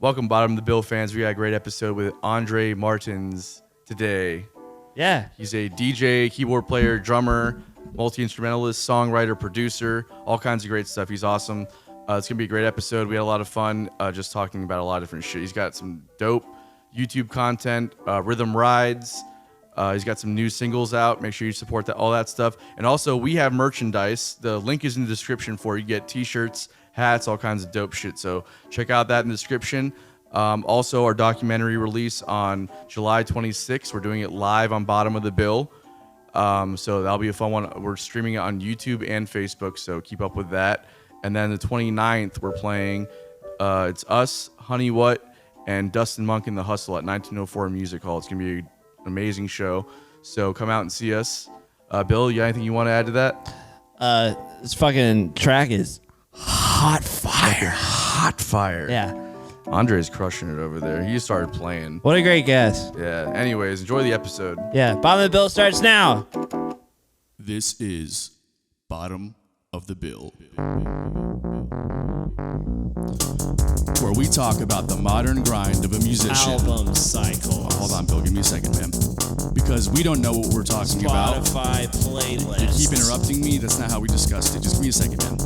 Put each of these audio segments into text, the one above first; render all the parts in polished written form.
Welcome, Bottom of the Bill fans. We got a great episode with Andre Martins today. Yeah. He's a DJ, keyboard player, drummer, multi-instrumentalist, songwriter, producer, all kinds of great stuff. He's awesome. It's going to be a great episode. We had a lot of fun just talking about a lot of different shit. He's got some dope YouTube content, Rhythm Rides. He's got some new singles out. Make sure you support that, all that stuff. And also, we have merchandise. The link is in the description for you. Get t-shirts, hats, all kinds of dope shit. So check out that in the description. Also, our documentary release on July 26th. We're doing it live on Bottom of the Bill. So that'll be a fun one. We're streaming it on YouTube and Facebook, so keep up with that. And then the 29th, we're playing, it's us, Honey What, and Dustin Monk in the Hustle at 1904 Music Hall. It's going to be an amazing show. So come out and see us. Bill, you got anything you want to add to that? This fucking track is hot fire. Hot fire. Yeah. Andre's crushing it over there. He just started playing. What a great guest. Yeah. Anyways, enjoy the episode. Yeah. Bottom of the Bill starts now. This is Bottom of the Bill, where we talk about the modern grind of a musician. Album cycle. Hold on, Bill, give me a second, man. Because we don't know what we're talking about. Spotify playlist. You keep interrupting me. That's not how we discussed it. Just give me a second, man.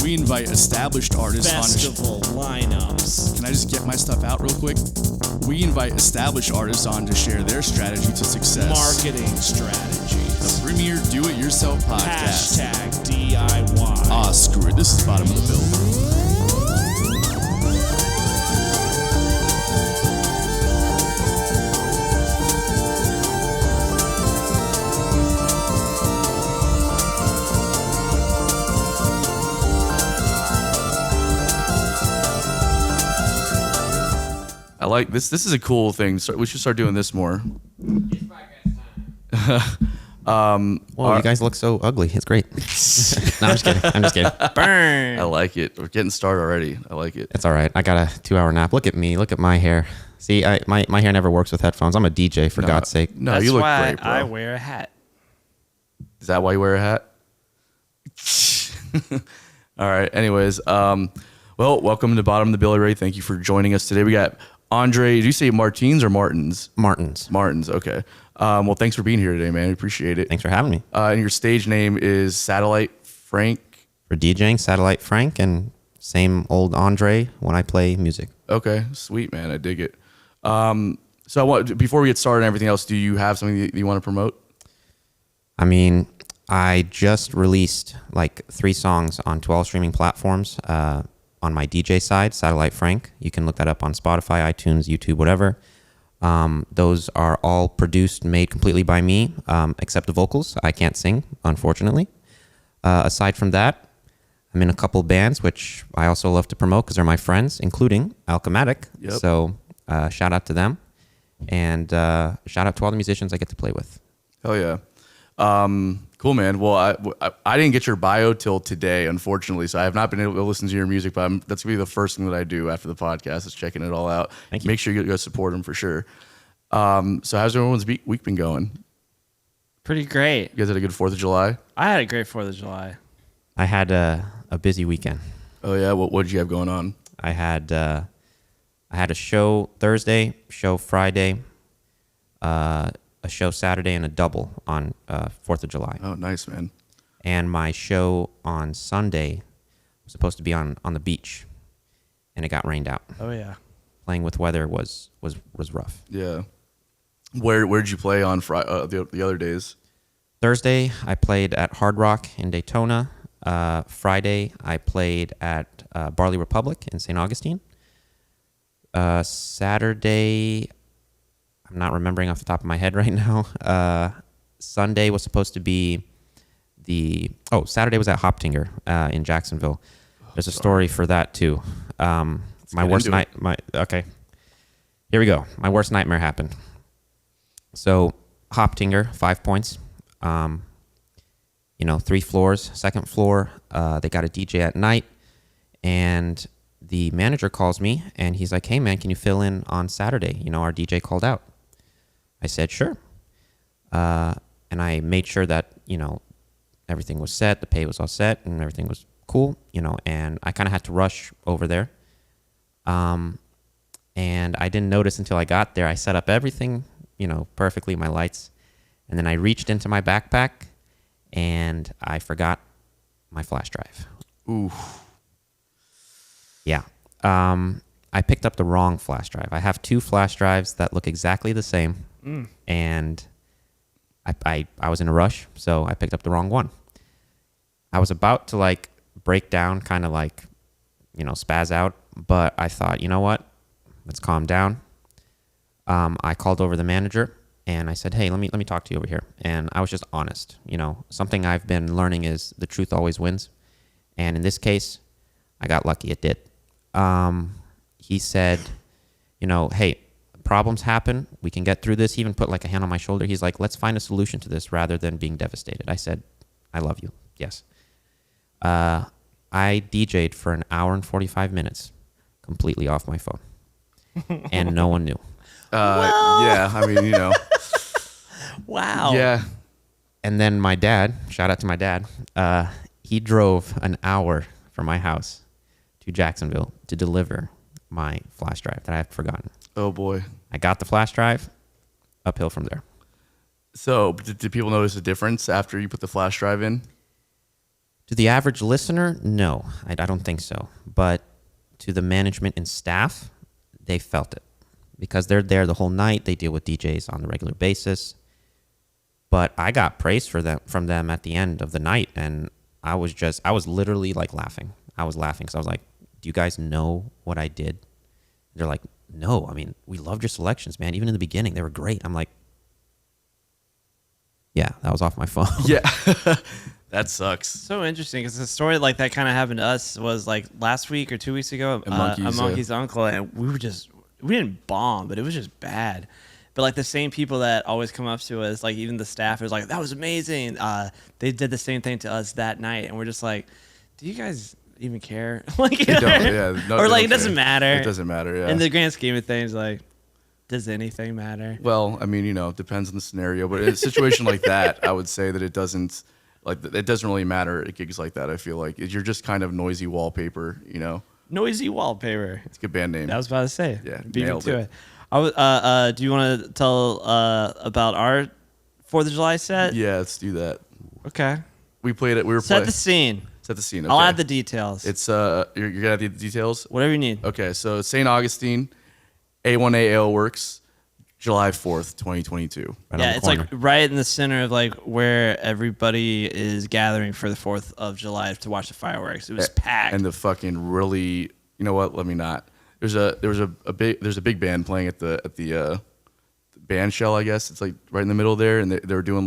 We invite established artists Festival lineups. Can I just get my stuff out real quick? We invite established artists on to share their strategy to success. Marketing strategies. The premier do-it-yourself podcast. Hashtag DIY. Ah, screw it. This is Bottom of the Bill. I like this. This is a cool thing. So we should start doing this more. Well, you guys look so ugly. It's great. No, I'm just kidding. I'm just kidding. Burn. I like it. We're getting started already. I like it. It's all right. I got a 2-hour nap. Look at me. Look at my hair. See, my hair never works with headphones. I'm a DJ, for God's sake. No, That's you look why great, bro. I wear a hat. Is that why you wear a hat? All right. Anyways, well, welcome to Bottom of the Bill, Ray. Thank you for joining us today. We got Andre. Did you say Martins or Martins? Martins. Martins. Okay. Well, thanks for being here today, man. We appreciate it. Thanks for having me. And your stage name is Satellite Frank. For DJing, Satellite Frank, and same old Andre when I play music. Okay. Sweet, man. I dig it. So before we get started and everything else, do you have something that you want to promote? I mean, I just released like 3 songs on 12 streaming platforms on my DJ side, Satellite Frank. You can look that up on Spotify, iTunes, YouTube, whatever. Those are all produced, made completely by me, except the vocals. I can't sing, unfortunately. Aside from that, I'm in a couple bands, which I also love to promote because they're my friends, including Alchematic. Yep. So shout out to them. And shout out to all the musicians I get to play with. Hell yeah. Cool, man. Well, I didn't get your bio till today, unfortunately, so I have not been able to listen to your music, but that's going to be the first thing that I do after the podcast is checking it all out. Thank you. Make sure you go support them for sure. So how's everyone's week been going? Pretty great. You guys had a good 4th of July? I had a great 4th of July. I had a busy weekend. Oh, yeah? What did you have going on? I had a show Thursday, show Friday, a show Saturday, and a double on 4th of July. Oh, nice, man. And my show on Sunday was supposed to be on the beach, and it got rained out. Oh, yeah. Playing with weather was rough. Yeah. Where'd you play on the other days? Thursday, I played at Hard Rock in Daytona. Friday, I played at Barley Republic in St. Augustine. Saturday, I'm not remembering off the top of my head right now. Sunday was supposed to be Saturday was at Hoptinger in Jacksonville. There's a story for that too. My worst night. Okay, here we go. My worst nightmare happened. So Hoptinger, 5 points. 3 floors. Second floor, they got a DJ at night, and the manager calls me and he's like, "Hey man, can you fill in on Saturday? Our DJ called out." I said, "Sure." And I made sure that, everything was set, the pay was all set, and everything was cool, and I kind of had to rush over there. And I didn't notice until I got there. I set up everything, perfectly, my lights. And then I reached into my backpack and I forgot my flash drive. Ooh. Yeah. I picked up the wrong flash drive. I have 2 flash drives that look exactly the same. And I was in a rush, so I picked up the wrong one. I was about to break down, kind of spaz out, but I thought, you know what? Let's calm down. I called over the manager and I said, hey, let me talk to you over here. And I was just honest. Something I've been learning is the truth always wins. And in this case, I got lucky. It did. He said, hey, problems happen. We can get through this. He even put a hand on my shoulder. He's like, let's find a solution to this rather than being devastated. I said, I love you. Yes. I DJ'd for an hour and 45 minutes completely off my phone. And no one knew. Yeah, I mean, Wow. Yeah. And then my dad, shout out to my dad, he drove an hour from my house to Jacksonville to deliver my flash drive that I had forgotten. Oh boy. I got the flash drive, uphill from there. So, did people notice a difference after you put the flash drive in? To the average listener, no, I don't think so. But to the management and staff, they felt it because they're there the whole night. They deal with DJs on a regular basis. But I got praise from them at the end of the night, and I was literally laughing. I was laughing because I was like, do you guys know what I did? They're like, no, I mean, we loved your selections, man. Even in the beginning, they were great. I'm like, yeah, that was off my phone. Yeah. That sucks. So interesting because the story like that kind of happened to us was last week or 2 weeks ago. A monkey's uncle, and we didn't bomb, but it was just bad. But the same people that always come up to us, even the staff, it was like, that was amazing. They did the same thing to us that night, and we're just like, do you guys even care? They don't, yeah. No, or they it don't doesn't care. matter. It doesn't matter, yeah. In the grand scheme of things, does anything matter? Well, I mean, it depends on the scenario, but in a situation like that, I would say that it doesn't really matter at gigs like that. I feel like you're just kind of noisy wallpaper, Noisy Wallpaper. It's a good band name. I was about to say. Yeah, Beat me nailed to it. it. Do you want to tell about our 4th of July set? Yeah, let's do that. Okay. We played it. We were Set the scene. Set the scene. I'll okay. add the details. It's you're gonna add the details. Whatever you need. Okay, so St. Augustine, A1A Ale Works, July 4th, 2022. Right on Yeah, the it's corner. right in the center of where everybody is gathering for the 4th of July to watch the fireworks. It was packed. And the fucking really, you know what? Let me not. There's a big band playing at the band shell, I guess. It's right in the middle there, and they were doing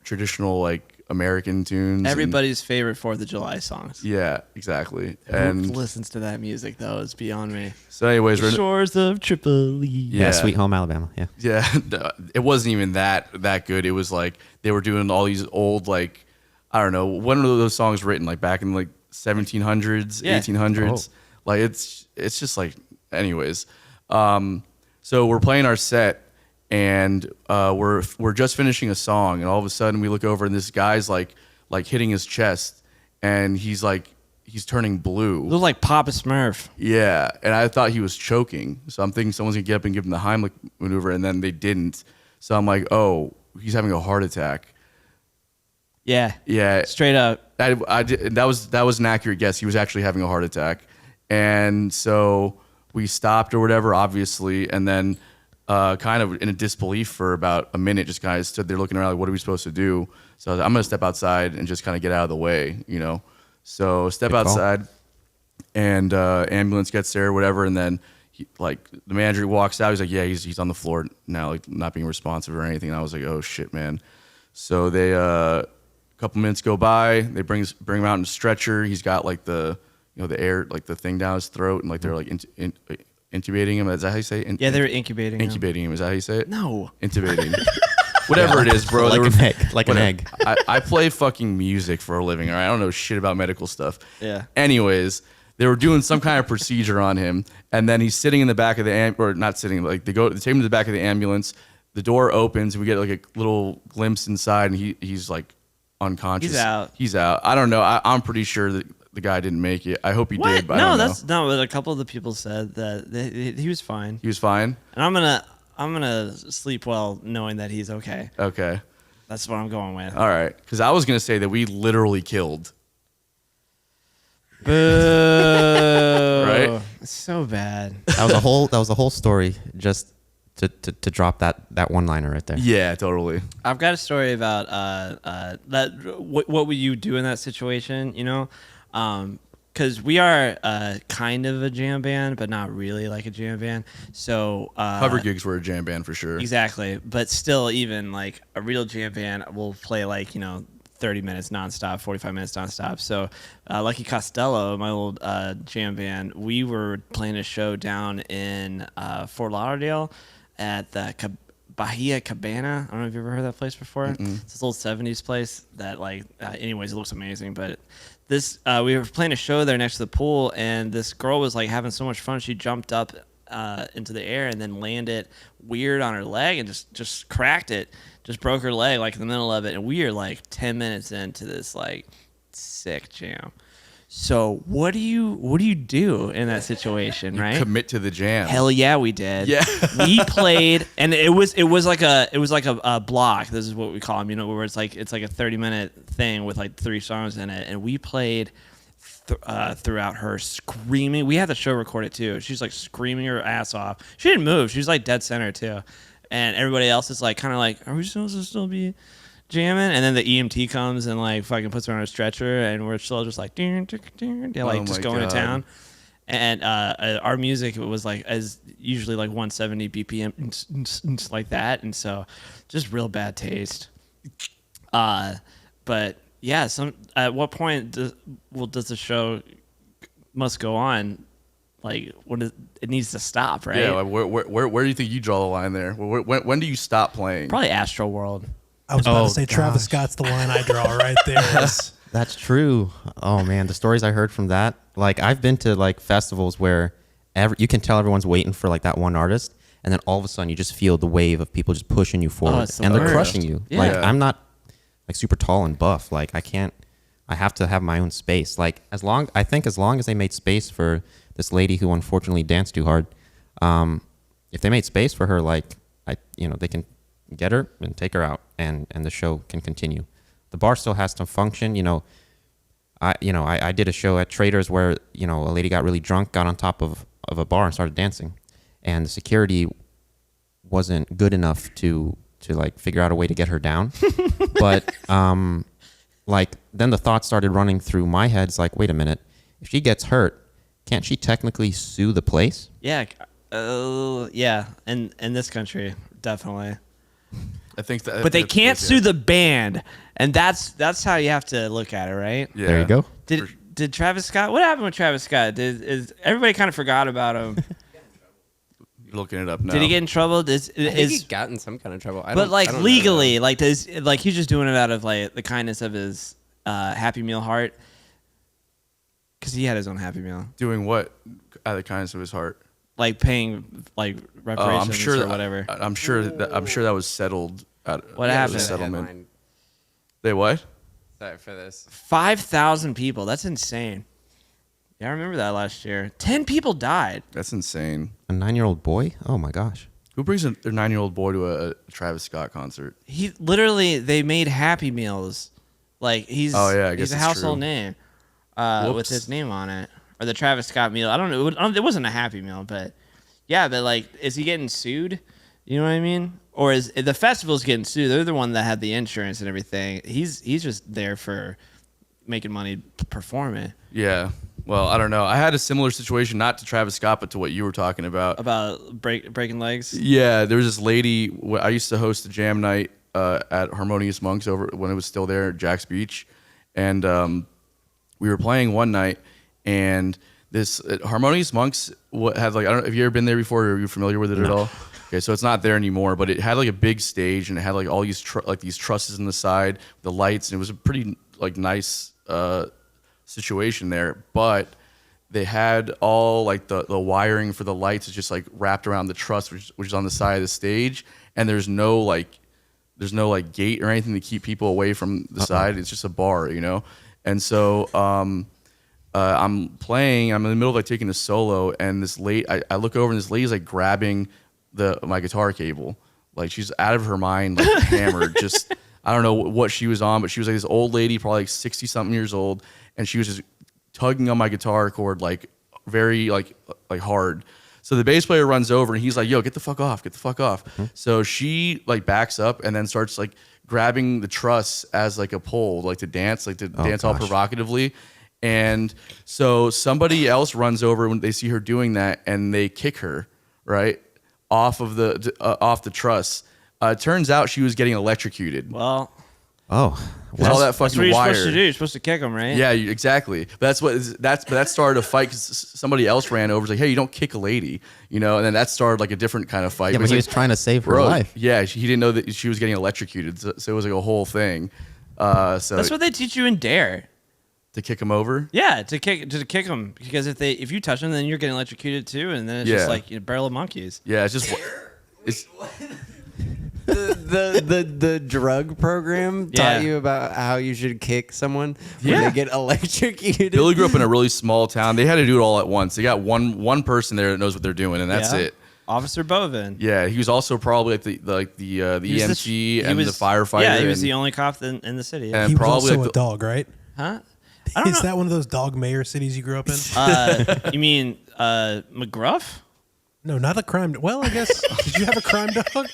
traditional American tunes. Everybody's favorite 4th of July songs. Yeah, exactly. Who And listens to that music though? It's beyond me. so, anyways, The shores of Tripoli. Yeah, Sweet Home Alabama. Yeah. Yeah, it wasn't even that good. It was they were doing all these old I don't know, when were those songs written? Back in 1700s, Yeah. 1800s. It's just anyways. So we're playing our set, and we're just finishing a song, and all of a sudden we look over and this guy's hitting his chest, and he's turning blue. Look like Papa Smurf. Yeah, and I thought he was choking. So I'm thinking someone's gonna get up and give him the Heimlich maneuver, and then they didn't. So I'm like, oh, he's having a heart attack. Yeah. Yeah, Straight up. that was an accurate guess. He was actually having a heart attack, and so we stopped or whatever, obviously, and then kind of in a disbelief for about a minute, just kind of stood there looking around, what are we supposed to do? So I was like, I'm gonna step outside and just kind of get out of the way, So step Good call. outside, and ambulance gets there, whatever, and then the manager walks out. He's like, yeah, he's on the floor now, not being responsive or anything. And I was like, oh shit, man. So they a couple minutes go by. They bring him out in a stretcher. He's got the air the thing down his throat, and they're intubating him. Is that how you say it? Yeah, they were incubating him. Incubating him. Is that how you say it? No. Intubating. Whatever it is, bro. Like They an were- egg. Like an egg. I play fucking music for a living. All right? I don't know shit about medical stuff. Yeah. Anyways, they were doing some kind of procedure on him, and then he's sitting in the back of the or not sitting, they take him to the back of the ambulance. The door opens, and we get a little glimpse inside, and he's unconscious. He's out. He's out. I don't know. I'm pretty sure that the guy didn't make it. I hope he What? did, but I No, don't that's know. no. But a couple of the people said that he was fine, He was fine. and I'm gonna sleep well knowing that he's okay. Okay. That's what I'm going with. All right. Because I was gonna say that we literally killed. Boo! Right? It's so bad. That was a whole story just to drop that one liner right there. Yeah, totally. I've got a story about that. What would you do in that situation? You know, because we are kind of a jam band, but not really like a jam band. So Cover gigs were a jam band for sure. exactly, but still, even like a real jam band will play like 30 minutes nonstop, 45 minutes nonstop. So Lucky Costello, my old jam band, we were playing a show down in Fort Lauderdale at the Bahia Cabana. I don't know if you've ever heard that place before. Mm-mm. It's this old 70s place that anyways, it looks amazing. But this, we were playing a show there next to the pool, and this girl was like having so much fun. She jumped up into the air and then landed weird on her leg and just cracked it. Just broke her leg like in the middle of it, and we are like 10 minutes into this like sick jam. So what do you do in that situation, right? Commit to the jam. Hell yeah, we did. Yeah. We played, and it was like a block. This is what we call them, where it's like a 30-minute thing with like 3 songs in it, and we played throughout her screaming. We had the show recorded too. She's like screaming her ass off. She didn't move. She was like dead center too. And everybody else is like kind of like, are we supposed to still be jamming? And then the EMT comes and like fucking puts her on a stretcher, and we're still just like, just going to town. And our music was like as usually like 170 BPM, like that, and so just real bad taste. But yeah, at what point does the show must go on? Like it needs to stop, right? Yeah, where do you think you draw the line there? When do you stop playing? Probably Astro World. I was about to say Travis Scott's the line I draw right there. That's true. Oh man, the stories I heard from that. Like I've been to like festivals where you can tell everyone's waiting for like that one artist, and then all of a sudden you just feel the wave of people just pushing you forward, and they're crushing you. Yeah. Like I'm not like super tall and buff. Like I have to have my own space. Like as long as they made space for this lady who unfortunately danced too hard, if they made space for her, like they can get her and take her out, and the show can continue. The bar still has to function. I did a show at Traders where a lady got really drunk, got on top of a bar and started dancing, and the security wasn't good enough to like figure out a way to get her down. But like then the thought started running through my head. It's like, wait a minute, if she gets hurt, can't she technically sue the place? Yeah, yeah. In this country, definitely. I think that. But they can't sue the band, and that's how you have to look at it, right? Yeah. There you go. Did Travis Scott? What happened with Travis Scott? Is everybody kind of forgot about him? You're looking it up now. Did he get in trouble? I think he got in some kind of trouble. But like legally, like he's just doing it out of like the kindness of his Happy Meal heart, because he had his own Happy Meal. Doing what? Out of the kindness of his heart. Like paying like reparations I'm sure or whatever. I'm sure that was settled. What happened? The settlement. They what? Sorry for this. 5,000 people. That's insane. Yeah, I remember that last year. 10 people died. That's insane. A 9-year-old boy? Oh my gosh. Who brings their 9-year-old boy to a Travis Scott concert? They made Happy Meals. Like he's I guess he's a it's household true. name with his name on it, or the Travis Scott meal. I don't know. It wasn't a Happy Meal, but yeah. But like, is he getting sued? You know what I mean? Or is the festival's getting sued? They're the one that had the insurance and everything. He's just there for making money performing. Yeah. Well, I don't know. I had a similar situation, not to Travis Scott, but to what you were talking about. About breaking legs? Yeah, there was this lady. I used to host a jam night at Harmonious Monks over when it was still there at Jack's Beach. And we were playing one night, and this Harmonious Monks had like, I don't know, have you ever been there before, or are you familiar with it at all? Okay, so it's not there anymore, but it had like a big stage, and it had like all these these trusses on the side, the lights, and it was a pretty like nice situation there. But they had all like the wiring for the lights is just like wrapped around the truss, which is on the side of the stage, and there's no gate or anything to keep people away from the side. It's just a bar, And so I'm playing. I'm in the middle of like taking a solo, and I look over, and this lady's like grabbing my guitar cable, like she's out of her mind, like hammered. Just I don't know what she was on, but she was like this old lady, probably like 60 something years old, and she was just tugging on my guitar cord like very like hard. So the bass player runs over and he's like, "Yo, get the fuck off, get the fuck off." Mm-hmm. So she like backs up and then starts like grabbing the truss as like a pole, like to dance all provocatively. And so somebody else runs over when they see her doing that, and they kick her right off of the truss. Turns out she was getting electrocuted. Well, all that that's fucking what you're wire. supposed to do. You're supposed to kick them, right? Yeah, exactly. But that started a fight because somebody else ran over. Was like, "Hey, you don't kick a lady," And then that started like a different kind of fight. Yeah, but he was trying to save her life. Yeah, he didn't know that she was getting electrocuted, so it was like a whole thing. So that's what they teach you in Dare. To kick him over? Yeah, to kick them, because if you touch them, then you're getting electrocuted too, and then it's just like a barrel of monkeys. Yeah, it's just the drug program taught you about how you should kick someone when they get electrocuted. Billy grew up in a really small town. They had to do it all at once. They got one person there that knows what they're doing, and that's it. Officer Bovin. Yeah, he was also probably like the EMT and the firefighter. Yeah, he was the only cop in the city. And he was probably also a dog, right? Huh? Is that one of those dog mayor cities you grew up in? You mean McGruff? No, not a crime. Well, I guess. Did you have a crime dog?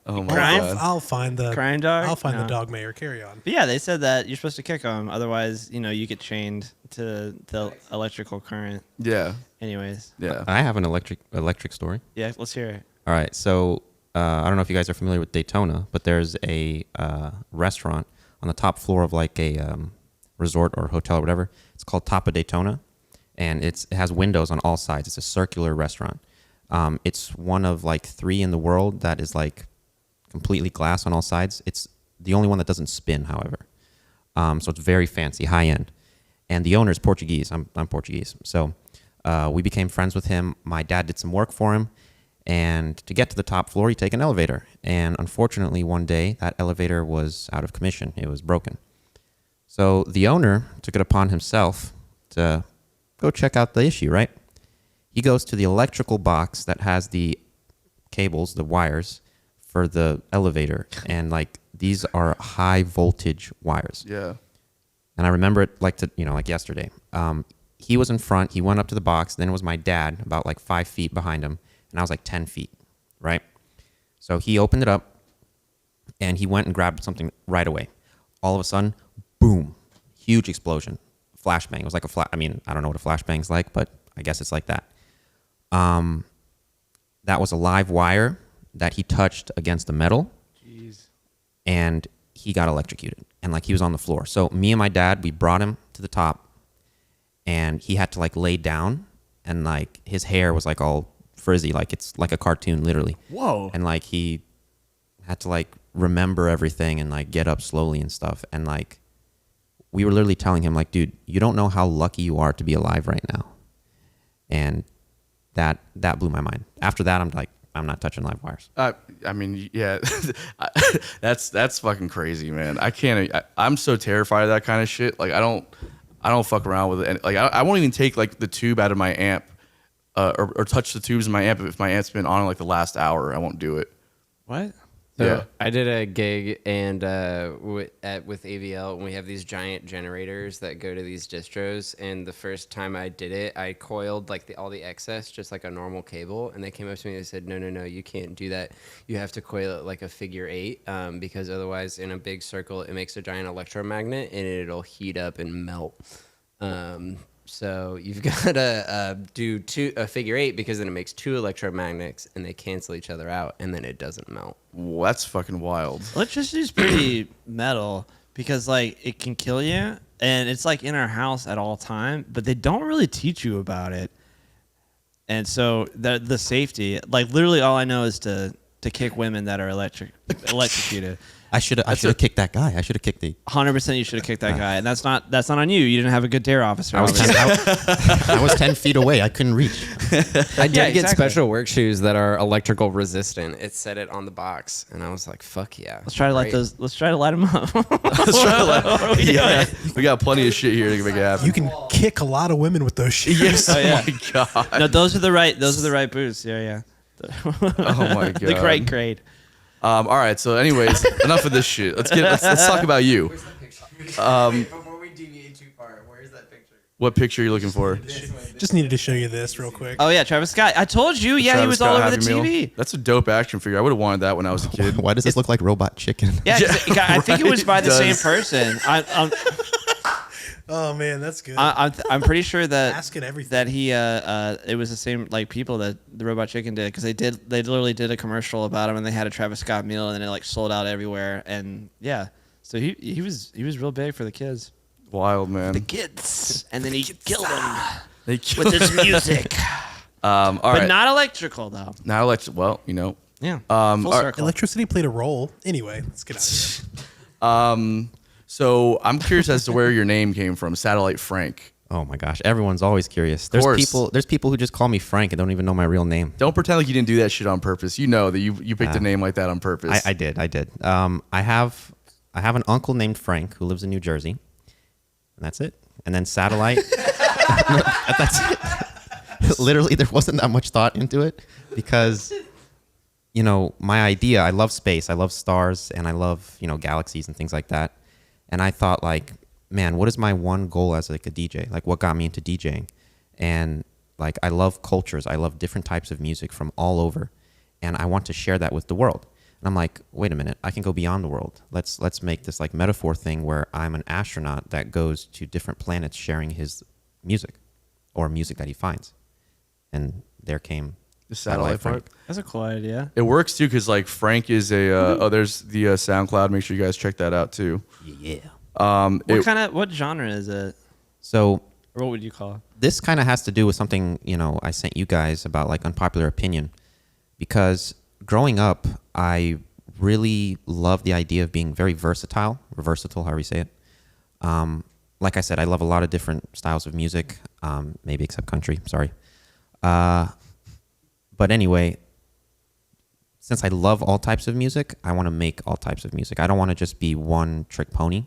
Oh my God! I'll find the crime dog. I'll find the dog mayor. Carry on. But yeah, they said that you're supposed to kick them, otherwise, you get chained to the electrical current. Yeah. Anyways. Yeah. I have an electric story. Yeah, let's hear it. All right, so I don't know if you guys are familiar with Daytona, but there's a restaurant on the top floor of like a resort or hotel or whatever. It's called Top of Daytona, and it has windows on all sides. It's a circular restaurant. It's one of like 3 in the world that is like completely glass on all sides. It's the only one that doesn't spin, however. So it's very fancy, high end. And the owner is Portuguese. I'm Portuguese. So we became friends with him. My dad did some work for him. And to get to the top floor, you take an elevator. And unfortunately, one day, that elevator was out of commission. It was broken. So the owner took it upon himself to go check out the issue, right? He goes to the electrical box that has the cables, the wires for the elevator. And like these are high voltage wires. Yeah. And I remember it like yesterday. He was in front. He went up to the box. Then it was my dad about like 5 feet behind him. And I was like 10 feet, right? So he opened it up and he went and grabbed something right away. All of a sudden, boom, huge explosion, flashbang. It was like I don't know what a flashbang's like, but I guess it's like that. That was a live wire that he touched against the metal. Jeez. And he got electrocuted. And like he was on the floor. So me and my dad, we brought him to the top and he had to like lay down and like his hair was like all frizzy, like it's like a cartoon, literally. Whoa. And like he had to like remember everything and like get up slowly and stuff. And like we were literally telling him like, dude, you don't know how lucky you are to be alive right now. And that blew my mind. After that, I'm like, I'm not touching live wires. Yeah, that's fucking crazy, man. I can't. I'm so terrified of that kind of shit. Like I don't fuck around with it. And like I won't even take like the tube out of my amp, or touch the tubes in my amp if my amp's been on like the last hour. I won't do it. What? So Yeah. I did a gig and with AVL, and we have these giant generators that go to these distros. And the first time I did it, I coiled like all the excess just like a normal cable. And they came up to me and they said, no, you can't do that. You have to coil it like a figure 8 because otherwise in a big circle it makes a giant electromagnet and it'll heat up and melt. So you've got to do a figure 8 because then it makes 2 electromagnets and they cancel each other out and then it doesn't melt. Well, that's fucking wild. Electricity is pretty metal because like it can kill you and it's like in our house at all time, but they don't really teach you about it. And so the safety, like literally all I know is to to kick women that are electrocuted. I should have kicked that guy. I should have kicked the. 100% you should have kicked that guy, and that's not on you. You didn't have a good dare officer. I was 10 feet away. I couldn't reach. I did get exactly. special work shoes that are electrical resistant. It said it on the box, and I was like, "Fuck yeah!" Let's try to light those. Let's try to light them up. We got plenty of shit here to make it happen. You can kick a lot of women with those shoes. Yes. Oh, yeah. Oh my god. No, those are the right boots. Yeah. Oh my god. The right grade. All right. So, anyways, enough of this shit. Let's talk about you. Before we deviate too far, where's that picture? What picture are you looking for? Just needed to show you this real quick. Oh yeah, Travis Scott. I told you. Yeah, he Travis was Scott all over the Happy Meal? TV. That's a dope action figure. I would have wanted that when I was a kid. Why does this look like Robot Chicken? Yeah, I think it was by the same does. person. Oh man, that's good. I'm pretty sure that Asking everything. that he it was the same like people that the Robot Chicken did, because they literally did a commercial about him, and they had a Travis Scott meal, and then it like sold out everywhere, and yeah, so he was real big for the kids. Wild, man. The kids, and then he killed them They killed with his music, all but right. not electrical though. Not electric. Well, you know. Yeah, full all right. circle. Electricity played a role. Anyway, let's get out of here. So I'm curious as to where your name came from, Satellite Frank. Oh my gosh, everyone's always curious. There's course. people who just call me Frank and don't even know my real name. Don't pretend like you didn't do that shit on purpose. You know that you picked a name like that on purpose. I did. I have an uncle named Frank who lives in New Jersey, and that's it. And then Satellite. That's it. Literally, there wasn't that much thought into it because, you know, my idea. I love space. I love stars, and I love, you know, galaxies and things like that. And I thought, like, man, what is my one goal as like a DJ? Like, what got me into DJing? And like, I love cultures. I love different types of music from all over, and I want to share that with the world. And I'm like, wait a minute, I can go beyond the world. Let's make this like metaphor thing where I'm an astronaut that goes to different planets sharing his music or music that he finds. And there came The satellite Frank. part. That's a cool idea. It works too because like Frank is a. There's the SoundCloud. Make sure you guys check that out too. Yeah. What genre is it? So Or what would you call it? this kind of has to do with something, you know, I sent you guys about like unpopular opinion, because growing up, I really loved the idea of being very versatile, however you say it. Like I said, I love a lot of different styles of music, maybe except country, sorry. But anyway, since I love all types of music, I want to make all types of music. I don't want to just be one trick pony.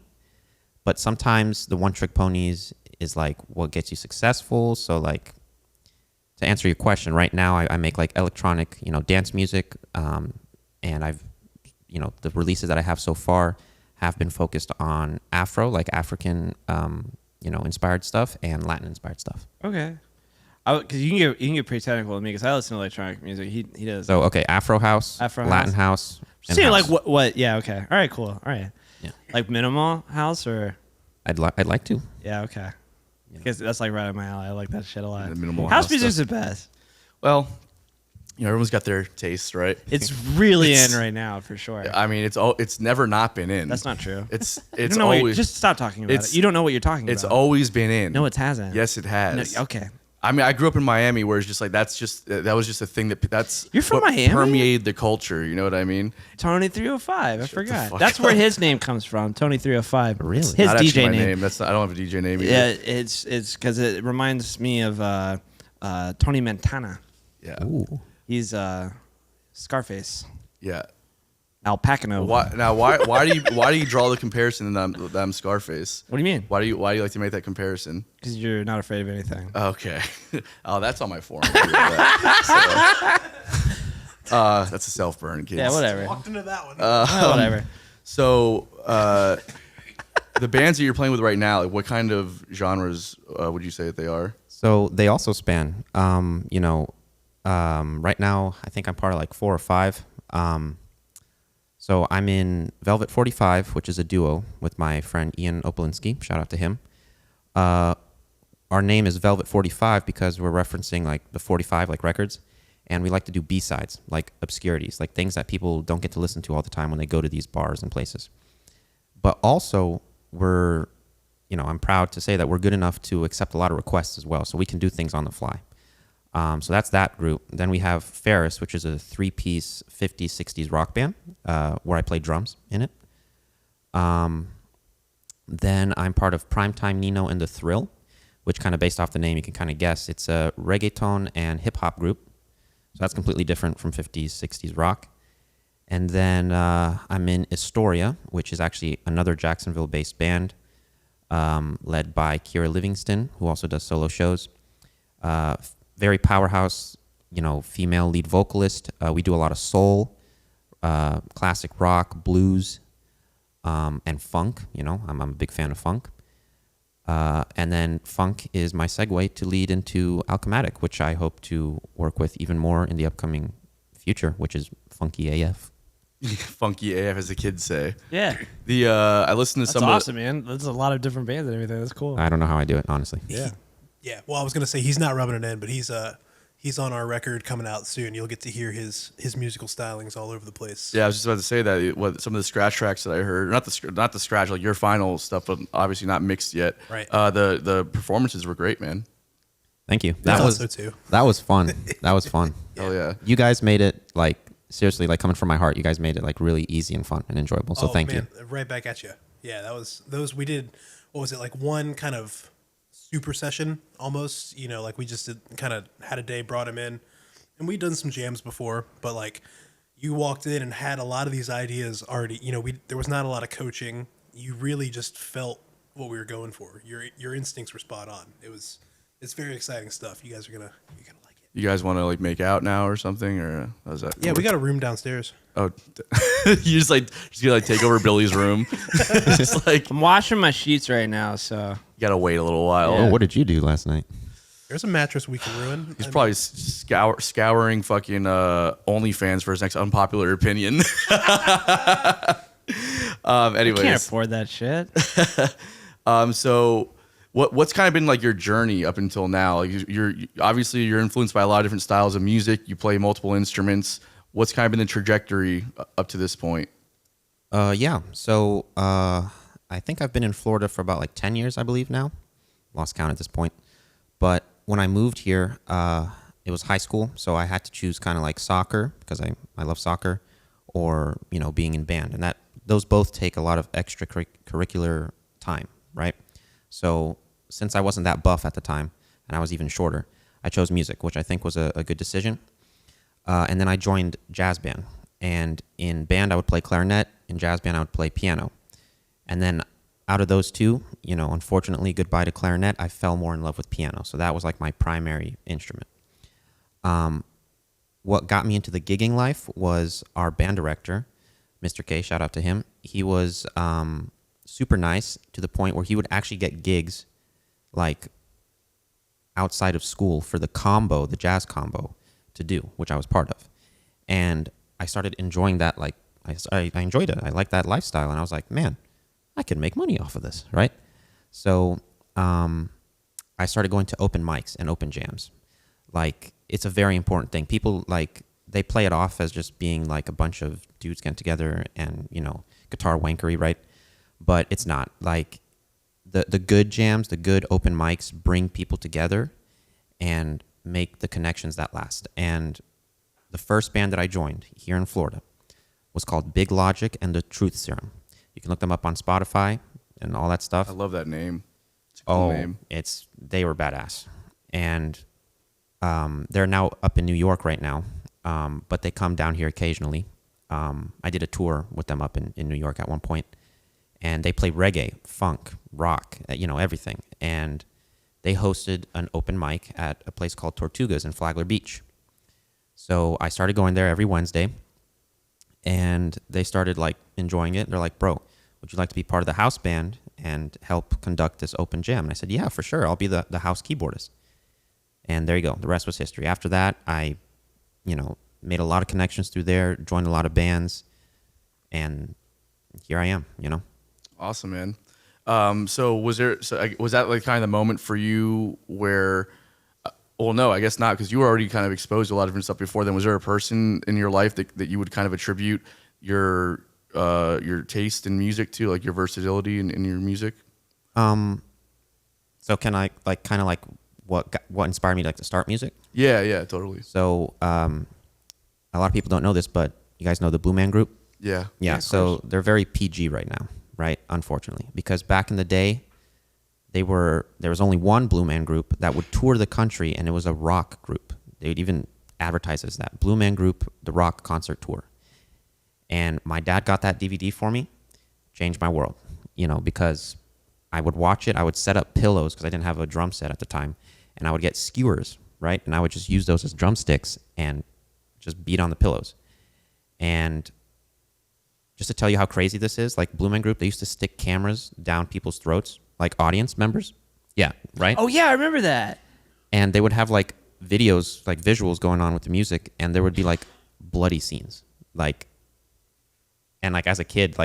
But sometimes the one trick ponies is like what gets you successful. So like, to answer your question, right now I make like electronic, you know, dance music, and I've, you know, the releases that I have so far have been focused on Afro, like African, you know, inspired stuff and Latin inspired stuff. Okay. Because you can get pretty technical with me, because I listen to electronic music. He does. So okay, Afro house, Latin house. And See, house. like what? Yeah. Okay. All right. Cool. All right. Yeah. Like minimal house or. I'd like to. Yeah. Okay. Because that's like right up my alley. I like that shit a lot. The minimal house house music's stuff. the best. Well, you know, everyone's got their tastes, right? It's really in right now for sure. I mean, it's never not been in. That's not true. It's You don't know always just stop talking about it's- it. You don't know what you're talking it's about. always been in. No, it hasn't. Yes, it has. No, okay. I mean, I grew up in Miami, where it's just like that was just a thing that's You're from what Miami? permeated the culture. You know what I mean? Tony 305. I forgot. fuck That's where his name comes from. Tony 305. Really? His Not actually DJ my name. That's not, I don't have a DJ name either. Yeah, it's because it reminds me of Tony Montana. Yeah. Ooh. He's Scarface. Yeah. Al Pacino. Why do you draw the comparison that I'm Scarface? What do you mean? Why do you like to make that comparison? Because you're not afraid of anything. Okay. Oh, that's on my forum. That's a self burn, kids. Yeah, whatever. Walked into that one. Whatever. So, the bands that you're playing with right now, like, what kind of genres would you say that they are? So they also span, you know, right now I think I'm part of like 4 or 5. So I'm in Velvet 45, which is a duo with my friend Ian Opolinski. Shout out to him. Our name is Velvet 45 because we're referencing like the 45 like records, and we like to do B-sides, like obscurities, like things that people don't get to listen to all the time when they go to these bars and places. But also we're, you know, I'm proud to say that we're good enough to accept a lot of requests as well, so we can do things on the fly. So that's that group. Then we have Ferris, which is a 3-piece 50s, 60s rock band where I play drums in it. Then I'm part of Primetime Nino and the Thrill, which kind of based off the name, you can kind of guess. It's a reggaeton and hip-hop group. So that's completely different from 50s, 60s rock. And then I'm in Astoria, which is actually another Jacksonville-based band led by Kira Livingston, who also does solo shows. Very powerhouse, female lead vocalist. We do a lot of soul, classic rock, blues, and funk. I'm a big fan of funk. And then funk is my segue to lead into Alchematic, which I hope to work with even more in the upcoming future, which is funky AF. Funky AF, as the kids say. Yeah. I listened to That's some awesome, man. That's a lot of different bands and everything. That's cool. I don't know how I do it, honestly. Yeah. Yeah. Well, I was gonna say he's not rubbing it in, but he's on our record coming out soon. You'll get to hear his musical stylings all over the place. Yeah, I was just about to say that some of the scratch tracks that I heard, not the scratch, like your final stuff, but obviously not mixed yet. Right. The performances were great, man. Thank you. I thought so too. That was fun. That was fun. Oh yeah. You guys made it seriously, coming from my heart. You guys made it really easy and fun and enjoyable. So thank you. Right back at you. Yeah, that was those. We did. What was it like? One kind of super session almost. We just kind of had a day, brought him in, and we'd done some jams before, but you walked in and had a lot of these ideas already. There was not a lot of coaching. You really just felt what we were going for. Your instincts were spot on. It's very exciting stuff. You guys are gonna like it. You guys want to make out now or something, or how's that? Yeah, we got a room downstairs. Oh, you just gonna take over Billy's room. Just I'm washing my sheets right now, so you gotta wait a little while. Oh, what did you do last night? There's a mattress we can ruin. He's probably scouring fucking OnlyFans for his next unpopular opinion. Anyways, I can't afford that shit. So what's kind of been your journey up until now? You're obviously you're influenced by a lot of different styles of music. You play multiple instruments. What's kind of been the trajectory up to this point? Yeah. So I think I've been in Florida for about 10 years, I believe now. Lost count at this point. But when I moved here, it was high school, so I had to choose kind of soccer because I love soccer, or being in band, and those both take a lot of extracurricular time, right? So since I wasn't that buff at the time, and I was even shorter, I chose music, which I think was a good decision. And then I joined jazz band, and in band I would play clarinet, in jazz band I would play piano, and then out of those two, unfortunately, goodbye to clarinet, I fell more in love with piano. So that was my primary instrument. What got me into the gigging life was our band director, Mr. K, shout out to him. He was super nice to the point where he would actually get gigs outside of school for the jazz combo to do, which I was part of. And I started enjoying that. I enjoyed it. I liked that lifestyle. And I was like, man, I can make money off of this, right? So I started going to open mics and open jams. It's a very important thing. People they play it off as just being a bunch of dudes getting together and guitar wankery, right? But it's not. The good jams, the good open mics bring people together and make the connections that last. And the first band that I joined here in Florida was called Big Logic and the Truth Serum. You can look them up on Spotify and all that stuff. I love that name. It's a cool name. They were badass. And they're now up in New York right now, but they come down here occasionally. I did a tour with them up in New York at one point, and they play reggae, funk, rock, everything. And they hosted an open mic at a place called Tortugas in Flagler Beach. So I started going there every Wednesday, and they started enjoying it. They're like, bro, would you like to be part of the house band and help conduct this open jam? And I said, yeah, for sure. I'll be the house keyboardist. And there you go. The rest was history. After that, I, made a lot of connections through there, joined a lot of bands, and here I am, Awesome, man. So was that kind of the moment for you where, well, no, I guess not, because you were already kind of exposed to a lot of different stuff before then. Was there a person in your life that you would kind of attribute your taste in music to, your versatility in your music? So can I what inspired me to start music. Yeah, totally. So a lot of people don't know this, but you guys know the Blue Man Group. Yeah. So they're very PG right now, right? Unfortunately, because back in the day, there was only one Blue Man Group that would tour the country, and it was a rock group. They would even advertise as that Blue Man Group, the rock concert tour. And my dad got that DVD for me, changed my world, because I would watch it. I would set up pillows because I didn't have a drum set at the time, and I would get skewers, right? And I would just use those as drumsticks and just beat on the pillows. And just to tell you how crazy this is, like Blue Man Group, they used to stick cameras down people's throats, like audience members. Yeah, right? Oh, yeah, I remember that. And they would have like videos, like visuals going on with the music, and there would be like bloody scenes. And as a kid,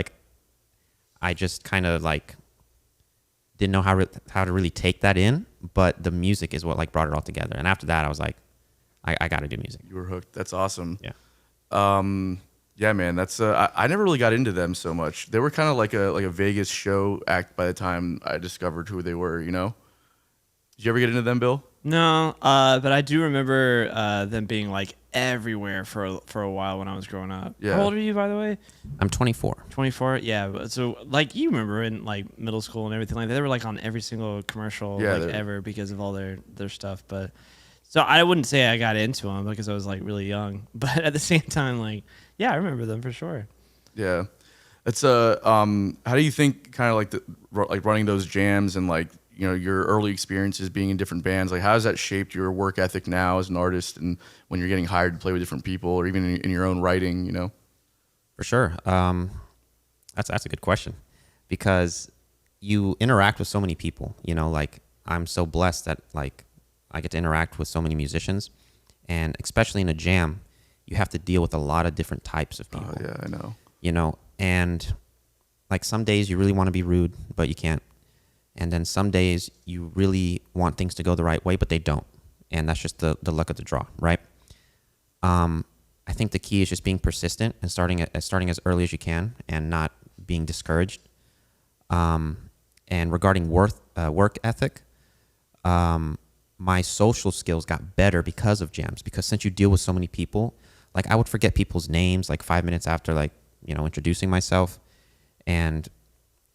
I just kind of didn't know how to really take that in, but the music is what brought it all together. And after that, I was like, I got to do music. You were hooked. That's awesome. Yeah. Yeah, man. That's I never really got into them so much. They were kind of like a Vegas show act by the time I discovered who they were. Did you ever get into them, Bill? No, but I do remember them being everywhere for a while when I was growing up. Yeah. How old are you, by the way? I'm 24. 24. Yeah. So you remember in middle school and everything they were on every single commercial ever because of all their stuff. But so I wouldn't say I got into them because I was really young. But at the same time, yeah, I remember them for sure. Yeah. It's how do you think kind of running those jams and your early experiences being in different bands, how has that shaped your work ethic now as an artist and when you're getting hired to play with different people or even in your own writing, For sure. That's a good question because you interact with so many people, I'm so blessed that I get to interact with so many musicians, and especially in a jam, you have to deal with a lot of different types of people. Oh, yeah, I know. And some days you really want to be rude, but you can't. And then some days you really want things to go the right way, but they don't. And that's just the luck of the draw, right? I think the key is just being persistent and starting as early as you can and not being discouraged. And regarding work ethic, my social skills got better because of jams. Because since you deal with so many people, I would forget people's names 5 minutes after introducing myself, and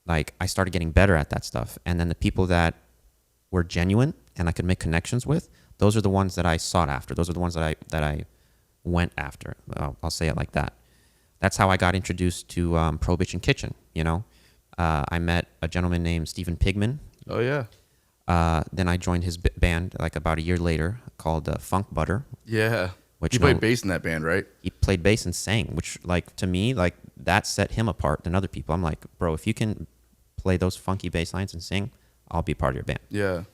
I started getting better at that stuff. And then the people that were genuine and I could make connections with, those are the ones that I sought after. Those are the ones that I went after. I'll say it like that. That's how I got introduced to Prohibition Kitchen. I met a gentleman named Stephen Pigman. Oh yeah. Then I joined his band about a year later called Funk Butter. Yeah. Which you played bass in that band, right? He played bass and sang, which to me that set him apart than other people. I'm like, bro, if you can play those funky bass lines and sing, I'll be part of your band. Yeah.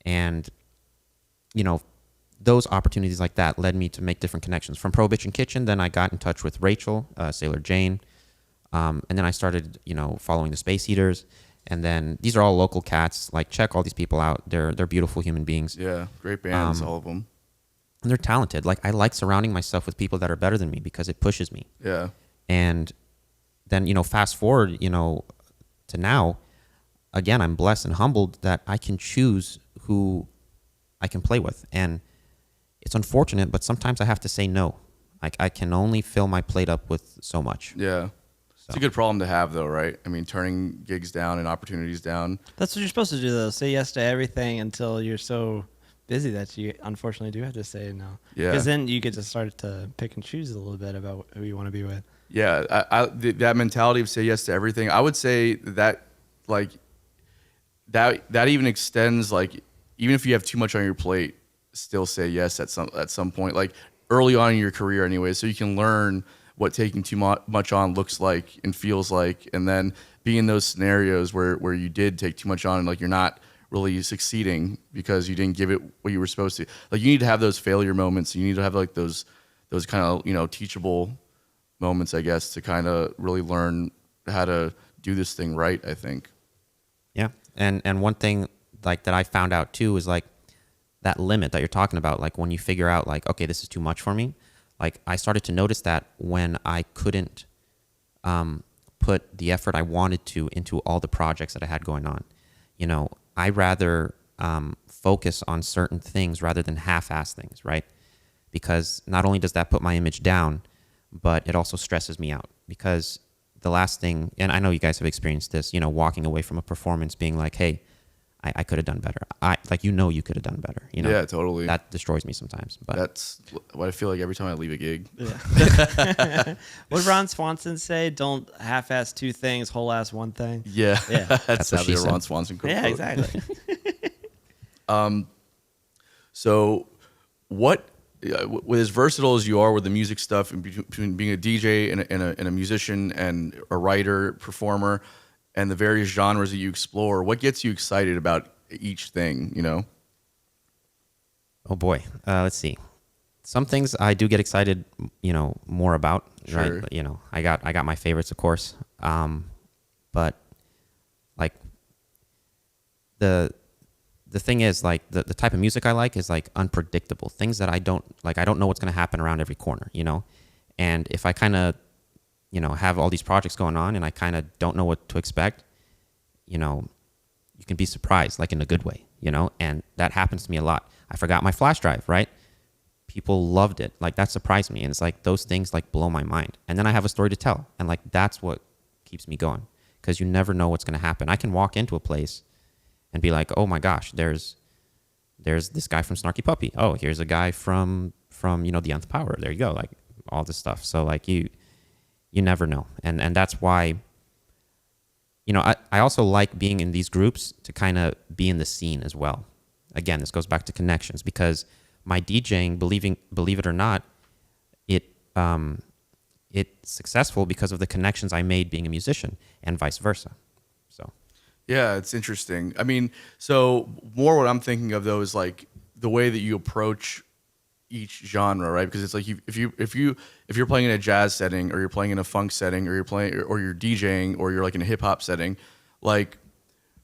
And those opportunities like that led me to make different connections. From Prohibition Kitchen, then I got in touch with Rachel, Sailor Jane, and then I started following the Space Heaters. And then these are all local cats. Check all these people out. They're beautiful human beings. Yeah, great bands, all of them. And they're talented. I like surrounding myself with people that are better than me because it pushes me. Yeah. And then fast forward to now, again, I'm blessed and humbled that I can choose who I can play with. And it's unfortunate, but sometimes I have to say no. I can only fill my plate up with so much. Yeah. It's a good problem to have, though, right? I mean, turning gigs down and opportunities down. That's what you're supposed to do, though. Say yes to everything until you're so busy that you unfortunately do have to say no. Yeah. Because then you get to start to pick and choose a little bit about who you want to be with. Yeah. That mentality of say yes to everything, I would say that that even extends, even if you have too much on your plate, still say yes at some point, early on in your career anyway, so you can learn what taking too much on looks like and feels like, and then be in those scenarios where you did take too much on and you're not really succeeding because you didn't give it what you were supposed to. You need to have those failure moments. You need to have those kind of teachable moments, I guess, to kind of really learn how to do this thing right, I think. Yeah. And one thing that I found out too is that limit that you're talking about, when you figure out okay, this is too much for me. I started to notice that when I couldn't put the effort I wanted to into all the projects that I had going on. I rather focus on certain things rather than half-ass things, right? Because not only does that put my image down, but it also stresses me out. Because the last thing, and I know you guys have experienced this, walking away from a performance being like, hey, I could have done better. You could have done better. Yeah, totally. That destroys me sometimes. But that's what I feel like every time I leave a gig. Yeah. What did Ron Swanson say? Don't half-ass two things, whole-ass one thing. Yeah, Yeah. that's what sadly she a Ron said. Swanson quote. Yeah, exactly. So, what, with as versatile as you are with the music stuff, and between being a DJ and a musician and a writer, performer, and the various genres that you explore, what gets you excited about each thing? oh boy, let's see. Some things I do get excited, more about. Sure. Right? I got my favorites, of course. But like the thing is, like, the type of music I like is like unpredictable things that I don't know what's going to happen around every corner, and if I kind of have all these projects going on and I kind of don't know what to expect, you can be surprised, like in a good way, and that happens to me a lot. I forgot my flash drive, right? People loved it. Like, that surprised me, and it's like those things like blow my mind, and then I have a story to tell, and like that's what keeps me going, because you never know what's going to happen. I can walk into a place and be like, oh my gosh, there's this guy from Snarky Puppy. Oh, here's a guy from the Nth Power. There you go. Like, all this stuff. So like you never know. And that's why, I also like being in these groups to kind of be in the scene as well. Again, this goes back to connections, because my DJing, believe it or not, it's successful because of the connections I made being a musician, and vice versa. So Yeah, it's interesting. I mean, so more what I'm thinking of though is like the way that you approach each genre, right? Because it's like if you're playing in a jazz setting, or you're playing in a funk setting, or you're DJing, or you're like in a hip hop setting, like,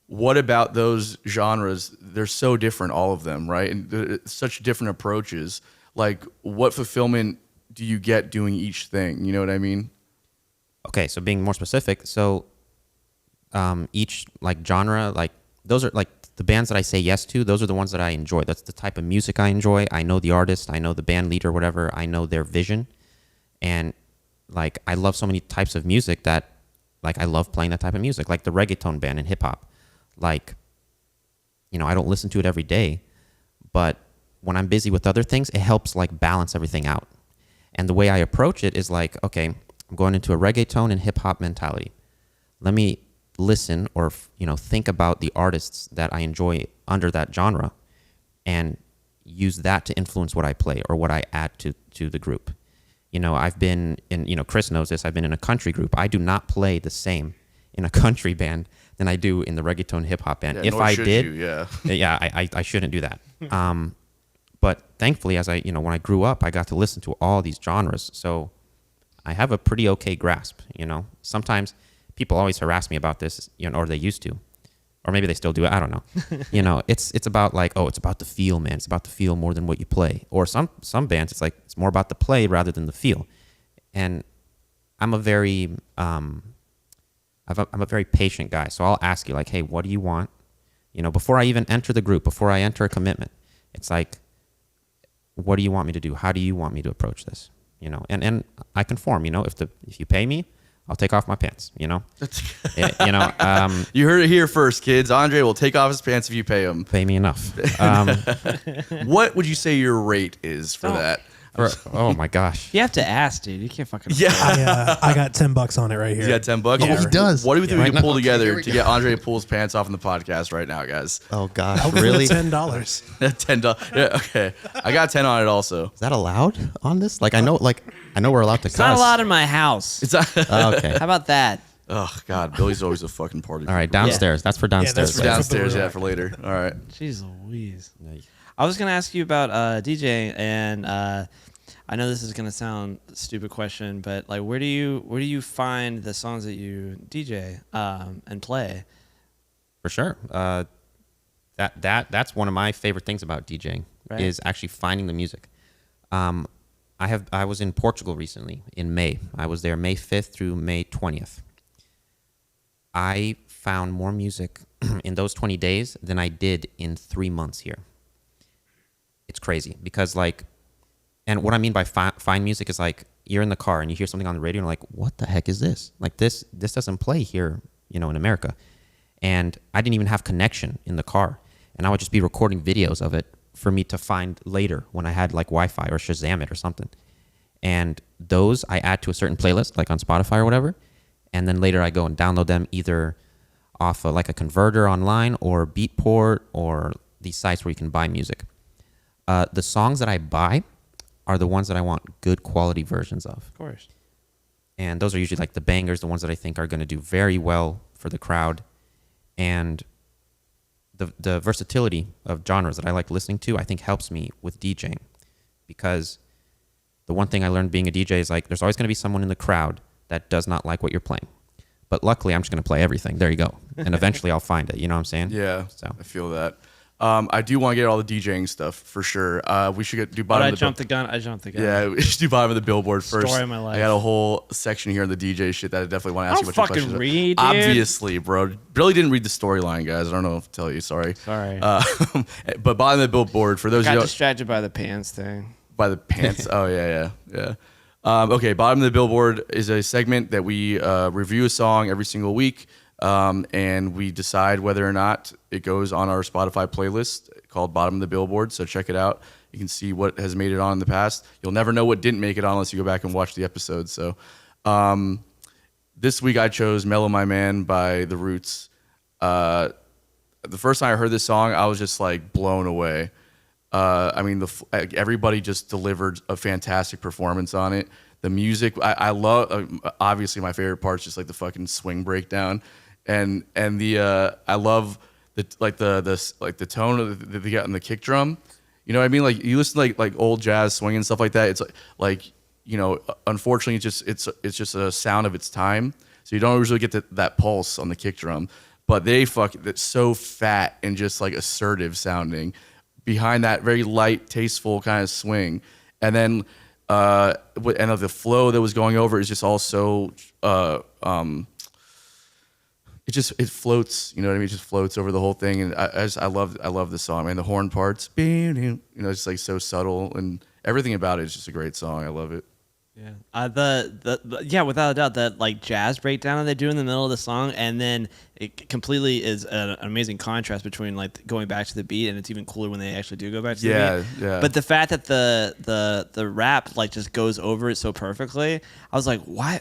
what about those genres? They're so different, all of them, right? And such different approaches. Like, what fulfillment do you get doing each thing? You know what I mean? okay, so being more specific, so each like genre, like those are like the bands that I say yes to, those are the ones that I enjoy. That's the type of music I enjoy. I know the artist, I know the band leader, whatever. I know their vision, and like I love so many types of music that like I love playing that type of music, like the reggaeton band and hip hop. Like, I don't listen to it every day, but when I'm busy with other things, it helps like balance everything out. And the way I approach it is like, okay, I'm going into a reggaeton and hip hop mentality. Let me listen or think about the artists that I enjoy under that genre, and use that to influence what I play or what I add to the group. I've been in, Chris knows this, I've been in a country group. I do not play the same in a country band than I do in the reggaeton hip hop band. Yeah, if nor I should did, you, yeah. yeah, I shouldn't do that. But thankfully, as I, when I grew up, I got to listen to all these genres. So I have a pretty okay grasp, Sometimes people always harass me about this, or they used to, or maybe they still do. I don't know. It's about like, oh, it's about the feel, man. It's about the feel more than what you play. Or some bands, it's like it's more about the play rather than the feel. And I'm a very I'm a very patient guy. So I'll ask you like, hey, what do you want? Before I even enter the group, before I enter a commitment, it's like, what do you want me to do? How do you want me to approach this? And I conform. If you pay me, I'll take off my pants. You heard it here first, kids. Andre will take off his pants if you pay him. Pay me enough. What would you say your rate is for that? Oh my gosh. You have to ask, dude. You can't fucking. Yeah. I got $10 on it right here. You got $10. Yeah, he does. What do we think Yeah. we can Right pull now. together Here we to go. get Andre to pull his pants off in the podcast right now, guys? Oh gosh, Hopefully really? $10. $10. Yeah, okay. I got 10 on it also. Is that allowed on this? Like I know we're allowed to It's not cuss. allowed in my house. It's not, Oh, okay. How about that? oh God, Billy's always a fucking party. All right, downstairs. That's for downstairs. that's For for downstairs, the- yeah, for later. All right. Jeez Louise. I was gonna ask you about DJing, and I know this is gonna sound a stupid question, but like, where do you find the songs that you DJ and play? For sure. That's one of my favorite things about DJing, Right. is actually finding the music. I was in Portugal recently in May. I was there May 5th through May 20th. I found more music in those 20 days than I did in 3 months here. It's crazy because like, and what I mean by find music is like you're in the car and you hear something on the radio and you're like, what the heck is this? Like this doesn't play here, in America. And I didn't even have connection in the car. And I would just be recording videos of it for me to find later when I had like Wi-Fi or Shazam it or something. And those I add to a certain playlist, like on Spotify or whatever. And then later I go and download them either off of like a converter online or Beatport or these sites where you can buy music. The songs that I buy are the ones that I want good quality versions of. Of course. And those are usually like the bangers, the ones that I think are going to do very well for the crowd. And the versatility of genres that I like listening to, I think helps me with DJing. Because the one thing I learned being a DJ is like there's always going to be someone in the crowd that does not like what you're playing. But luckily, I'm just going to play everything. There you go. And eventually I'll find it. You know what I'm saying? Yeah, So I feel that. I do want to get all the DJing stuff for sure. We should do But bottom I of the jumped the gun. Yeah, we should do bottom of the billboard first. Story of my life. I got a whole section here on the DJ shit that I definitely want to ask I you don't a bunch of fucking questions. read, dude. Obviously, bro. Really didn't read the storyline, guys. I don't know what to tell you. Sorry. Sorry. But bottom of the billboard for those Got who don't, distracted by the pants thing. by the pants. Oh yeah. Okay, bottom of the billboard is a segment that we review a song every single week, and we decide whether or not it goes on our Spotify playlist called Bottom of the Billboard. So check it out. You can see what has made it on in the past. You'll never know what didn't make it on unless you go back and watch the episode. So this week I chose "Mellow My Man" by The Roots. The first time I heard this song, I was just like blown away. I mean, everybody just delivered a fantastic performance on it. The music, I love. Obviously, my favorite part is just like the fucking swing breakdown, and I love the tone of that they got in the kick drum. You know what I mean? Like you listen to like old jazz swing and stuff like that. It's like unfortunately, it's just a sound of its time. So you don't usually get that pulse on the kick drum. But it's so fat and just like assertive sounding behind that very light, tasteful kind of swing. And then the flow that was going over is just also it floats, you know what I mean? It just floats over the whole thing. And I love the song, man. The horn parts, it's like so subtle and everything about it is just a great song. I love it. Yeah. Without a doubt, that like jazz breakdown that they do in the middle of the song, and then it completely is an amazing contrast between like going back to the beat, and it's even cooler when they actually do go back to the beat. Yeah. But the fact that the rap like just goes over it so perfectly, I was like, why?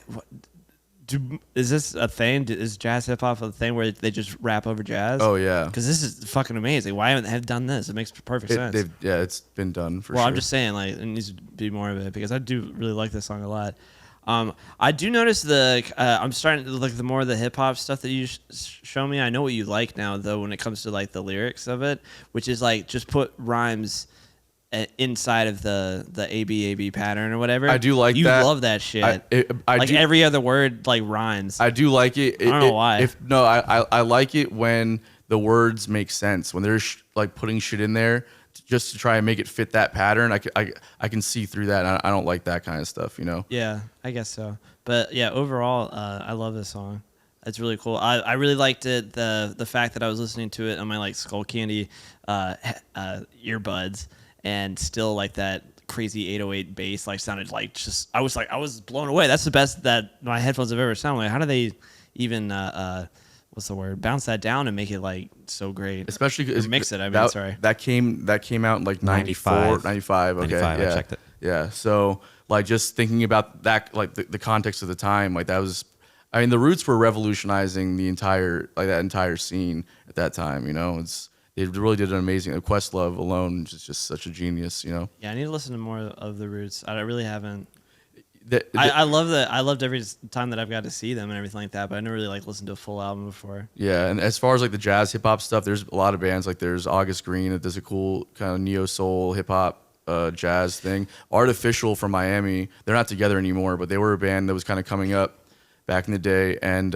Is this a thing? Is jazz hip hop a thing where they just rap over jazz? Oh yeah. Because this is fucking amazing. Why haven't they done this? It makes perfect sense. It's been done for sure. Well, I'm just saying, like, it needs to be more of it because I do really like this song a lot. I do notice I'm starting to look the more of the hip hop stuff that you show me. I know what you like now, though, when it comes to like the lyrics of it, which is like just put rhymes inside of the ABAB pattern or whatever. I do like you that. You love that shit. I like do, every other word like rhymes. I do like it. I don't know why. I like it when the words make sense. When they're like putting shit in there just to try and make it fit that pattern. I can see through that. And I don't like that kind of stuff, Yeah, I guess so. But yeah, overall, I love this song. It's really cool. I really liked it. The fact that I was listening to it on my like Skull Candy earbuds. And still like that crazy 808 bass like sounded like just I was blown away. That's the best that my headphones have ever sounded like. How do they even what's the word? Bounce that down and make it like so great. Especially mix it. That came out in like 94, 95. Okay. 95, yeah. I checked it. Yeah. So like just thinking about that, like the context of the time, like that was, I mean, the Roots were revolutionizing that entire scene at that time, They really did an amazing. Questlove alone is just such a genius, Yeah, I need to listen to more of the Roots. I really haven't. I love that. I loved every time that I've got to see them and everything like that. But I never really like listened to a full album before. Yeah, and as far as like the jazz hip hop stuff, there's a lot of bands. Like there's August Green that does a cool kind of neo soul hip hop jazz thing. Artificial from Miami. They're not together anymore, but they were a band that was kind of coming up back in the day, and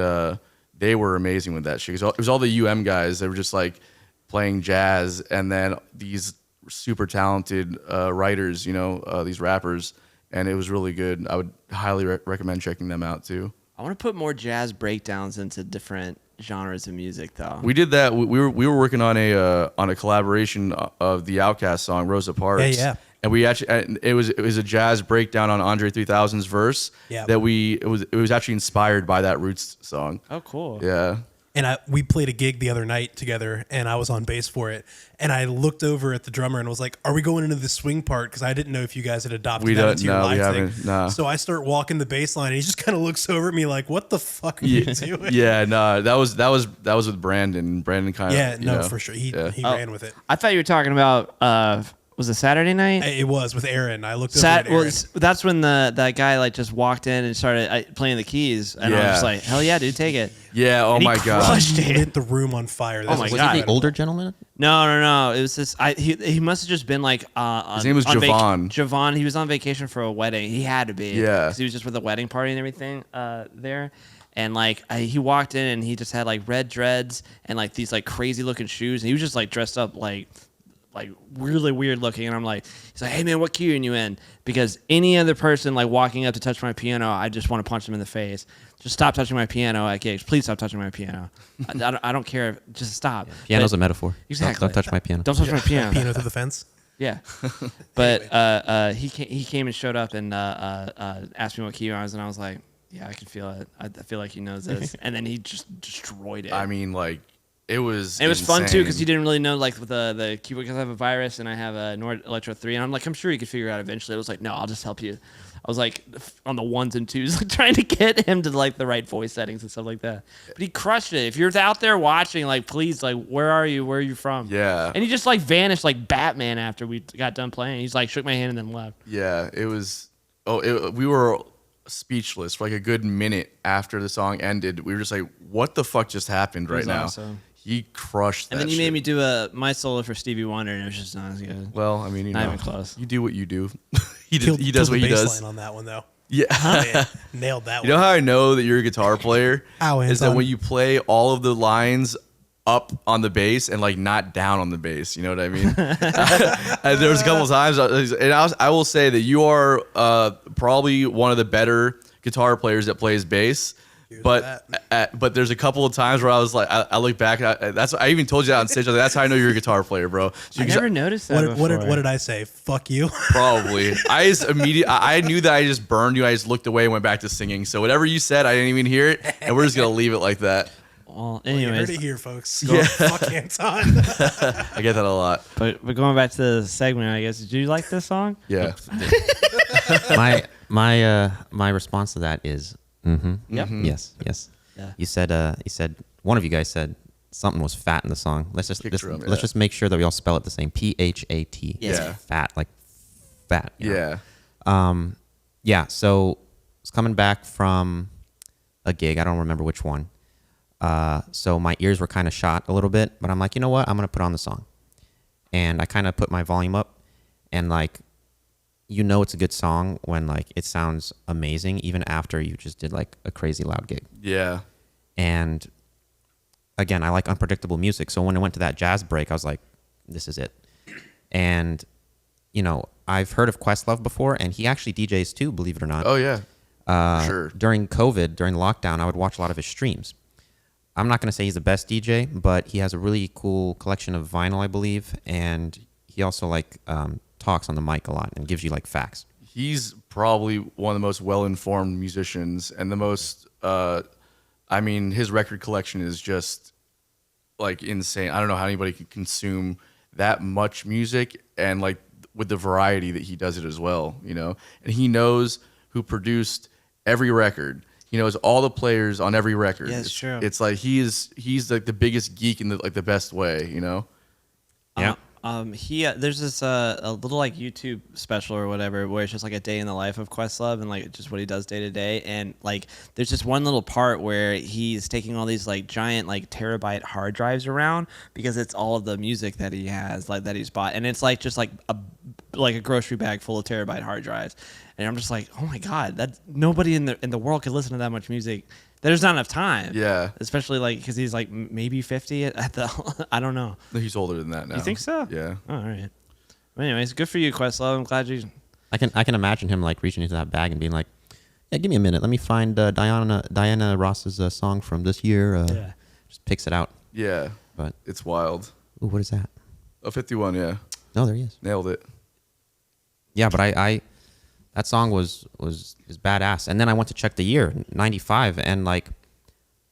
they were amazing with that shit. It was all the guys. They were just like playing jazz, and then these super talented writers, these rappers, and it was really good. I would highly recommend checking them out too. I want to put more jazz breakdowns into different genres of music though. We did that. We were working on a collaboration of the Outkast song Rosa Parks. Yeah. And we actually it was a jazz breakdown on Andre 3000's verse. Yeah. That it was actually inspired by that Roots song. Oh, cool. Yeah. And we played a gig the other night together, and I was on bass for it. And I looked over at the drummer and was like, "Are we going into the swing part?" Because I didn't know if you guys had adopted that into your live thing. Nah. So I start walking the bass line, and he just kind of looks over at me like, "What the fuck are you doing?" Yeah, no, that was with Brandon. Brandon kind of. Yeah, no, for sure. He ran with it. I thought you were talking about was it Saturday night? It was with Aaron. I looked over at Aaron. That's when that guy like just walked in and started playing the keys, and I was just like, "Hell yeah, dude, take it!" Yeah. Oh And my god. He lit the room on fire. Oh my Was God. he the older gentleman? No. It was this. He must have just been like. His name was Javon. Javon. He was on vacation for a wedding. He had to be. Yeah. Because he was just with a wedding party and everything there. And like he walked in and he just had like red dreads and like these like crazy looking shoes, and he was just like dressed up like really weird looking. And I'm like, he's like, "Hey man, what key are you in?" Because any other person like walking up to touch my piano, I just want to punch them in the face. Just stop touching my piano at gigs. Please stop touching my piano. I don't care. Just stop. Yeah. Piano's a metaphor. Exactly. Don't touch my piano. Don't touch my piano. Piano through the fence. Yeah, but he came and showed up and asked me what key I was, and I was like, "Yeah, I can feel it. I feel like he knows this." And then he just destroyed it. I mean, like it was. And it was fun too insane. because he didn't really know like with the keyboard, because I have a Virus and I have a Nord Electro 3, and I'm like, I'm sure he could figure it out eventually. I was like, "No, I'll just help you." I was like on the 1s and 2s, like trying to get him to like the right voice settings and stuff like that. But he crushed it. If you're out there watching, like, please, like, where are you? Where are you from? Yeah. And he just like vanished like Batman after we got done playing. He's like shook my hand and then left. Yeah, it was. We were speechless for like a good minute after the song ended. We were just like, "What the fuck just happened right was now?" awesome. He crushed that. And then you shit. made me do my solo for Stevie Wonder, and it was just not as good. Well, I mean, Not even close. You do what you do. he Killed does the what he bass does. line on that one though. Yeah. Man, nailed that You one. know how I know that you're a guitar player? How, is that Anton? when you play all of the lines up on the bass and like not down on the bass. You know what I mean? And there was a couple of times, and I will say that you are probably one of the better guitar players that plays bass. But there's a couple of times where I was like, I look back, and I even told you that on stage. I was like, that's how I know you're a guitar player, bro. So I never noticed that What before. did I say? Fuck you. Probably. I just I knew that I just burned you. I just looked away and went back to singing. So whatever you said, I didn't even hear it, and we're just gonna leave it like that. Well, You heard anyways, it here, folks. Go fuck Anton. I get that a lot. but going back to the segment, I guess, did you like this song? Yeah. My response to that is, Yep. yes. Yeah. You said one of you guys said something was fat in the song. Let's just let's just make sure that we all spell it the same. PHAT. Yeah. Fat, like fat. you know? Yeah. Yeah. So it's coming back from a gig. I don't remember which one. So my ears were kind of shot a little bit, but I'm like, you know what? I'm gonna put on the song, and I kind of put my volume up, and like, you know, it's a good song when like it sounds amazing even after you just did like a crazy loud gig. Yeah. And again, I like unpredictable music. So when I went to that jazz break, I was like, this is it. And, you know, I've heard of Questlove before, and he actually DJs too, believe it or not. Oh yeah. Sure. During COVID, during lockdown, I would watch a lot of his streams. I'm not going to say he's the best DJ, but he has a really cool collection of vinyl, I believe. And he also like talks on the mic a lot and gives you like facts. He's probably one of the most well-informed musicians and the most, I mean, his record collection is just like insane. I don't know how anybody could consume that much music and like with the variety that he does it as well, you know? And he knows who produced every record. He knows all the players on every record. Yeah, it's true. It's like he's like the biggest geek in the best way, you know? Yeah. There's this a little like YouTube special or whatever where it's just like a day in the life of Questlove and like just what he does day to day, and like there's just one little part where he's taking all these like giant like terabyte hard drives around because it's all of the music that he has like that he's bought, and it's like just like a grocery bag full of terabyte hard drives, and I'm just like, oh my god, that nobody in the world could listen to that much music. There's not enough time. Yeah. Especially like because he's like maybe 50 at the I don't know. He's older than that now. You think so? Yeah. Oh, all right. Well, anyways, good for you, Questlove. I'm glad you. I can imagine him like reaching into that bag and being like, "Yeah, give me a minute. Let me find Diana Ross's song from this year. just picks it out. Yeah, But it's wild. ooh, what is that? A 51, yeah, No, there he is. nailed it. Yeah, but I that song is badass. And then I went to check the year, 95, and like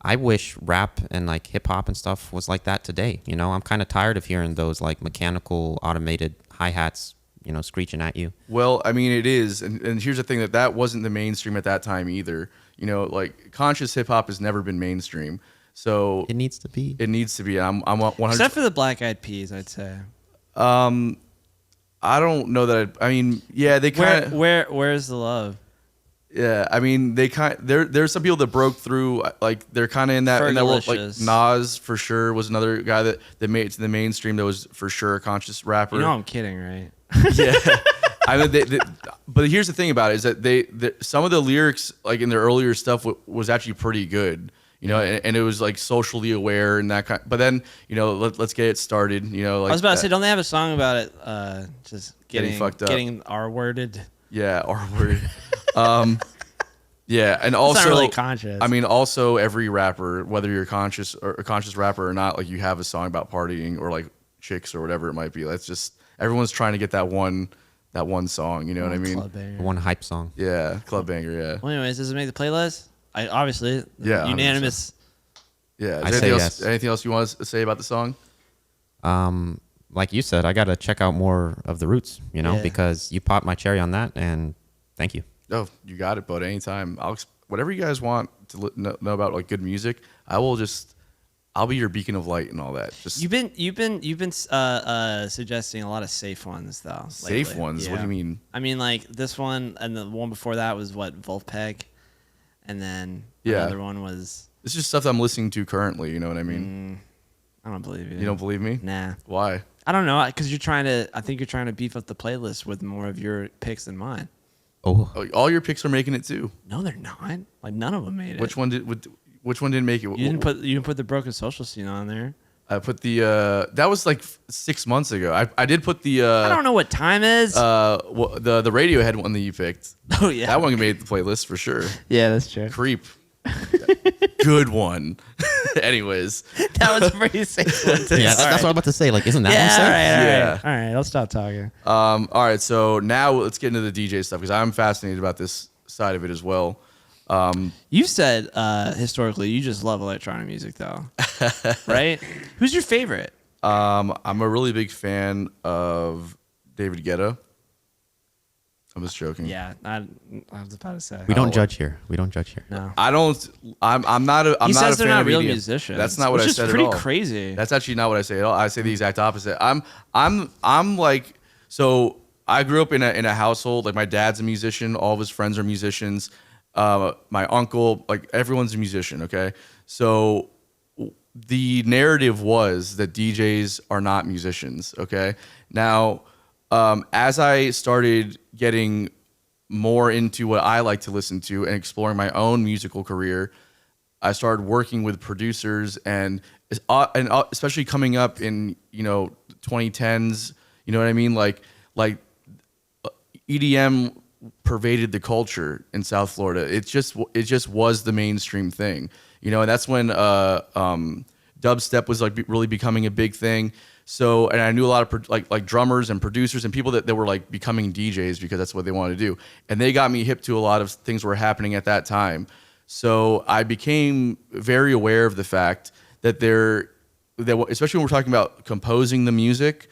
I wish rap and like hip hop and stuff was like that today. You know, I'm kind of tired of hearing those like mechanical automated hi-hats, you know, screeching at you. Well, I mean, it is, and here's the thing, that wasn't the mainstream at that time either. You know, like conscious hip hop has never been mainstream, so It needs to be. it needs to be. I'm 100. Except for the Black Eyed Peas, I'd say. I don't know that. I mean, yeah, they kind of. Where's the love? Yeah, I mean, there's some people that broke through, like they're kind of in that world. Like Fergalicious. Nas for sure was another guy that made it to the mainstream. That was for sure a conscious rapper. You know I'm kidding, right? Yeah, I mean, but here's the thing about it is that some of the lyrics, like in their earlier stuff, was actually pretty good. You know, and it was like socially aware and that kind. But then, you know, let's get it started. You know, like I was about to say, don't they have a song about it? Just Getting fucked up. getting R-worded. yeah, R word. Yeah, and It's also not really conscious. I mean, also every rapper, whether you're conscious or a conscious rapper or not, like you have a song about partying or like chicks or whatever it might be. That's just everyone's trying to get that one song. You know what I mean? Club banger. One hype song. Yeah, club banger. Yeah, Well, anyways, does it make the playlist? I obviously Yeah, 100%. unanimous. yeah. Is I there say anything yes. Anything else you want to say about the song? Like you said, I got to check out more of the roots, you know, Yeah. because you popped my cherry on that, and thank you. Oh, you got it, bud. Anytime. Whatever you guys want to know about like good music, I'll be your beacon of light and all that. Just You've been suggesting a lot of safe ones though. safe lately. ones. What do you mean? I mean, like this one and the one before that was what, Wolfpack, and then Yeah. another one was. It's just stuff that I'm listening to currently. You know what I mean? I don't believe you. You don't believe me? Nah. Why? I don't know, because I think you're trying to beef up the playlist with more of your picks than mine. Oh, Oh, all your picks are making it too. No, they're not. Like none of them made it. Which one didn't make it? You didn't put the broken social scene on there. I put the that was like 6 months ago. I did put the I don't know what time is. the Radiohead one that you picked. Oh yeah. That one made the playlist for sure. Yeah, that's true. Creep. Good one. Anyways, That was a pretty safe one too. yeah, that's what I'm about to say. Like, isn't that Yeah, what I'm all saying? right, Yeah. all right. I'll stop talking. all right. So now let's get into the DJ stuff because I'm fascinated about this side of it as well. You said historically you just love electronic music though, right? Who's your favorite? I'm a really big fan of David Guetta. I'm just joking. Yeah, I was about to say. We don't judge here. We don't judge here. No. I don't. I'm not a. I'm He not says a they're fan not of real EDM. musicians. That's not what which I is said pretty at all. crazy. That's actually not what I say at all. I say the exact opposite. I'm like, so I grew up in a household, like my dad's a musician, all of his friends are musicians. My uncle, like everyone's a musician, okay? So the narrative was that DJs are not musicians, okay? Now, as I started getting more into what I like to listen to and exploring my own musical career, I started working with producers and especially coming up in 2010s. You know what I mean? Like EDM pervaded the culture in South Florida. It just was the mainstream thing. And that's when dubstep was like really becoming a big thing. So, and I knew a lot of like drummers and producers and people that were like becoming DJs because that's what they wanted to do. And they got me hip to a lot of things that were happening at that time. So I became very aware of the fact that especially when we're talking about composing the music,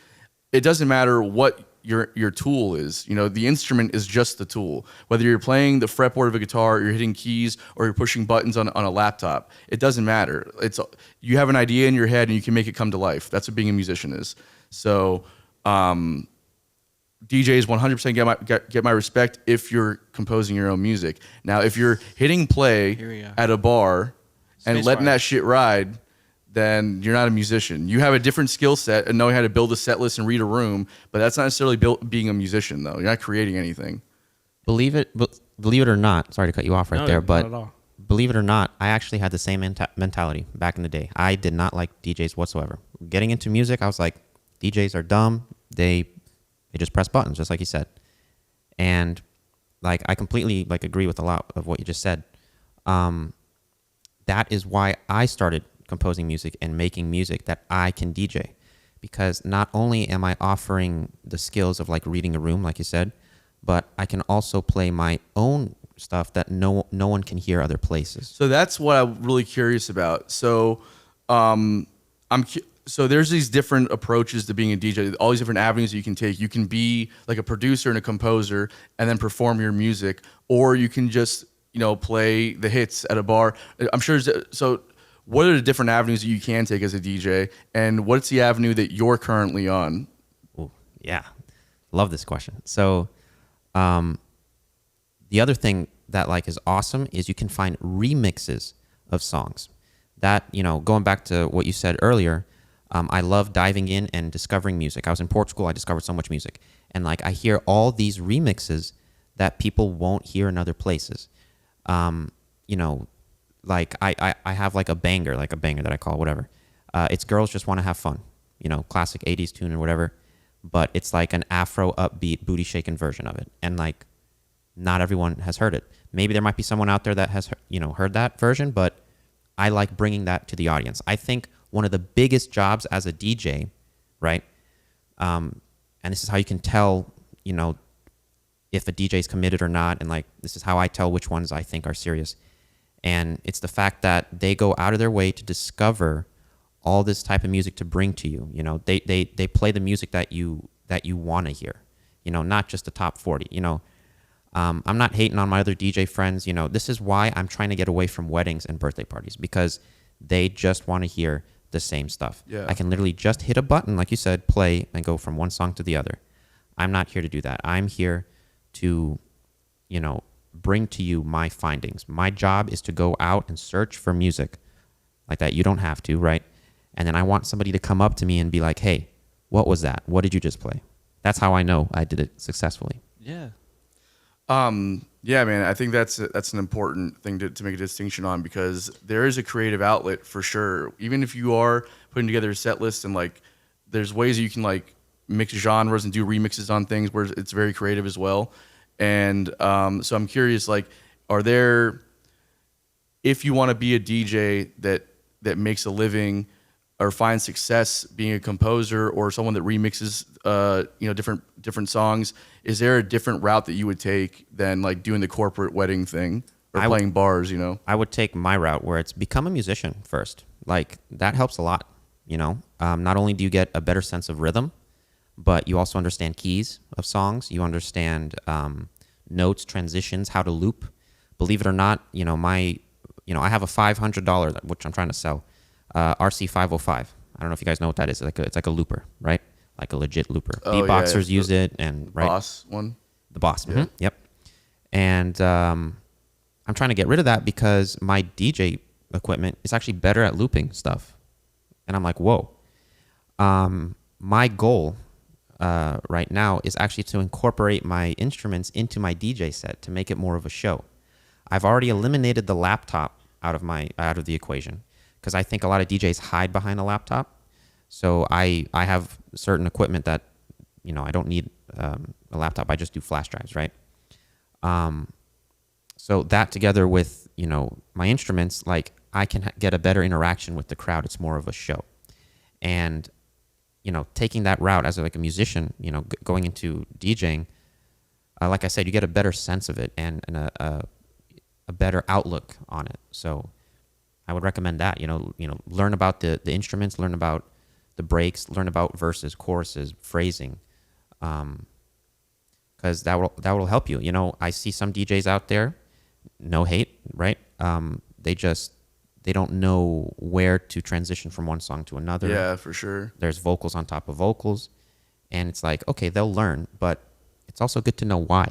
it doesn't matter what your tool is. The instrument is just the tool. Whether you're playing the fretboard of a guitar, or you're hitting keys, or you're pushing buttons on a laptop, it doesn't matter. You have an idea in your head and you can make it come to life. That's what being a musician is. So DJs 100% get my respect if you're composing your own music. Now, if you're hitting play at a bar and letting that shit ride, then you're not a musician. You have a different skill set and knowing how to build a set list and read a room, but that's not necessarily being a musician, though. You're not creating anything. Believe it or not, sorry to cut you off right there, not but at all. believe it or not, I actually had the same mentality back in the day. I did not like DJs whatsoever. Getting into music, I was like, DJs are dumb. They just press buttons, just like you said. And like I completely agree with a lot of what you just said. That is why I started composing music and making music that I can DJ. Because not only am I offering the skills of like reading a room, like you said, but I can also play my own stuff that no one can hear other places. So that's what I'm really curious about. So so there's these different approaches to being a DJ, all these different avenues you can take. You can be like a producer and a composer and then perform your music, or you can just, play the hits at a bar. I'm sure. So what are the different avenues that you can take as a DJ, and what's the avenue that you're currently on? Ooh, yeah. Love this question. So the other thing that like is awesome is you can find remixes of songs. That, going back to what you said earlier, I love diving in and discovering music. I was in Portugal, I discovered so much music. And like I hear all these remixes that people won't hear in other places. Like I have like a banger that I call whatever. It's Girls Just Want to Have Fun, classic 80s tune or whatever. But it's like an Afro upbeat booty shaking version of it. And like not everyone has heard it. Maybe there might be someone out there that has, heard that version, but I like bringing that to the audience. I think one of the biggest jobs as a DJ, right? And this is how you can tell, if a DJ is committed or not. And like, this is how I tell which ones I think are serious. And it's the fact that they go out of their way to discover all this type of music to bring to you. They play the music that you want to hear, not just the top 40, I'm not hating on my other DJ friends. This is why I'm trying to get away from weddings and birthday parties, because they just want to hear the same stuff. Yeah. I can literally just hit a button, like you said, play, and go from one song to the other. I'm not here to do that. I'm here to, bring to you my findings. My job is to go out and search for music like that. You don't have to, right? And then I want somebody to come up to me and be like, hey, what was that? What did you just play? That's how I know I did it successfully. Yeah. Yeah, man, I think that's an important thing to make a distinction on, because there is a creative outlet for sure. Even if you are putting together a set list and like, there's ways you can like mix genres and do remixes on things where it's very creative as well. And so I'm curious, like, are there, if you want to be a DJ that makes a living or finds success being a composer or someone that remixes different songs, is there a different route that you would take than like doing the corporate wedding thing or playing bars? I would take my route where it's become a musician first. Like that helps a lot. Not only do you get a better sense of rhythm, but you also understand keys of songs. You understand notes, transitions, how to loop. Believe it or not, I have a $500 which I'm trying to sell. RC 505. I don't know if you guys know what that is. It's like a looper, right? Like a legit looper. Oh, Beatboxers use it, and right. Boss one. The Boss. Yeah. Mm-hmm. Yep. And I'm trying to get rid of that because my DJ equipment is actually better at looping stuff. And I'm like, whoa. My goal right now is actually to incorporate my instruments into my DJ set to make it more of a show. I've already eliminated the laptop out of the equation, because I think a lot of DJs hide behind a laptop. So I have certain equipment that, I don't need a laptop. I just do flash drives, right? So that together with, my instruments, like I can get a better interaction with the crowd. It's more of a show. And, taking that route as like a musician, going into DJing, like I said, you get a better sense of it and a better outlook on it. So I would recommend that, learn about the instruments, learn about the breaks, learn about verses, choruses, phrasing, because that will help you. I see some DJs out there, no hate, right? They don't know where to transition from one song to another. Yeah, for sure. There's vocals on top of vocals, and it's like, okay, they'll learn, but it's also good to know why,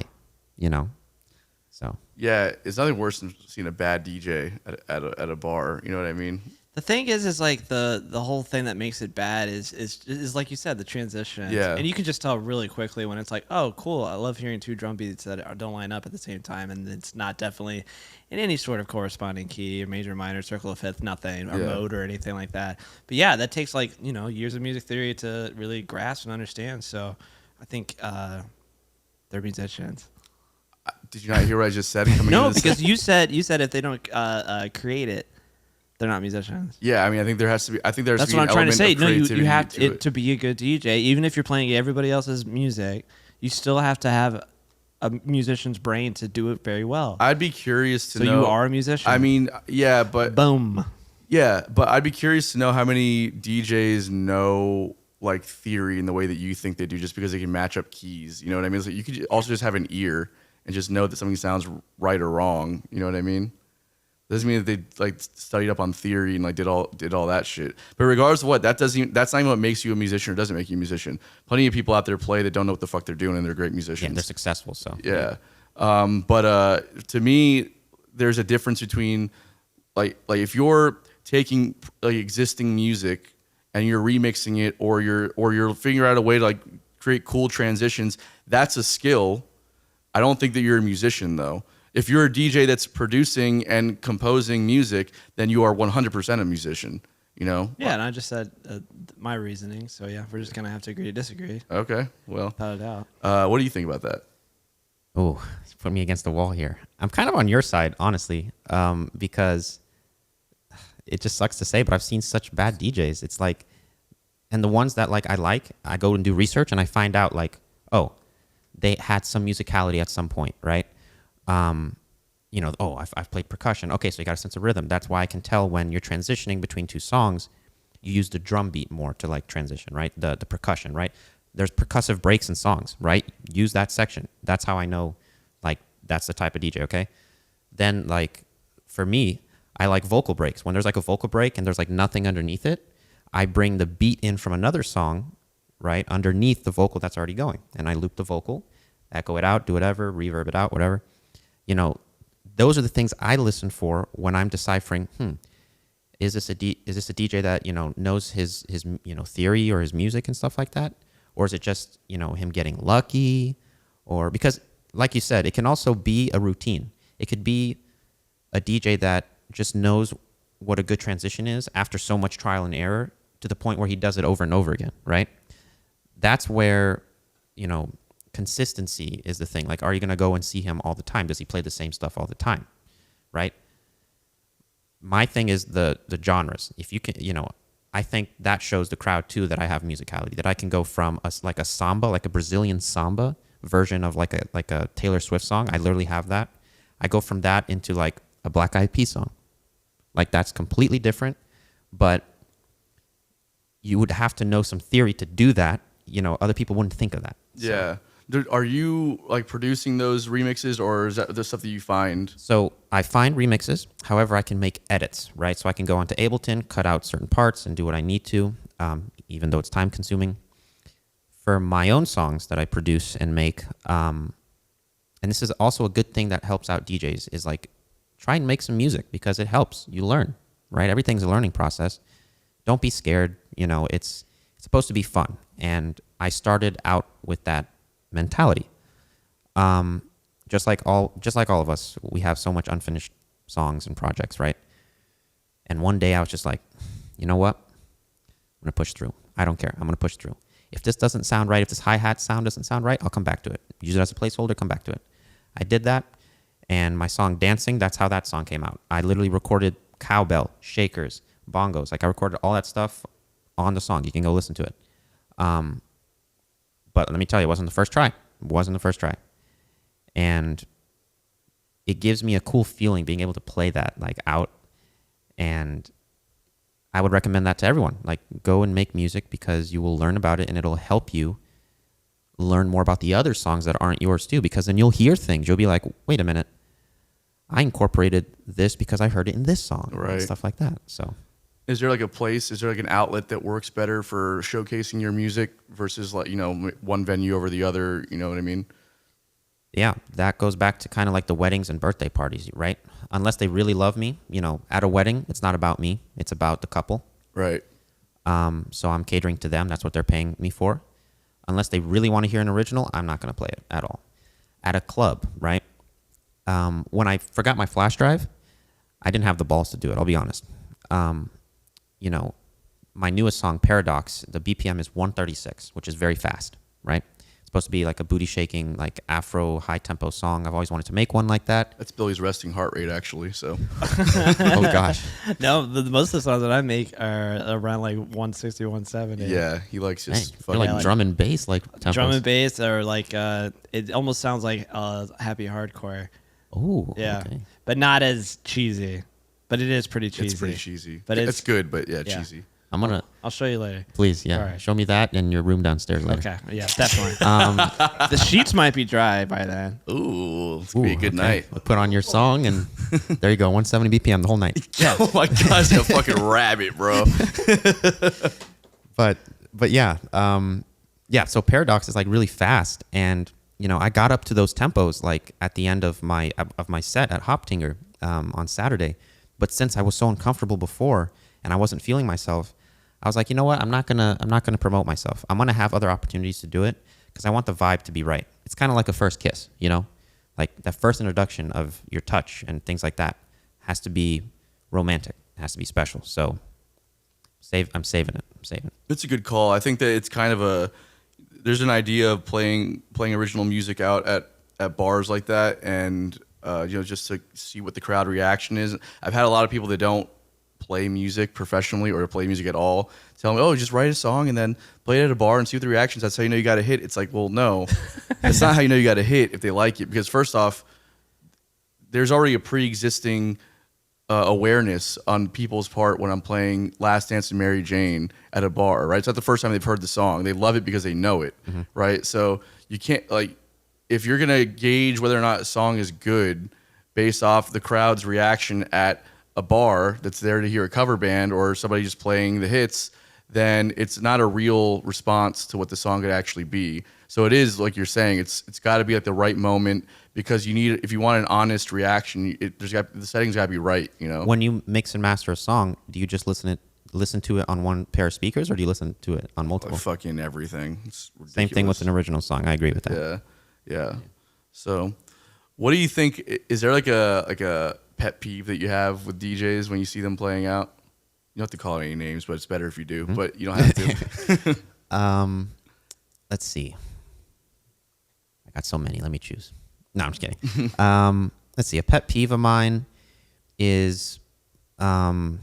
So yeah, it's nothing worse than seeing a bad DJ at a bar. You know what I mean? The thing is like the whole thing that makes it bad is like you said, the transition. Yeah. And you can just tell really quickly when it's like, oh, cool, I love hearing two drum beats that don't line up at the same time, and it's not definitely in any sort of corresponding key or major, minor, circle of fifth, nothing, or mode or anything like that. But yeah, that takes like, years of music theory to really grasp and understand. So I think they're musicians. Did you not hear what I just said? No, because you said if they don't create it, they're not musicians. Yeah, I mean, I think there has to be. I think there's. That's to be what an I'm trying to say. element of No, you creativity have to it. to be a good DJ. Even if you're playing everybody else's music, you still have to have a musician's brain to do it very well. I'd be curious to So know. you are a musician. I mean, yeah, but Boom. yeah, but I'd be curious to know how many DJs know like theory in the way that you think they do, just because they can match up keys. You know what I mean? So you could also just have an ear and just know that something sounds right or wrong. You know what I mean? Doesn't mean that they like studied up on theory and like did all that shit. But regardless of what, that's not even what makes you a musician or doesn't make you a musician. Plenty of people out there play that don't know what the fuck they're doing and they're great musicians. Yeah, they're successful. So Yeah. But to me, there's a difference between like if you're taking like existing music and you're remixing it, or you're figuring out a way to like create cool transitions. That's a skill. I don't think that you're a musician though. If you're a DJ that's producing and composing music, then you are 100% a musician. You know? Yeah, and I just said my reasoning. So yeah, we're just gonna have to agree to disagree. Okay. Well, Without a doubt. what do you think about that? Oh, put me against the wall here. I'm kind of on your side, honestly, because it just sucks to say, but I've seen such bad DJs. It's like, and the ones that I go and do research and I find out like, oh, they had some musicality at some point, right? I've played percussion. Okay, so you got a sense of rhythm. That's why I can tell when you're transitioning between two songs, you use the drum beat more to like transition, right? The percussion, right? There's percussive breaks in songs, right? Use that section. That's how I know, like, that's the type of DJ, okay? Then, like, for me, I like vocal breaks. When there's like a vocal break and there's like nothing underneath it, I bring the beat in from another song, right, underneath the vocal that's already going. And I loop the vocal, echo it out, do whatever, reverb it out, whatever. You know, those are the things I listen for when I'm deciphering, is this a DJ that, you know, knows his theory or his music and stuff like that? Or is it just, you know, him getting lucky? Or because, like you said, it can also be a routine. It could be a DJ that just knows what a good transition is after so much trial and error to the point where he does it over and over again, right? That's where, you know, consistency is the thing. Like, are you going to go and see him all the time? Does he play the same stuff all the time, right? My thing is the genres. If you can, you know, I think that shows the crowd too that I have musicality, that I can go from a samba, like a Brazilian samba version of like a Taylor Swift song. I literally have that. I go from that into like a Black Eyed Peas song. Like, that's completely different, but you would have to know some theory to do that. You know, other people wouldn't think of that. Yeah. Are you like producing those remixes, or is that the stuff that you find? So I find remixes. However, I can make edits, right? So I can go onto Ableton, cut out certain parts, and do what I need to, even though it's time consuming. For my own songs that I produce and make, and this is also a good thing that helps out DJs, is like, try and make some music because it helps. You learn, right? Everything's a learning process. Don't be scared. You know, it's supposed to be fun. And I started out with that mentality. Just like all of us, we have so much unfinished songs and projects, right? And one day I was just like, you know what? I'm going to push through. I don't care. I'm going to push through. If this doesn't sound right, if this hi-hat sound doesn't sound right, I'll come back to it. Use it as a placeholder, come back to it. I did that. And my song Dancing, that's how that song came out. I literally recorded cowbell, shakers, bongos. Like, I recorded all that stuff on the song. You can go listen to it. But let me tell you, it wasn't the first try. And it gives me a cool feeling being able to play that like out. And I would recommend that to everyone. Like, go and make music because you will learn about it and it'll help you learn more about the other songs that aren't yours too. Because then you'll hear things. You'll be like, wait a minute, I incorporated this because I heard it in this song, right? And stuff like that. So, is there like an outlet that works better for showcasing your music versus like, you know, one venue over the other? You know what I mean? Yeah, that goes back to kind of like the weddings and birthday parties, right? Unless they really love me, you know, at a wedding, it's not about me. It's about the couple. Right. So I'm catering to them. That's what they're paying me for. Unless they really want to hear an original, I'm not going to play it at all. At a club, right? When I forgot my flash drive, I didn't have the balls to do it. I'll be honest. You know, my newest song, Paradox, the BPM is 136, which is very fast, right? supposed to be like a booty shaking, like Afro high tempo song. I've always wanted to make one like that. That's Billy's resting heart rate, actually. So, Oh gosh. No, most of the songs that I make are around like 160, 170. yeah, he likes Dang, just you're fucking. like drum and bass, like tempos. Drum and bass are like it almost sounds like happy hardcore. Oh, Yeah, okay. but not as cheesy. But it is pretty cheesy. It's pretty cheesy. But It's good, but yeah, yeah. cheesy. I'm gonna I'll show you later. please, yeah, All right. show me that in your room downstairs later. Okay, yeah, definitely. The sheets might be dry by then. Ooh, it's gonna be a good okay. night. I'll put on your song, and there you go, 170 BPM the whole night. Oh my gosh, a fucking rabbit, bro. But yeah, yeah. So Paradox is like really fast, and you know I got up to those tempos like at the end of my set at Hoptinger on Saturday. But since I was so uncomfortable before and I wasn't feeling myself, I was like, you know what? I'm not gonna promote myself. I'm gonna have other opportunities to do it because I want the vibe to be right. It's kind of like a first kiss, you know, like that first introduction of your touch and things like that has to be romantic. It has to be special. So I'm saving it. It's a good call. I think that it's kind of there's an idea of playing original music out at bars like that, and just to see what the crowd reaction is. I've had a lot of people that don't play music professionally or play music at all tell me, oh, just write a song and then play it at a bar and see what the reactions. That's how you know you got a hit. It's like, well, no, that's not how you know you got a hit if they like it. Because first off, there's already a pre-existing awareness on people's part when I'm playing Last Dance and Mary Jane at a bar, right? It's not the first time they've heard the song. They love it because they know it, right? So you can't, like, if you're going to gauge whether or not a song is good based off the crowd's reaction at a bar that's there to hear a cover band or somebody just playing the hits, then it's not a real response to what the song could actually be. So it is, like you're saying, it's got to be at the right moment, because you need, if you want an honest reaction, the settings got to be right, you know? When you mix and master a song, do you just listen to it on one pair of speakers, or do you listen to it on multiple? Fucking everything. It's ridiculous. Same thing with an original song. I agree with that. Yeah. So what do you think, is there like a pet peeve that you have with DJs when you see them playing out? You don't have to call it any names, but it's better if you do, but you don't have to. Let's see. I got so many. Let me choose. No, I'm just kidding. Let's see. A pet peeve of mine is, we'll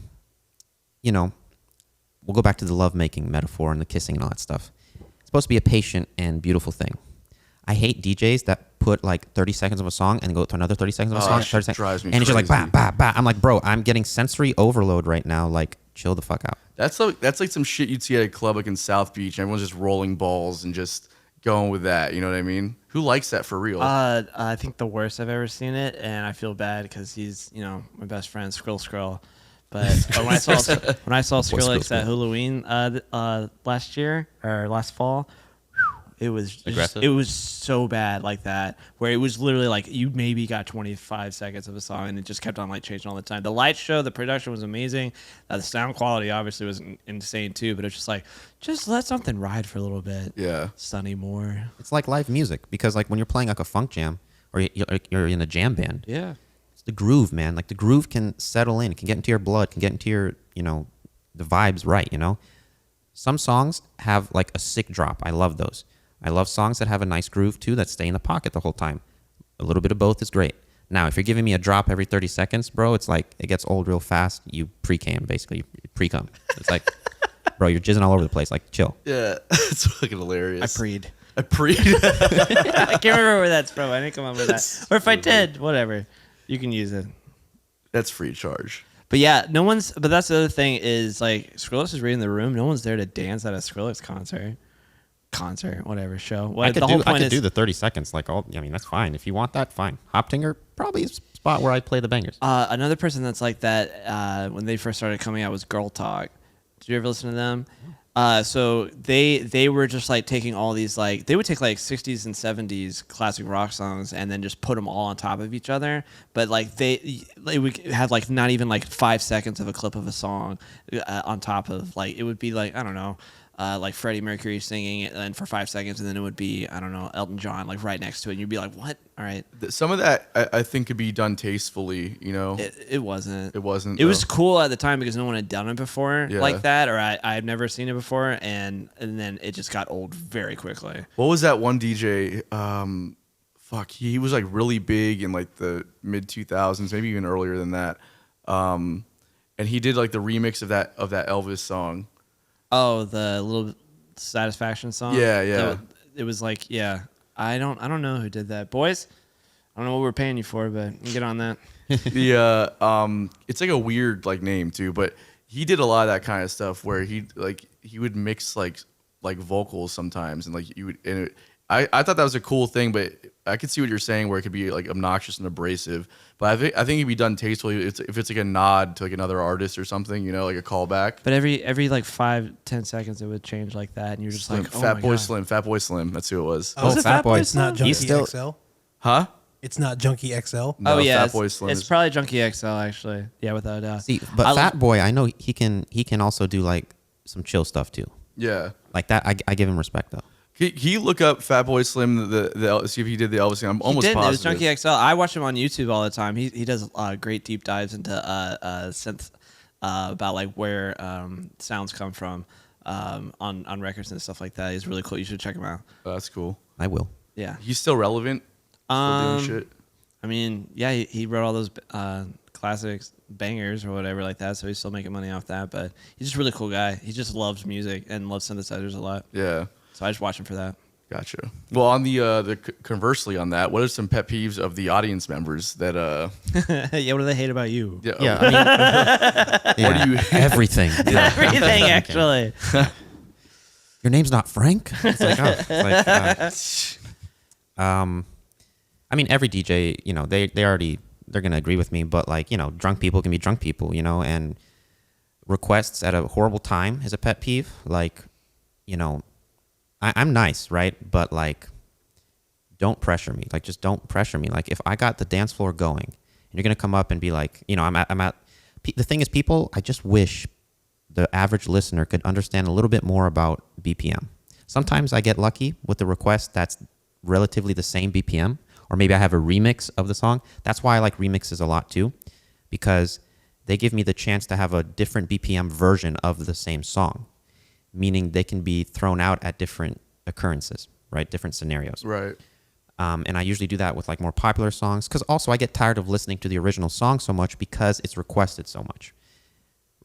go back to the lovemaking metaphor and the kissing and all that stuff. It's supposed to be a patient and beautiful thing. I hate DJs that put like 30 seconds of a song and go to another 30 seconds of a song. That shit drives me and it's just like, crazy. bah, bah, bah. I'm like, bro, I'm getting sensory overload right now. Like, chill the fuck out. That's like some shit you'd see at a club like in South Beach. Everyone's just rolling balls and just going with that. You know what I mean? Who likes that for real? I think the worst I've ever seen it, and I feel bad because he's, my best friend, Skrill. But when I saw Skrillex at Halloween last year or last fall, it was Aggressive? It was so bad like that, where it was literally like you maybe got 25 seconds of a song and it just kept on like changing all the time. The light show, the production was amazing. The sound quality obviously was insane too, but it's just like, just let something ride for a little bit. Yeah. Sonny Moore. It's like live music, because like when you're playing like a funk jam or you're in a jam band, Yeah. it's the groove, man. Like the groove can settle in, it can get into your blood, can get into your, the vibes right, Some songs have like a sick drop. I love those. I love songs that have a nice groove too, that stay in the pocket the whole time. A little bit of both is great. Now, if you're giving me a drop every 30 seconds, bro, it's like it gets old real fast. You pre-cam, basically. You pre-cum. It's like, bro, you're jizzing all over the place. Like, chill. Yeah, it's fucking hilarious. I preed. I preed. I can't remember where that's from. I didn't come up with that. Or if I did, whatever. You can use it. That's free of charge. But yeah, but that's the other thing is like Skrillex is reading the room. No one's there to dance at a Skrillex concert, whatever show. I could do the 30 seconds. Like, that's fine. If you want that, fine. Hoptinger, probably a spot where I play the bangers. Another person that's like that when they first started coming out was Girl Talk. Did you ever listen to them? So they were just like taking all these, like, they would take like 60s and 70s classic rock songs and then just put them all on top of each other. But like they would have like not even like 5 seconds of a clip of a song on top of, like, it would be like, I don't know, like Freddie Mercury singing it, and for 5 seconds, and then it would be, I don't know, Elton John like right next to it, and you'd be like, what? All right. Some of that I think could be done tastefully, you know. It wasn't. It wasn't. It was cool at the time because no one had done it before Yeah. like that, or I had never seen it before, and then it just got old very quickly. What was that one DJ? Fuck, he was like really big in like the mid 2000s, maybe even earlier than that. And he did like the remix of that Elvis song. Oh, the little Satisfaction song. Yeah. It was like, yeah. I don't know who did that, boys. I don't know what we're paying you for, but you can get on that. It's like a weird like name too, but he did a lot of that kind of stuff where he would mix like vocals sometimes, and like you would. And I thought that was a cool thing, but I could see what you're saying where it could be like obnoxious and abrasive. But I think it'd be done tastefully. If it's like a nod to like another artist or something, you know, like a callback. But every like 5-10 seconds it would change like that, and you're just like, oh Fat my Boy God. Slim, Fat Boy Slim. That's who it was. Was it Fat Boy It's not Slim? Junkie XL. Huh? It's not Junkie XL. No, Oh yeah, Fat Boy Slim. it's is- probably Junkie XL actually. Yeah, without a doubt. See, but I Fat Boy, I know he can also do like some chill stuff too. Yeah. Like that, I give him respect though. Can you look up Fat Boy Slim? See if he did the Elvis thing. I'm almost He did. It was positive. Junkie XL. I watch him on YouTube all the time. He does great deep dives into synth about like where sounds come from on records and stuff like that. He's really cool. You should check him out. Oh, that's cool. I will. Yeah. He's still relevant. Still doing shit. I mean, yeah, he wrote all those classics, bangers or whatever like that. So he's still making money off that. But he's just a really cool guy. He just loves music and loves synthesizers a lot. Yeah. So I just watch him for that. Gotcha. Well, on the conversely on that, what are some pet peeves of the audience members that Yeah, what do they hate about you? Yeah. Yeah, I mean, yeah, What do you- everything. Everything, actually. Your name's not Frank. It's like, oh, it's like, I mean, every DJ, you know, they're gonna agree with me, but like, you know, drunk people can be drunk people, you know, and requests at a horrible time is a pet peeve. Like, you know, I'm nice, right? But like, don't pressure me. Like, just don't pressure me. Like, if I got the dance floor going, and you're gonna come up and be like, you know, I'm at. The thing is, people, I just wish the average listener could understand a little bit more about BPM. Sometimes I get lucky with the request that's relatively the same BPM, or maybe I have a remix of the song. That's why I like remixes a lot too, because they give me the chance to have a different BPM version of the same song, meaning they can be thrown out at different occurrences, right? Different scenarios. right? And I usually do that with like more popular songs, because also I get tired of listening to the original song so much because it's requested so much.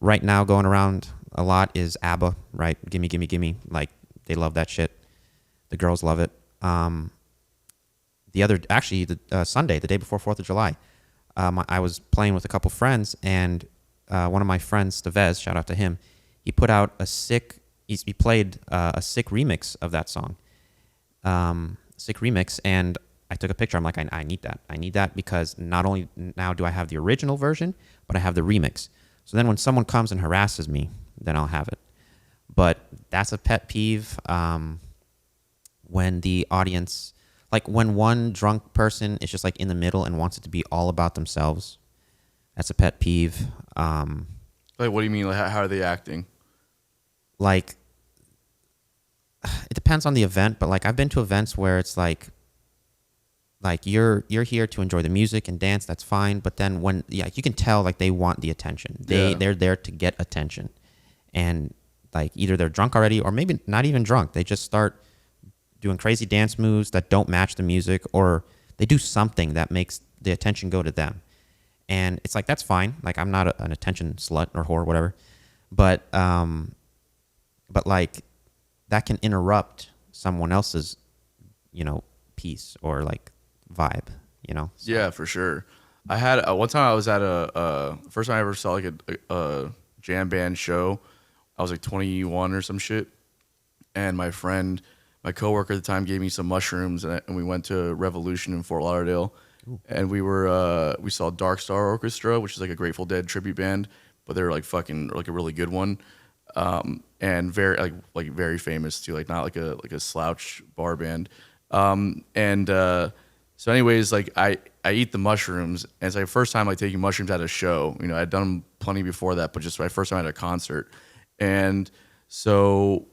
Right now going around a lot is ABBA, right? Gimme, gimme, gimme. Like, they love that shit. The girls love it. Sunday, the day before 4th of July, I was playing with a couple friends, and one of my friends, Tevez, shout out to him, he put out he played a sick remix of that song. Sick remix, and I took a picture. I'm like, I need that. I need that because not only now do I have the original version, but I have the remix. So then when someone comes and harasses me, then I'll have it. But that's a pet peeve when the audience, like when one drunk person is just like in the middle and wants it to be all about themselves. That's a pet peeve. Like, what do you mean? Like, how are they acting? Like, it depends on the event, but like I've been to events where it's like you're here to enjoy the music and dance, that's fine, but then when you can tell like they want the attention. They're there to get attention. And like either they're drunk already or maybe not even drunk. They just start doing crazy dance moves that don't match the music, or they do something that makes the attention go to them. And it's like, that's fine. Like, I'm not an attention slut or whore, whatever. But like, that can interrupt someone else's, you know, piece or like vibe, you know? So. Yeah, for sure. I had one time I was at a first time I ever saw like a jam band show. I was like 21 or some shit, and my coworker at the time gave me some mushrooms, and we went to Revolution in Fort Lauderdale. Ooh. And we saw Dark Star Orchestra, which is like a Grateful Dead tribute band, but they're like fucking like a really good one, and very like very famous too, like not like a slouch bar band. So anyways, like I eat the mushrooms, and it's like first time like taking mushrooms at a show. You know, I'd done them plenty before that, but just my first time at a concert. And So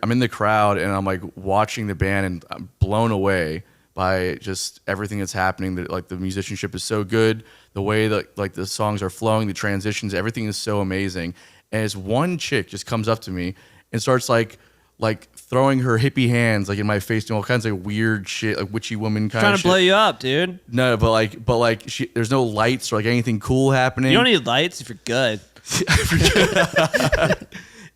I'm in the crowd and I'm like watching the band and I'm blown away by just everything that's happening. That like the musicianship is so good, the way that like the songs are flowing, the transitions, everything is so amazing. And this one chick just comes up to me and starts like throwing her hippie hands like in my face, doing all kinds of weird shit, like witchy woman kind Trying of to shit. blow you up, dude. No, but there's no lights or like anything cool happening. You don't need lights if you're good.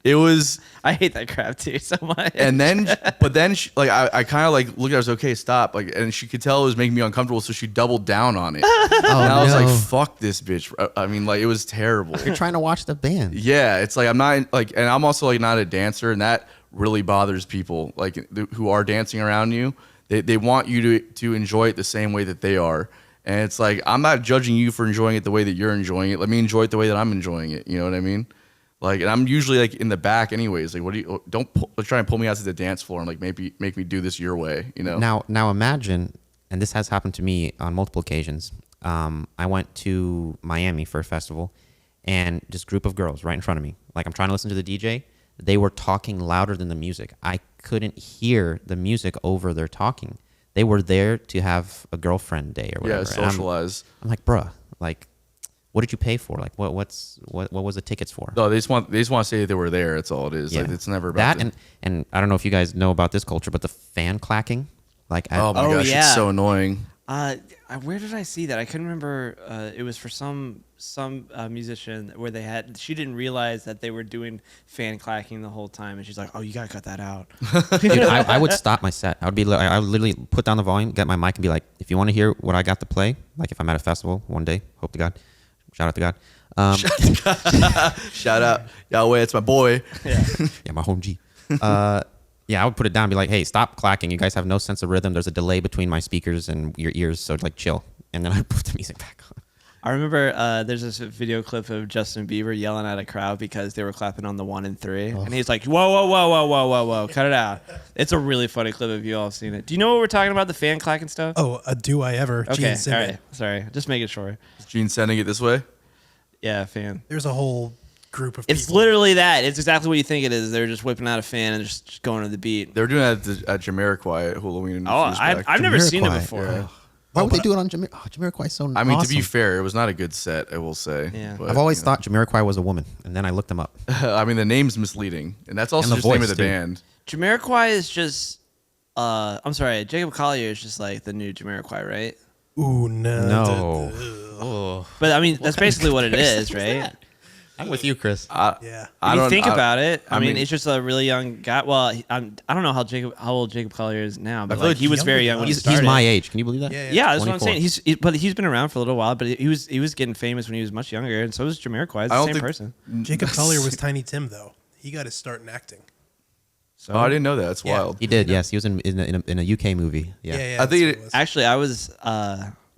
It was, I hate that crap too so much. and then, but then she, like I kind of like looked at her, I was okay, stop, like, and she could tell it was making me uncomfortable, so she doubled down on it. And I was like, fuck this bitch. I mean, like, it was terrible. You're trying to watch the band. Yeah, it's like I'm not like, and I'm also like not a dancer, and that really bothers people like who are dancing around you. They want you to enjoy it the same way that they are, and it's like I'm not judging you for enjoying it the way that you're enjoying it. Let me enjoy it the way that I'm enjoying it. You know what I mean? Like, and I'm usually like in the back anyways. Like, what do you try and pull me out to the dance floor and like make me do this your way? You know? Now imagine, and this has happened to me on multiple occasions. I went to Miami for a festival, and this group of girls right in front of me. Like, I'm trying to listen to the DJ. They were talking louder than the music. I couldn't hear the music over their talking. They were there to have a girlfriend day or whatever. Yeah, socialize. I'm like, bruh, like, what did you pay for? Like, what was the tickets for? No, they just want to say that they were there. That's all it is. Yeah. Like, it's never about that. And I don't know if you guys know about this culture, but the fan clacking, like, oh my gosh, yeah. it's so annoying. Where did I see that? I couldn't remember. It was for some musician where she didn't realize that they were doing fan clacking the whole time, and she's like, "Oh, you gotta cut that out." dude, I would stop my set. I would literally put down the volume, get my mic, and be like, if you want to hear what I got to play, like if I'm at a festival one day, hope to God, shout out to God. Shout out Yahweh, it's my boy. Yeah. Yeah, my home G. Yeah, I would put it down and be like, hey, stop clacking. You guys have no sense of rhythm. There's a delay between my speakers and your ears, so like chill. And then I put the music back on. I remember there's this video clip of Justin Bieber yelling at a crowd because they were clapping on the 1 and 3, and he's like, "Whoa, whoa, whoa, whoa, whoa, whoa, whoa, cut it out!" It's a really funny clip if you all have seen it. Do you know what we're talking about? The fan clacking stuff? Oh, do I ever? Okay, Gene all Simmons. right, sorry, just making sure. Is Gene sending it this way? Yeah, fan. There's a whole group of It's people. literally that. It's exactly what you think it is. They're just whipping out a fan and just going to the beat. They were doing that at Jamiroquai at Halloween. Oh, I've never seen it Jamiroquai. before. Yeah. Why would they do it on Jamiroquai? Oh, Jamiroquai's so I mean, awesome. to be fair, it was not a good set, I will say. Yeah. But, I've always you know. thought Jamiroquai was a woman, and then I looked them up. I mean, the name's misleading, and that's also And the just the name voice, of the too. band. Jamiroquai is just. I'm sorry, Jacob Collier is just like the new Jamiroquai, right? Ooh, no. No. Ugh. But I mean, that's basically what it is, right? I'm with you, Chris. Yeah. If you think about it, I mean, mean- it's just a really young guy. Well, I don't know how old Jacob Collier is now, but feel like he was he's very younger young when than he us. He's started. my age. Can you believe that? Yeah, Yeah, that's what I'm 24. saying. But he's been around for a little while. But he was getting famous when he was much younger, and so was Jamiroquai. It's I the don't same think- person. Jacob Collier was Tiny Tim, though. He got his start in acting. Oh, I didn't know that. That's Yeah. wild. He did, yes. He was in a UK movie. Yeah. Yeah, I think that's what it- was. Actually, I was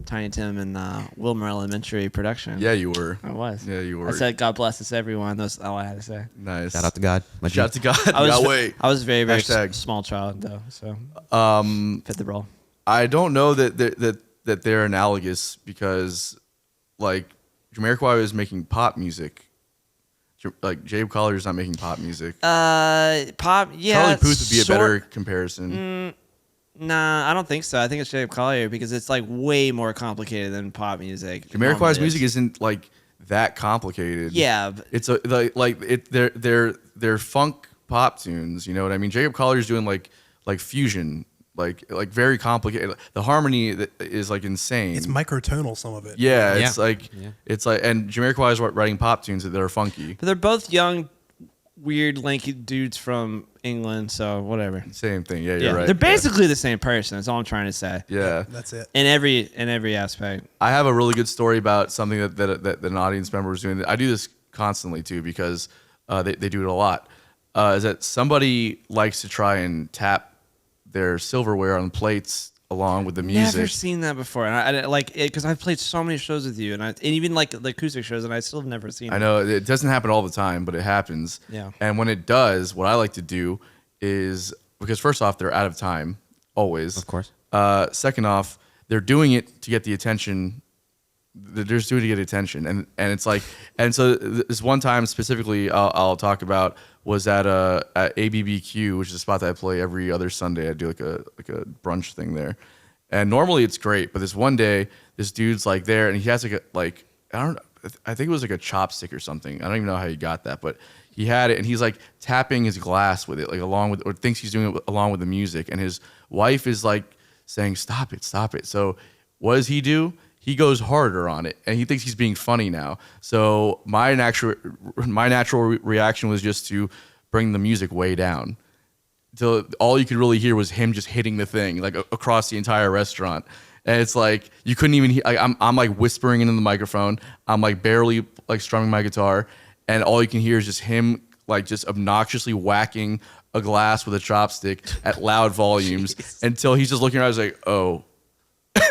Tiny Tim in Wilmer Elementary production. Yeah, you were. I was. Yeah, you were. I said, "God bless us, everyone." That's all I had to say. Nice. Shout out to God. My Shout out to God. I was Yahweh. I was a very Hashtag. small child though, so fit the role. I don't know that they're analogous because, like, Jamiroquai is making pop music. Like, Jacob Collier's not making pop music. Pop. Yeah, Charlie Puth would be a sort- better comparison. Nah, I don't think so. I think it's Jacob Collier because it's like way more complicated than pop music. Jamiroquai's normally music is. isn't like that complicated. Yeah, but It's they're funk pop tunes. You know what I mean? Jacob Collier's doing like fusion, like very complicated. The harmony is like insane. It's microtonal, some of it. Yeah, Yeah. it's like, and Jamiroquai is writing pop tunes that are funky. they're both young, weird, lanky dudes from England. So whatever. Same thing. Yeah, Yeah, you're right. they're basically the same person. That's all I'm trying to say. Yeah. That's it. In every aspect. I have a really good story about something that an audience member was doing. I do this constantly too because they do it a lot. Is that somebody likes to try and tap their silverware on plates along with the music. Never seen that before, and I like it because I've played so many shows with you, and even like the acoustic shows, and I still have never seen. I know it doesn't happen all the time, but it happens. Yeah. And when it does, what I like to do is, because first off, they're out of time, always. Of course. Second off, they're doing it to get the attention they're just doing it to get attention, and it's like, and so this one time specifically I'll talk about was at ABBQ, which is a spot that I play every other Sunday. I do like a brunch thing there, and normally it's great, but this one day this dude's like there, and he has like I think it was like a chopstick or something. I don't even know how he got that, but he had it, and he's like tapping his glass with it, like along with, or thinks he's doing it along with the music, and his wife is like saying, "Stop it, stop it." So what does he do? He goes harder on it, and he thinks he's being funny now. So my natural reaction was just to bring the music way down, till all you could really hear was him just hitting the thing like across the entire restaurant. And it's like you couldn't even hear. Like, I'm like whispering into the microphone. I'm like barely like strumming my guitar, and all you can hear is just him like just obnoxiously whacking a glass with a chopstick at loud volumes until he's just looking around. I was like, oh.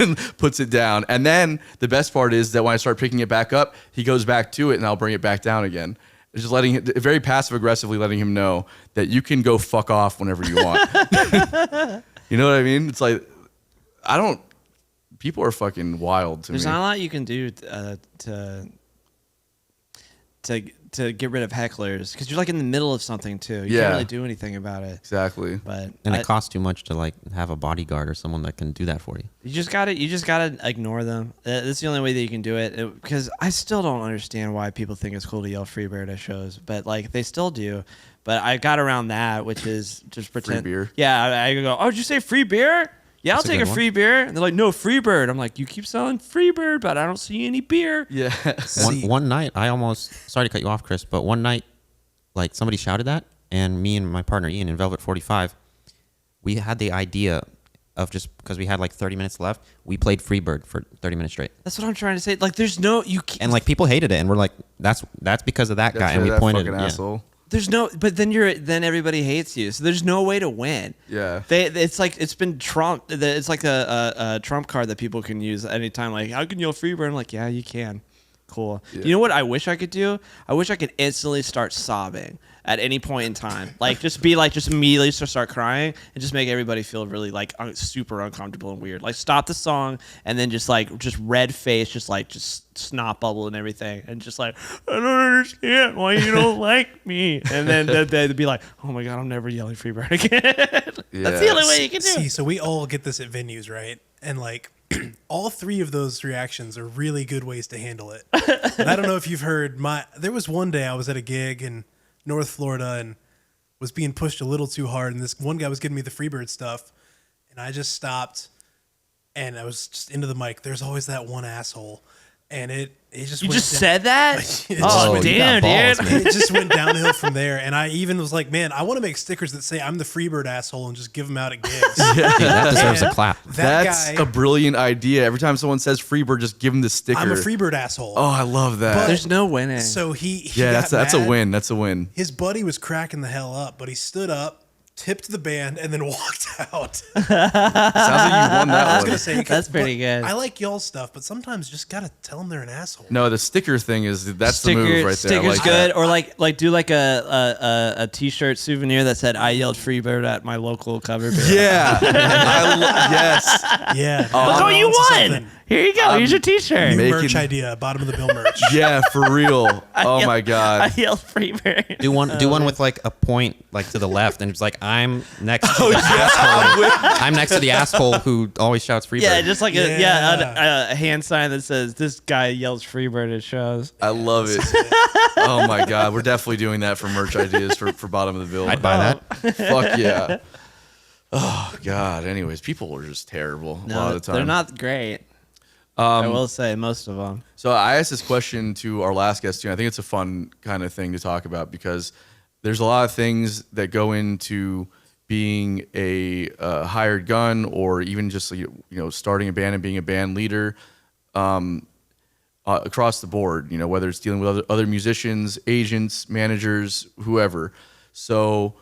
And puts it down. And then the best part is that when I start picking it back up, he goes back to it, and I'll bring it back down again. It's just letting him, very passive aggressively letting him know that you can go fuck off whenever you want. You know what I mean? It's like, people are fucking wild to me. There's not a lot you can do to get rid of hecklers, because you're like in the middle of something too. You can't really do anything about it. Exactly. But it costs too much to like have a bodyguard or someone that can do that for you. You just gotta ignore them. That's the only way that you can do it. Because I still don't understand why people think it's cool to yell "Freebird" at shows, but like they still do. But I got around that, which is just pretend. Free beer. Yeah, I go, oh, did you say free beer? Yeah, That's I'll take a free beer. And they're like, no, Freebird. I'm like, you keep selling Freebird, but I don't see any beer. Yeah. One night, I almost, sorry to cut you off, Chris, but one night, like somebody shouted that, and me and my partner Ian in Velvet 45, we had the idea of, just because we had like 30 minutes left, we played Freebird for 30 minutes straight. That's what I'm trying to say. Like, there's no, you can't. And like people hated it, and we're like, that's because of that guy, and we that pointed. fucking asshole. There's no, but then everybody hates you, so there's no way to win. Yeah, it's like it's been trumped. It's like a trump card that people can use anytime. Like, how can you yell Freebird? I'm like, yeah, you can. Cool. Yeah. You know what I wish I could do? I wish I could instantly start sobbing at any point in time. Like, just immediately start crying and just make everybody feel really like super uncomfortable and weird. Like, stop the song and then just red face, just snot bubble and everything, and just like, I don't understand why you don't like me. And then they'd be like, oh my god, I'm never yelling Freebird again. Yeah. That's the only way you can do it. See, so we all get this at venues, right? And like all three of those reactions are really good ways to handle it. And I don't know if you've heard there was one day I was at a gig in North Florida and was being pushed a little too hard, and this one guy was giving me the Freebird stuff, and I just stopped and I was just into the mic. There's always that one asshole. And it just you went just said that? Oh, damn, balls, dude. It just went downhill from there. And I even was like, man, I want to make stickers that say I'm the Freebird asshole and just give them out at gigs. Yeah, that deserves a clap. That's a brilliant idea. Every time someone says Freebird, just give them the sticker. I'm a Freebird asshole. Oh, I love that. But- There's no winning. So he that's a mad. win. That's a win. His buddy was cracking the hell up, but he stood up, tipped the band, and then walked out. Sounds like you won that I was one. gonna say That's pretty good. I like y'all stuff, but sometimes you just gotta tell them they're an asshole. No, the sticker thing that's the move right there. Stickers Like good, that. or like do like a t-shirt souvenir that said I yelled Freebird at my local cover band. Yeah. Yes. Yeah. Look what you won. Something. Here you go. Here's your t-shirt. New Making- merch idea, bottom of the bill merch. Yeah, for real. Oh my I god. yelled Freebird. Do one with like a point like to the left, and it's like I'm next to the asshole. I'm next to the asshole who always shouts Freebird. Yeah, just like Yeah. a hand sign that says this guy yells Freebird at shows. I love it. Oh my god, we're definitely doing that for merch ideas for bottom of the bill. I'd buy that. Fuck yeah. Oh god. Anyways, people are just terrible a lot of the time. They're not great. I will say most of them. So I asked this question to our last guest too. I think it's a fun kind of thing to talk about because there's a lot of things that go into being a hired gun, or even just starting a band and being a band leader across the board. You know, whether it's dealing with other musicians, agents, managers, whoever. So,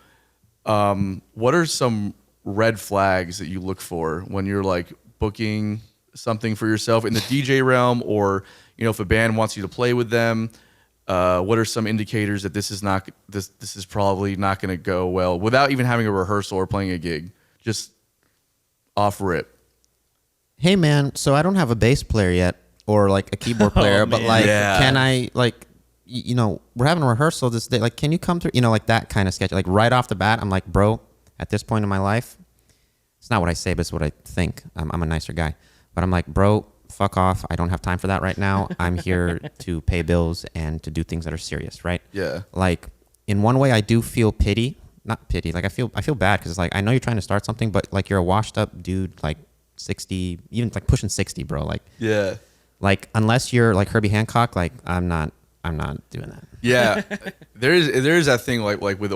what are some red flags that you look for when you're like booking something for yourself in the DJ realm, or if a band wants you to play with them? What are some indicators that this is probably not going to go well without even having a rehearsal or playing a gig? Just off rip. Hey man, so I don't have a bass player yet. or like a keyboard player, but man. like, Yeah. can I like, you know, we're having a rehearsal this day. Like, can you come through? You know, like that kind of sketch. Like right off the bat, I'm like, bro, at this point in my life, it's not what I say, but it's what I think. I'm a nicer guy, but I'm like, bro, fuck off. I don't have time for that right now. I'm here to pay bills and to do things that are serious, right? Yeah. Like in one way, I do feel not pity. Like I feel bad because it's like I know you're trying to start something, but like you're a washed up dude, like 60, even like pushing 60, bro. Like Yeah. like unless you're like Herbie Hancock, like I'm not doing that. Yeah, there is that thing like with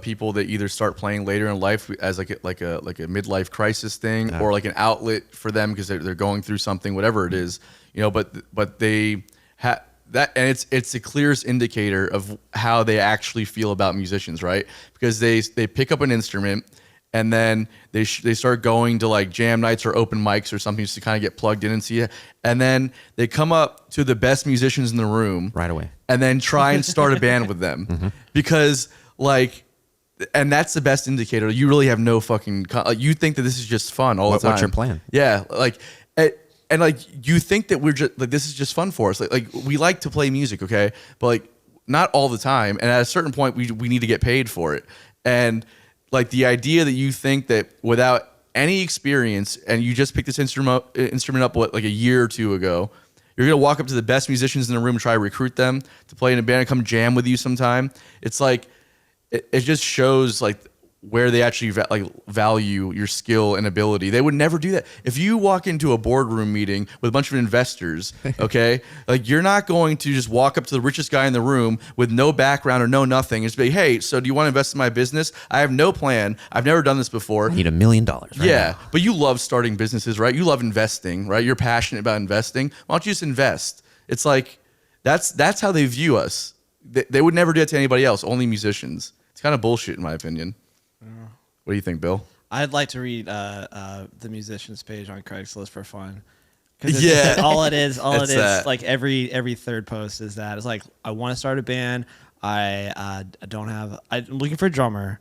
people that either start playing later in life as like a midlife crisis thing, or like an outlet for them because they're going through something, whatever it is, you know. But they have that, and it's the clearest indicator of how they actually feel about musicians, right? Because they pick up an instrument. And then they start going to like jam nights or open mics or something just to kind of get plugged in and see it. And then they come up to the best musicians in the room Right away. and then try and start a band with them because like, and that's the best indicator. You really have no fucking, you think that this is just fun all the time. What's your plan? Yeah. Like, and like, you think that we're just like, this is just fun for us. Like we like to play music. Okay. But like not all the time. And at a certain point we need to get paid for it. And like the idea that you think that without any experience and you just picked this instrument up like a year or two ago, you're gonna walk up to the best musicians in the room and try to recruit them to play in a band and come jam with you sometime. It's like it just shows like where they actually value your skill and ability. They would never do that. If you walk into a boardroom meeting with a bunch of investors, okay, like you're not going to just walk up to the richest guy in the room with no background or no nothing and just be, hey, so do you want to invest in my business? I have no plan. I've never done this before. I need $1 million. Right Yeah, now. but you love starting businesses, right? You love investing, right? You're passionate about investing. Why don't you just invest? It's like that's how they view us. They would never do that to anybody else. Only musicians. It's kind of bullshit, in my opinion. What do you think, Bill? I'd like to read the musicians page on Craigslist for fun. Yeah. all it is, It's that. like every third post is that. It's like, I want to start a band. I'm looking for a drummer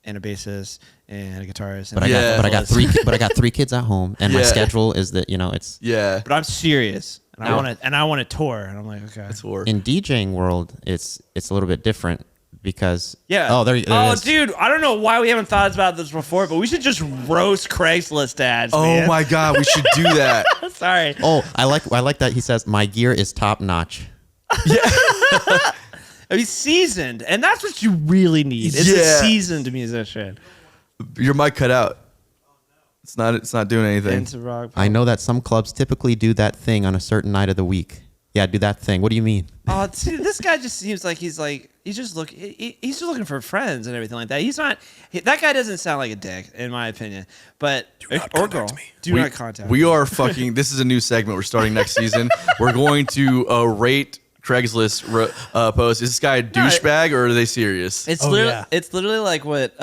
and a bassist and a guitarist. But And I got three kids at home, and my Yeah. schedule is that, you know, it's Yeah, But I'm serious, and No. I want to tour. And I'm like, okay. that's war. in DJing world, it's a little bit different because Yeah. Oh, there it is. Dude, I don't know why we haven't thought about this before, but we should just roast Craigslist ads. Oh man. my God, we should do that. Sorry. Oh, I like that he says my gear is top notch. I mean, seasoned, and that's what you really need. It's a Yeah. seasoned musician. Your mic cut out. It's not doing anything. Into rock. I know that some clubs typically do that thing on a certain night of the week. Yeah, do that thing. What do you mean? Oh, see, this guy just seems like he's just looking for friends and everything like that. That guy doesn't sound like a dick, in my opinion. But or girl, do not contact. We are fucking. This is a new segment we're starting next season. We're going to rate Craigslist posts. Is this guy a douchebag or are they serious? It's literally like what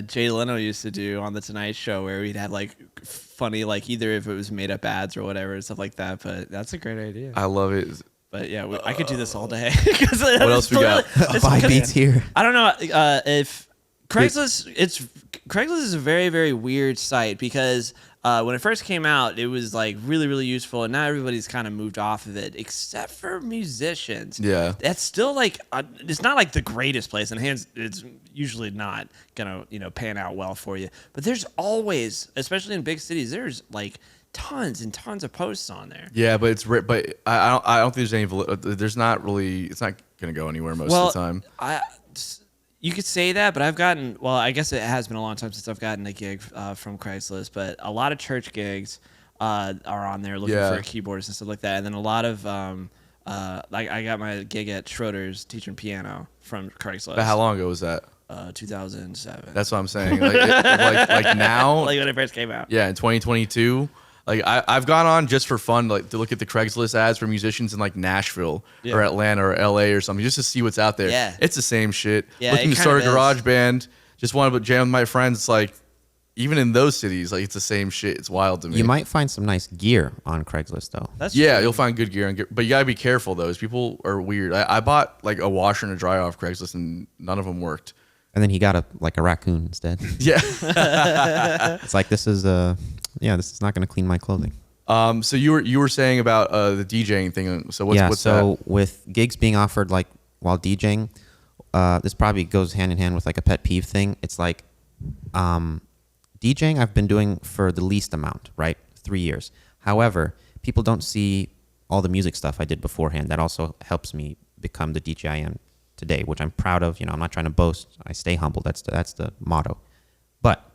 Jay Leno used to do on the Tonight Show, where he'd have like funny, like either if it was made up ads or whatever and stuff like that. But that's a great idea. I love it. But yeah, I could do this all day. What else we got? Buy beats here. I don't know if Craigslist. Craigslist is a very, very weird site because when it first came out, it was like really, really useful, and now everybody's kind of moved off of it, except for musicians. Yeah, that's still like it's not like the greatest place, and it's usually not gonna pan out well for you. But there's always, especially in big cities, there's like tons and tons of posts on there. Yeah, but I don't think there's any. There's not really. It's not gonna go anywhere most of the time. You could say that, but I've gotten, well, I guess it has been a long time since I've gotten a gig from Craigslist, but a lot of church gigs are on there looking for keyboards and stuff like that. And then a lot of, like I got my gig at Schroeder's teaching piano from Craigslist. But how long ago was that? 2007. That's what I'm saying. Like now, like when it first came out. Yeah, in 2022. Like I've gone on just for fun, like to look at the Craigslist ads for musicians in like Nashville or Atlanta or LA or something, just to see what's out there. Yeah. It's the same shit. Yeah, Looking it to start a kind of garage is. band, just wanted to jam with my friends. It's like, even in those cities, like it's the same shit. It's wild to me. You might find some nice gear on Craigslist though. That's Yeah, true. you'll find good gear, but you gotta be careful though. 'Cause people are weird. I bought like a washer and a dryer off Craigslist, and none of them worked. And then he got a raccoon instead. Yeah. It's like this is not going to clean my clothing. So you were saying about the DJing thing. So what's so that? with gigs being offered like while DJing, this probably goes hand in hand with like a pet peeve thing. It's like DJing I've been doing for the least amount, right? 3 years. However, people don't see all the music stuff I did beforehand. That also helps me become the DJ I am today, which I'm proud of. You know, I'm not trying to boast. I stay humble. That's the motto. But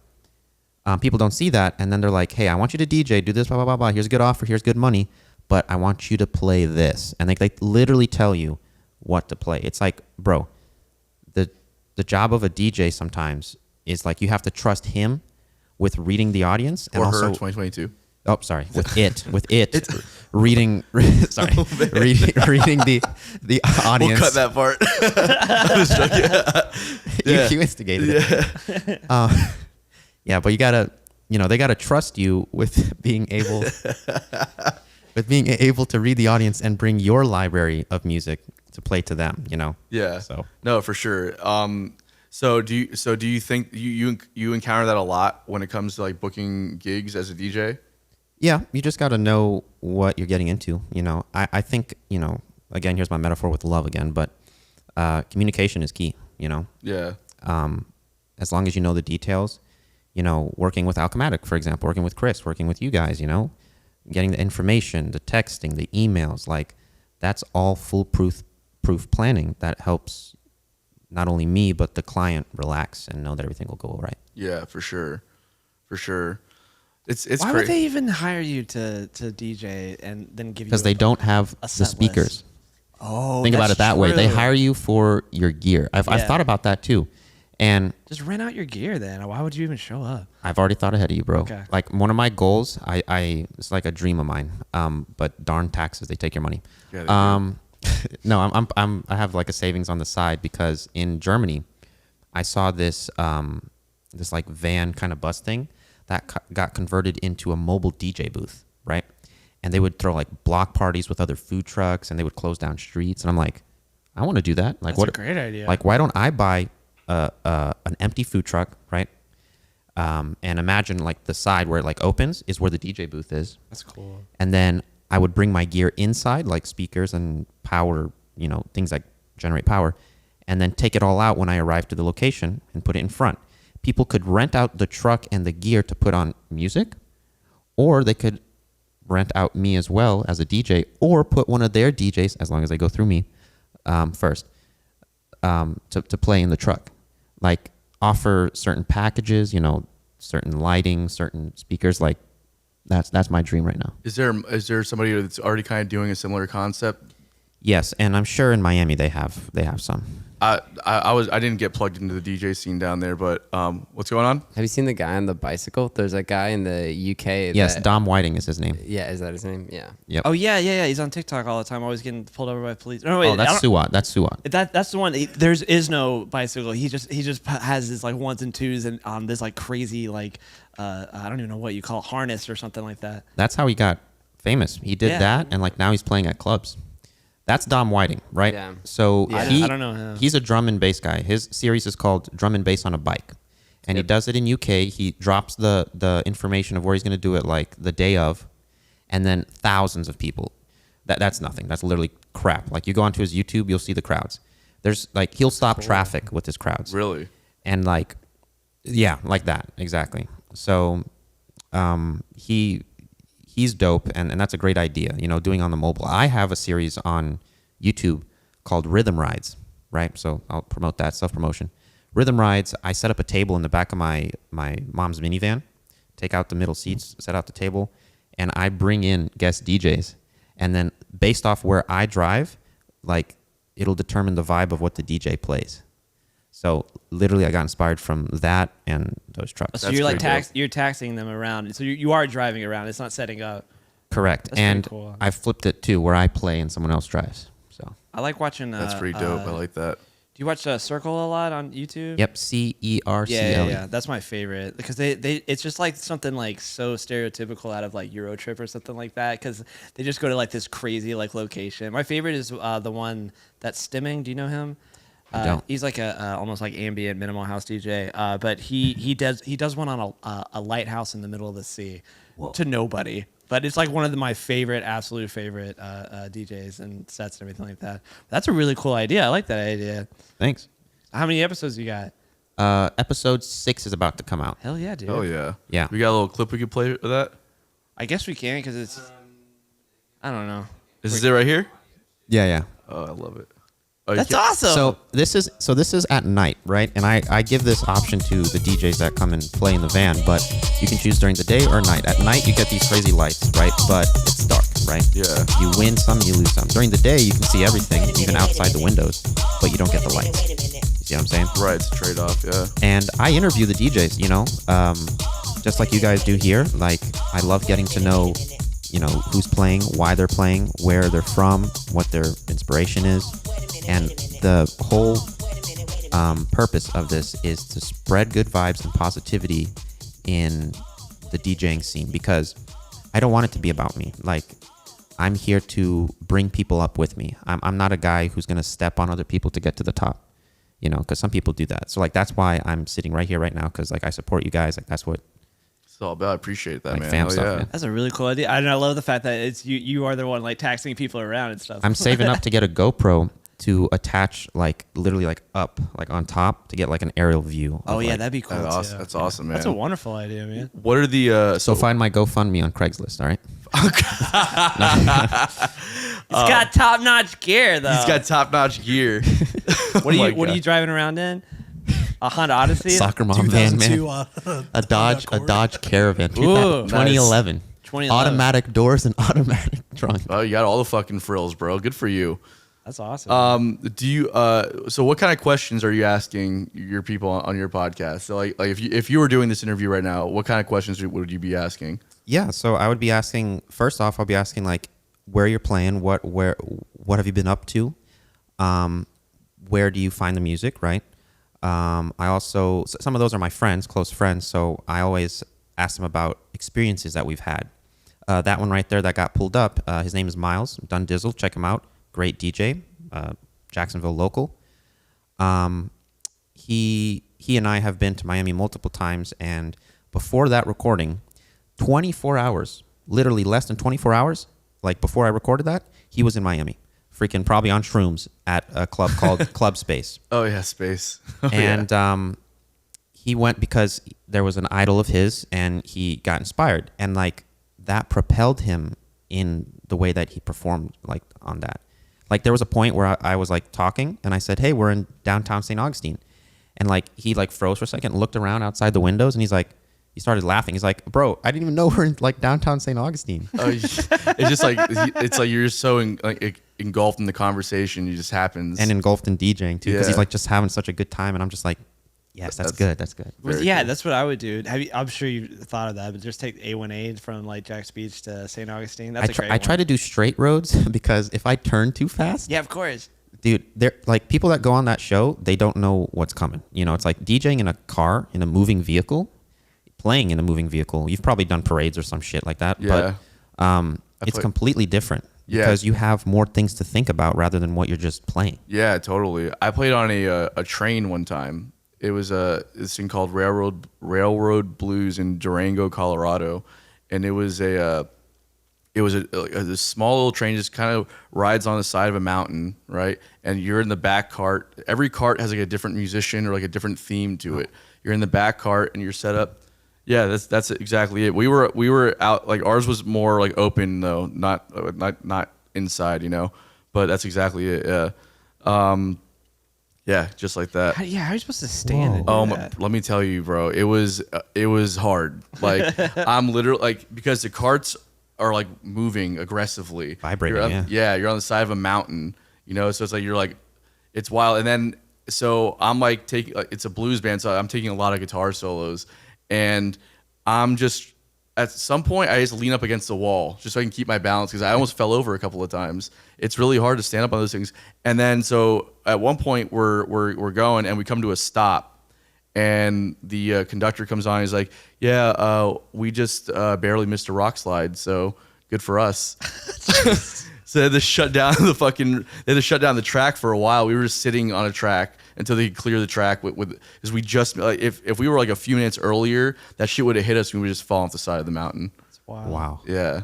people don't see that, and then they're like, "Hey, I want you to DJ, do this, blah blah blah blah. Here's a good offer. Here's good money, but I want you to play this." And they literally tell you what to play. It's like, bro, the job of a DJ sometimes is like you have to trust him with reading the audience and Or also her 2022. Oh, sorry. With it reading the audience. We'll cut that part. I was joking. You instigated it. Yeah, but you gotta, they gotta trust you with being able to read the audience and bring your library of music to play to them. Yeah. So no, for sure. So do you think you encounter that a lot when it comes to like booking gigs as a DJ? yeah, you just gotta know what you're getting into. I think again, here's my metaphor with love again, but communication is key. Yeah. As long as you know the details, working with Alchematic, for example, working with Chris, working with you guys, getting the information, the texting, the emails, like that's all foolproof planning that helps not only me, but the client relax and know that everything will go all right. Yeah, for sure. For sure. It's Why crazy. would they even hire you to DJ and then give you? Because they don't have the set speakers. list? Oh, Think about that's it that way. They true. hire you for your gear. I've thought about that too. And Just rent out your gear then. Why would you even show up? I've already thought ahead of you, bro. Okay. Like one of my goals, it's like a dream of mine. But darn taxes, they take your money. Yeah, they do. No, I have like a savings on the side because in Germany, I saw this this like van kind of bus thing that got converted into a mobile DJ booth, right? And they would throw like block parties with other food trucks, and they would close down streets. And I'm like, I want to do that. Like, That's a great idea. Like, why don't I buy an empty food truck, right? And imagine like the side where it like opens is where the DJ booth is. That's cool. And then I would bring my gear inside, like speakers and power, things that generate power, and then take it all out when I arrive to the location and put it in front. People could rent out the truck and the gear to put on music, or they could rent out me as well as a DJ, or put one of their DJs, as long as they go through me first, to play in the truck. Like offer certain packages, certain lighting, certain speakers. Like that's my dream right now. Is there somebody that's already kind of doing a similar concept? Yes, and I'm sure in Miami they have some. I didn't get plugged into the DJ scene down there, but what's going on? Have you seen the guy on the bicycle? There's a guy in the UK. Yes, Dom Whiting is his name. Yeah, is that his name? Yeah. Yep. Oh yeah. He's on TikTok all the time, always getting pulled over by police. No, wait, Oh, that's Suat. That's Suat. That's the one. There is no bicycle. He just has his like ones and twos and on this like crazy like I don't even know what you call it, harness or something like that. That's how he got famous. He did that, and like now he's playing at clubs. That's Dom Whiting, right? Yeah. So I don't know him. He's a drum and bass guy. His series is called Drum and Bass on a Bike, and he does it in UK. He drops the information of where he's going to do it like the day of, and then thousands of people. That's nothing. That's literally crap. Like you go onto his YouTube, you'll see the crowds. There's like he'll stop traffic with his crowds. Really? And like, yeah, like that exactly. So, he's dope, and that's a great idea, doing on the mobile. I have a series on YouTube called Rhythm Rides, right? So I'll promote that, self-promotion. Rhythm Rides, I set up a table in the back of my mom's minivan, take out the middle seats, set out the table, and I bring in guest DJs. And then based off where I drive, like it'll determine the vibe of what the DJ plays. So literally, I got inspired from that and those trucks. So you're like you're taxiing them around. So you are driving around. It's not setting up. Correct. That's and pretty cool. I flipped it too, where I play and someone else drives. So I like watching. That's pretty dope. I like that. Do you watch Circle a lot on YouTube? Yep, CERCLE. Yeah. That's my favorite because they it's just like something like so stereotypical out of like Euro Trip or something like that because they just go to like this crazy like location. My favorite is the one that's Stimming. Do you know him? Don't. He's like a almost like ambient minimal house DJ, but he does one on a lighthouse in the middle of the sea to nobody. But it's like one of my absolute favorite DJs and sets and everything like that. That's a really cool idea. I like that idea. Thanks. How many episodes you got? Episode 6 is about to come out. Hell yeah, dude. Oh yeah. Yeah. We got a little clip we could play with that. I guess we can because it's. I don't know. Is it right here? Yeah. Oh, I love it. Oh, you That's can't- awesome. So this is at night, right? And I give this option to the DJs that come and play in the van, but you can choose during the day or night. At night, you get these crazy lights, right? But it's dark, right? Yeah. You win some, you lose some. During the day, you can see everything, even outside the windows, but you don't get the lights. You see what I'm saying? Right, it's a trade-off. Yeah. And I interview the DJs, just like you guys do here. Like, I love getting to know, who's playing, why they're playing, where they're from, what their inspiration is. And the whole purpose of this is to spread good vibes and positivity in the DJing scene, because I don't want it to be about me. Like, I'm here to bring people up with me. I'm not a guy who's going to step on other people to get to the top, because some people do that. So, like, that's why I'm sitting right here right now, because, like, I support you guys. Like, that's what It's all about. I appreciate that, Like man. fam Hell stuff, yeah. man. That's a really cool idea. And I love the fact that it's you are the one like taxiing people around and stuff. I'm saving up to get a GoPro to attach, like, literally, like, up, like, on top to get, like, an aerial view. Oh of, yeah, like- that'd be cool. That's too. awesome. That's awesome, man. That's a wonderful idea, man. What are the So find my GoFundMe on Craigslist, all right? He's got top notch gear though. he's got top-notch gear. What my are you God. driving around in? A Honda Odyssey. Soccer mom van, 2002, man. A Dodge Caravan. Ooh, 2011. 2011. Automatic doors and automatic trunk. Oh, you got all the fucking frills, bro. Good for you. That's awesome. Do you so what kind of questions are you asking your people on your podcast? So like if you were doing this interview right now, what kind of questions would you be asking? Yeah, so I would be asking, first off, I'll be asking, like, where you're playing, what have you been up to? Where do you find the music, right? I also, some of those are my friends, close friends, so I always ask them about experiences that we've had. That one right there that got pulled up, his name is Miles Dundizzle. Check him out. Great DJ, Jacksonville local. He and I have been to Miami multiple times, and before that recording, 24 hours, literally less than 24 hours, like before I recorded that, he was in Miami, freaking probably on shrooms at a club called Club Space. Oh yeah, space. Oh, And he went because there was an idol of his, and he got inspired, and like that propelled him in the way that he performed, like on that. Like there was a point where I was like talking, and I said, "Hey, we're in downtown St. Augustine," and like he like froze for a second, looked around outside the windows, and he started laughing. He's like, "Bro, I didn't even know we're in like downtown St. Augustine." Oh, it's just like it's like you're so engulfed in the conversation. It just happens. And engulfed in DJing too, because he's Yeah. like just having such a good time, and I'm just like, "Yes, that's good. That's good." Very yeah, cool. that's what I would do. I'm sure you thought of that, but just take A1A from like Jack's Beach to St. Augustine. That's a great I try one. to do straight roads because if I turn too fast, Yeah, of course. dude, they're like people that go on that show, they don't know what's coming. It's like DJing in a car, in a moving vehicle, playing in a moving vehicle. You've probably done parades or some shit like that. Yeah. But it's play- completely different Yeah. because you have more things to think about rather than what you're just playing. Yeah, totally. I played on a train one time. It was this thing called Railroad Blues in Durango, Colorado, and it was a this small little train just kind of rides on the side of a mountain, right? And you're in the back cart. Every cart has like a different musician or like a different theme to it. You're in the back cart and you're set up. Yeah, that's exactly it. We were out, like ours was more like open though, not inside, But that's exactly it. Yeah. Yeah, just like that. How are you supposed to stand and do Oh, that? let me tell you, bro. It was hard. Like I'm literally like because the carts are like moving aggressively, Vibrating, You're up- yeah. You're on the side of a mountain, So it's like you're like, it's wild. And then so I'm like taking. It's a blues band, so I'm taking a lot of guitar solos, and I'm just at some point I just lean up against the wall just so I can keep my balance because I almost fell over a couple of times. It's really hard to stand up on those things. And then so at one point we're going and we come to a stop, and the conductor comes on. And he's like, "Yeah, we just barely missed a rock slide, so good for us." So they had to shut down the track for a while. We were just sitting on a track until they could clear the track because we just if we were like a few minutes earlier, that shit would have hit us and we would just fall off the side of the mountain. Wow. Wow. Yeah.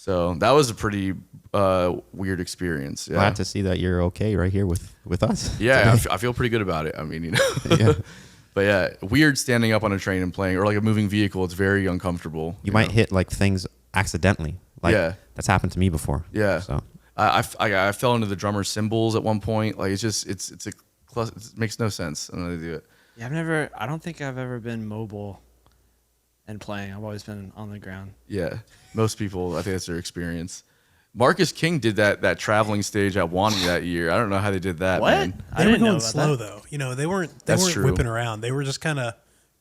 So that was a pretty weird experience. Yeah. Glad to see that you're okay right here with us. Yeah, today. I feel pretty good about it. I mean, you know. Yeah. But yeah, weird standing up on a train and playing, or like a moving vehicle. It's very uncomfortable. You might know? hit like things accidentally. Like Yeah. that's happened to me before. Yeah. So I fell into the drummer's cymbals at one point. Like it makes no sense. I don't know how to do it. Yeah, I don't think I've ever been mobile and playing. I've always been on the ground. Yeah, most people, I think that's their experience. Marcus King did that traveling stage at Wani that year. I don't know how they did that. What? Man. I They were didn't know going about slow that. though. You know, they weren't That's true. whipping around. They were just kind of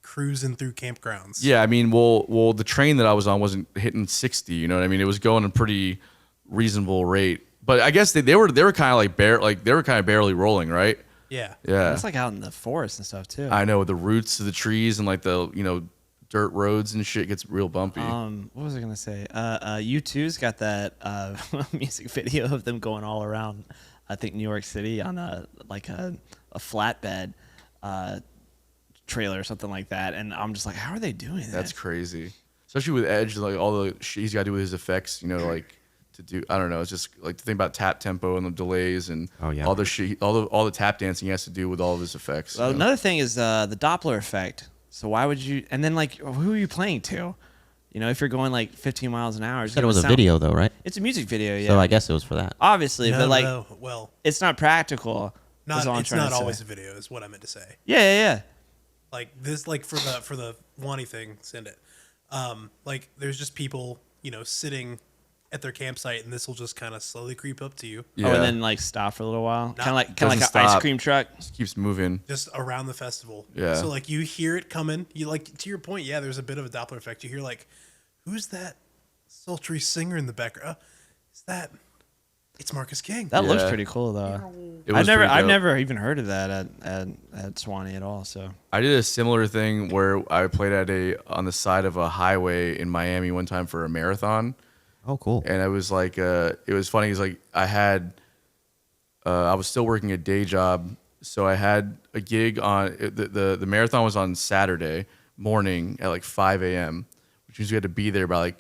cruising through campgrounds. Yeah, I mean, well, the train that I was on wasn't hitting 60. You know what I mean? It was going a pretty reasonable rate. But I guess they were kind of like they were kind of barely rolling, right? Yeah. Yeah, It's like out in the forest and stuff too. I know, with the roots of the trees and like the dirt roads and shit gets real bumpy. What was I gonna say? U2's got that music video of them going all around. I think New York City on a flatbed trailer or something like that. And I'm just like, how are they doing that? That's crazy, especially with Edge, like all the shit he's got to do with his effects. You know, like to do. I don't know. It's just like the thing about tap tempo and the delays and all the shit, all the tap dancing he has to do with all of his effects. Well, you know? another thing is the Doppler effect. So why would you? And then like, who are you playing to? You know, if you're going like 15 miles an hour, said it was a video though, right? It's a music video, yeah. So I guess it was for that. Obviously, No, but like, no, well, it's not practical. it's trying not to say. always a video, is what I meant to say. Yeah. Like this, like for the Wani thing, send it. Like there's just people, sitting at their campsite, and this will just kind of slowly creep up to you, Yeah. Oh, and then like stop for a little while, kind of like Doesn't an ice stop. cream truck. Just keeps moving. just around the festival. Yeah. So like you hear it coming. You like, to your point, yeah. There's a bit of a Doppler effect. You hear like, who's that sultry singer in the background? Is that? It's Marcus King. That looks Yeah. pretty cool though. It was I've pretty dope. never even heard of that at Swanee at all. So I did a similar thing where I played on the side of a highway in Miami one time for a marathon. Oh, cool. And it was like it was funny. It's like I was still working a day job, so I had a gig on the marathon was on Saturday morning at like 5 a.m., which means we had to be there by like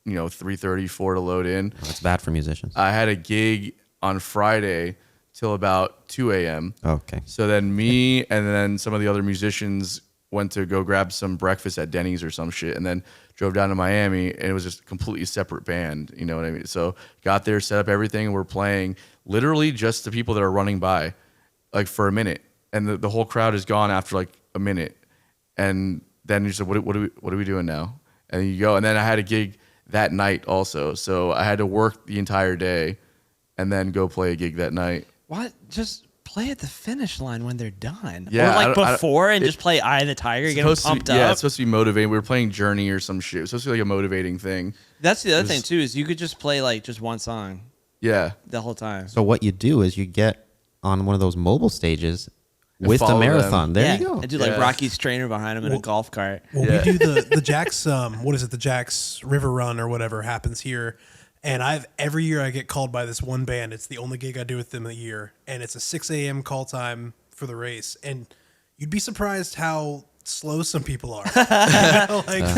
3:30, 4 to load in. That's bad for musicians. I had a gig on Friday till about 2 a.m. Okay. So then me and then some of the other musicians went to go grab some breakfast at Denny's or some shit, and then drove down to Miami, and it was just a completely separate band. You know what I mean? So got there, set up everything, and we're playing literally just the people that are running by, like for a minute, and the whole crowd is gone after like a minute, and then you said, what are we doing now? And you go, and then I had a gig that night also, so I had to work the entire day, and then go play a gig that night. what? Just play at the finish line when they're done. Yeah, or like I don't- before, and just play Eye of the Tiger, get them pumped up. Yeah, it's supposed to be motivating. We were playing Journey or some shit. It's supposed to be like a motivating thing. That's the other thing too, is you could just play like just one song Yeah. the whole time. So what you do is you get on one of those mobile stages And with the follow them. marathon. There yeah, you go. and do like Yeah. Rocky's trainer behind him in a golf cart. Well, Yeah. we do the Jack's what is it? The Jack's River Run or whatever happens here. And every year I get called by this one band. It's the only gig I do with them a year, and it's a 6 a.m. call time for the race. And you'd be surprised how slow some people are.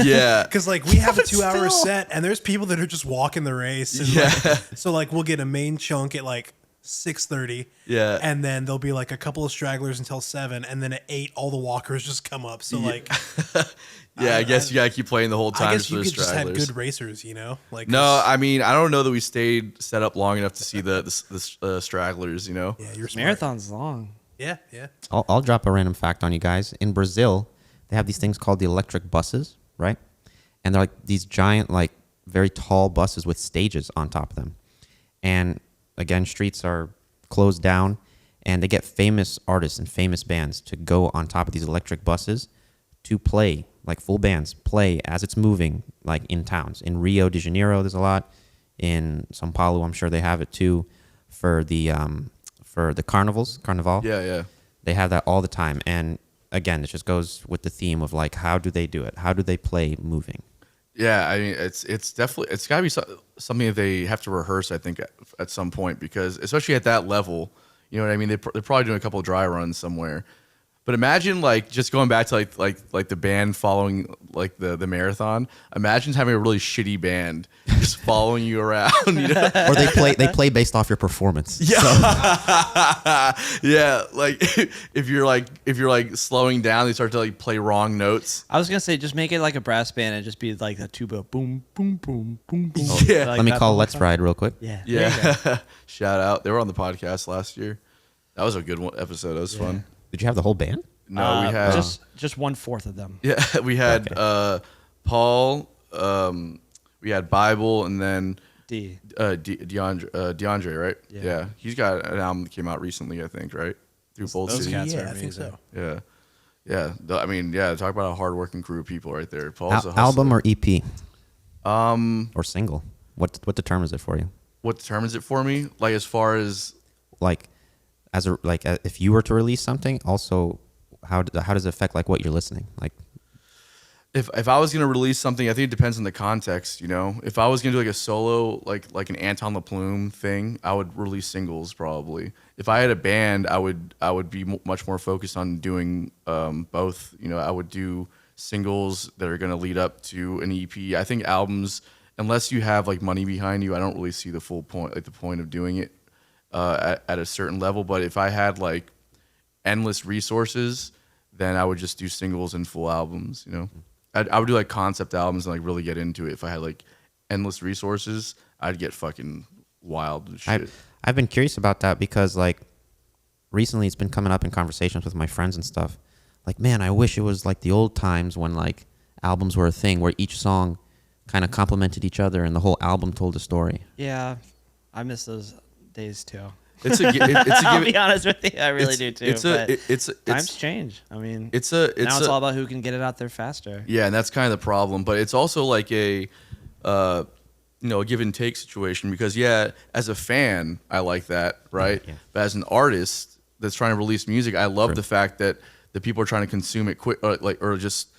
Yeah. Because like we have a 2-hour set, and there's people that are just walking the race. And so like we'll get a main chunk at like 6:30. Yeah. And then there'll be like a couple of stragglers until 7, and then at 8 all the walkers just come up. So like Yeah, I guess you gotta keep playing the whole time I guess for you the could just have stragglers. good racers, Like No, I mean I don't know that we stayed set up long enough to see the stragglers. yeah, you're smart. Marathon's long. Yeah. I'll drop a random fact on you guys. In Brazil, they have these things called the electric buses, right? And they're like these giant, like very tall buses with stages on top of them. And again, streets are closed down, and they get famous artists and famous bands to go on top of these electric buses to play, like full bands play as it's moving, like in towns. In Rio de Janeiro, there's a lot. In São Paulo, I'm sure they have it too. For the carnival. Yeah. They have that all the time. And again, it just goes with the theme of like, how do they do it? How do they play moving? Yeah, I mean it's definitely it's gotta be something that they have to rehearse. I think at some point, because especially at that level, you know what I mean. They're probably doing a couple of dry runs somewhere. But imagine like just going back to like the band following like the marathon. Imagine having a really shitty band just following you around. You know? Or they play based off your performance. Yeah. So, Yeah. Like if you're like slowing down, they start to like play wrong notes. I was gonna say just make it like a brass band and just be like a tuba, boom, boom, boom, boom, boom. Yeah. Like let me that call whole Let's time. Ride real quick. Yeah. There you go. Yeah. Shout out. They were on the podcast last year. That was a good one episode. That was fun. Did you have the whole band? No, we had just 1/4 of them. yeah, we had Paul, we had Bible, and then DeAndre, right? Yeah. He's got an album that came out recently, I think, right? Through Bold those City. cats are Yeah, I think amazing. so. Yeah. I mean, yeah, talk about a hardworking crew of people right there. Paul's a hustler. Album or EP? Or single? What determines it for you? What determines it for me? Like as far as Like, if you were to release something, also how does it affect like what you're listening? Like, if I was gonna release something, I think it depends on the context. You know, if I was gonna do like a solo, like an Anton LaPlume thing, I would release singles probably. If I had a band, I would be much more focused on doing both. You know, I would do singles that are gonna lead up to an EP. I think albums, unless you have like money behind you, I don't really see the full point, like the point of doing it at a certain level. But if I had like endless resources, then I would just do singles and full albums. You know. I would do like concept albums and like really get into it. If I had like endless resources, I'd get fucking wild and shit. I've been curious about that because like recently it's been coming up in conversations with my friends and stuff. Like, man, I wish it was like the old times when like albums were a thing where each song kind of complemented each other and the whole album told a story. Yeah, I miss those days too. I'll be honest with you, I really do too. Times change. I mean, now it's all about who can get it out there faster. Yeah, and that's kind of the problem. But it's also like a a give and take situation because as a fan, I like that, right? Yeah. But as an artist that's trying to release music, I love the fact that the people are trying to consume it quick, or just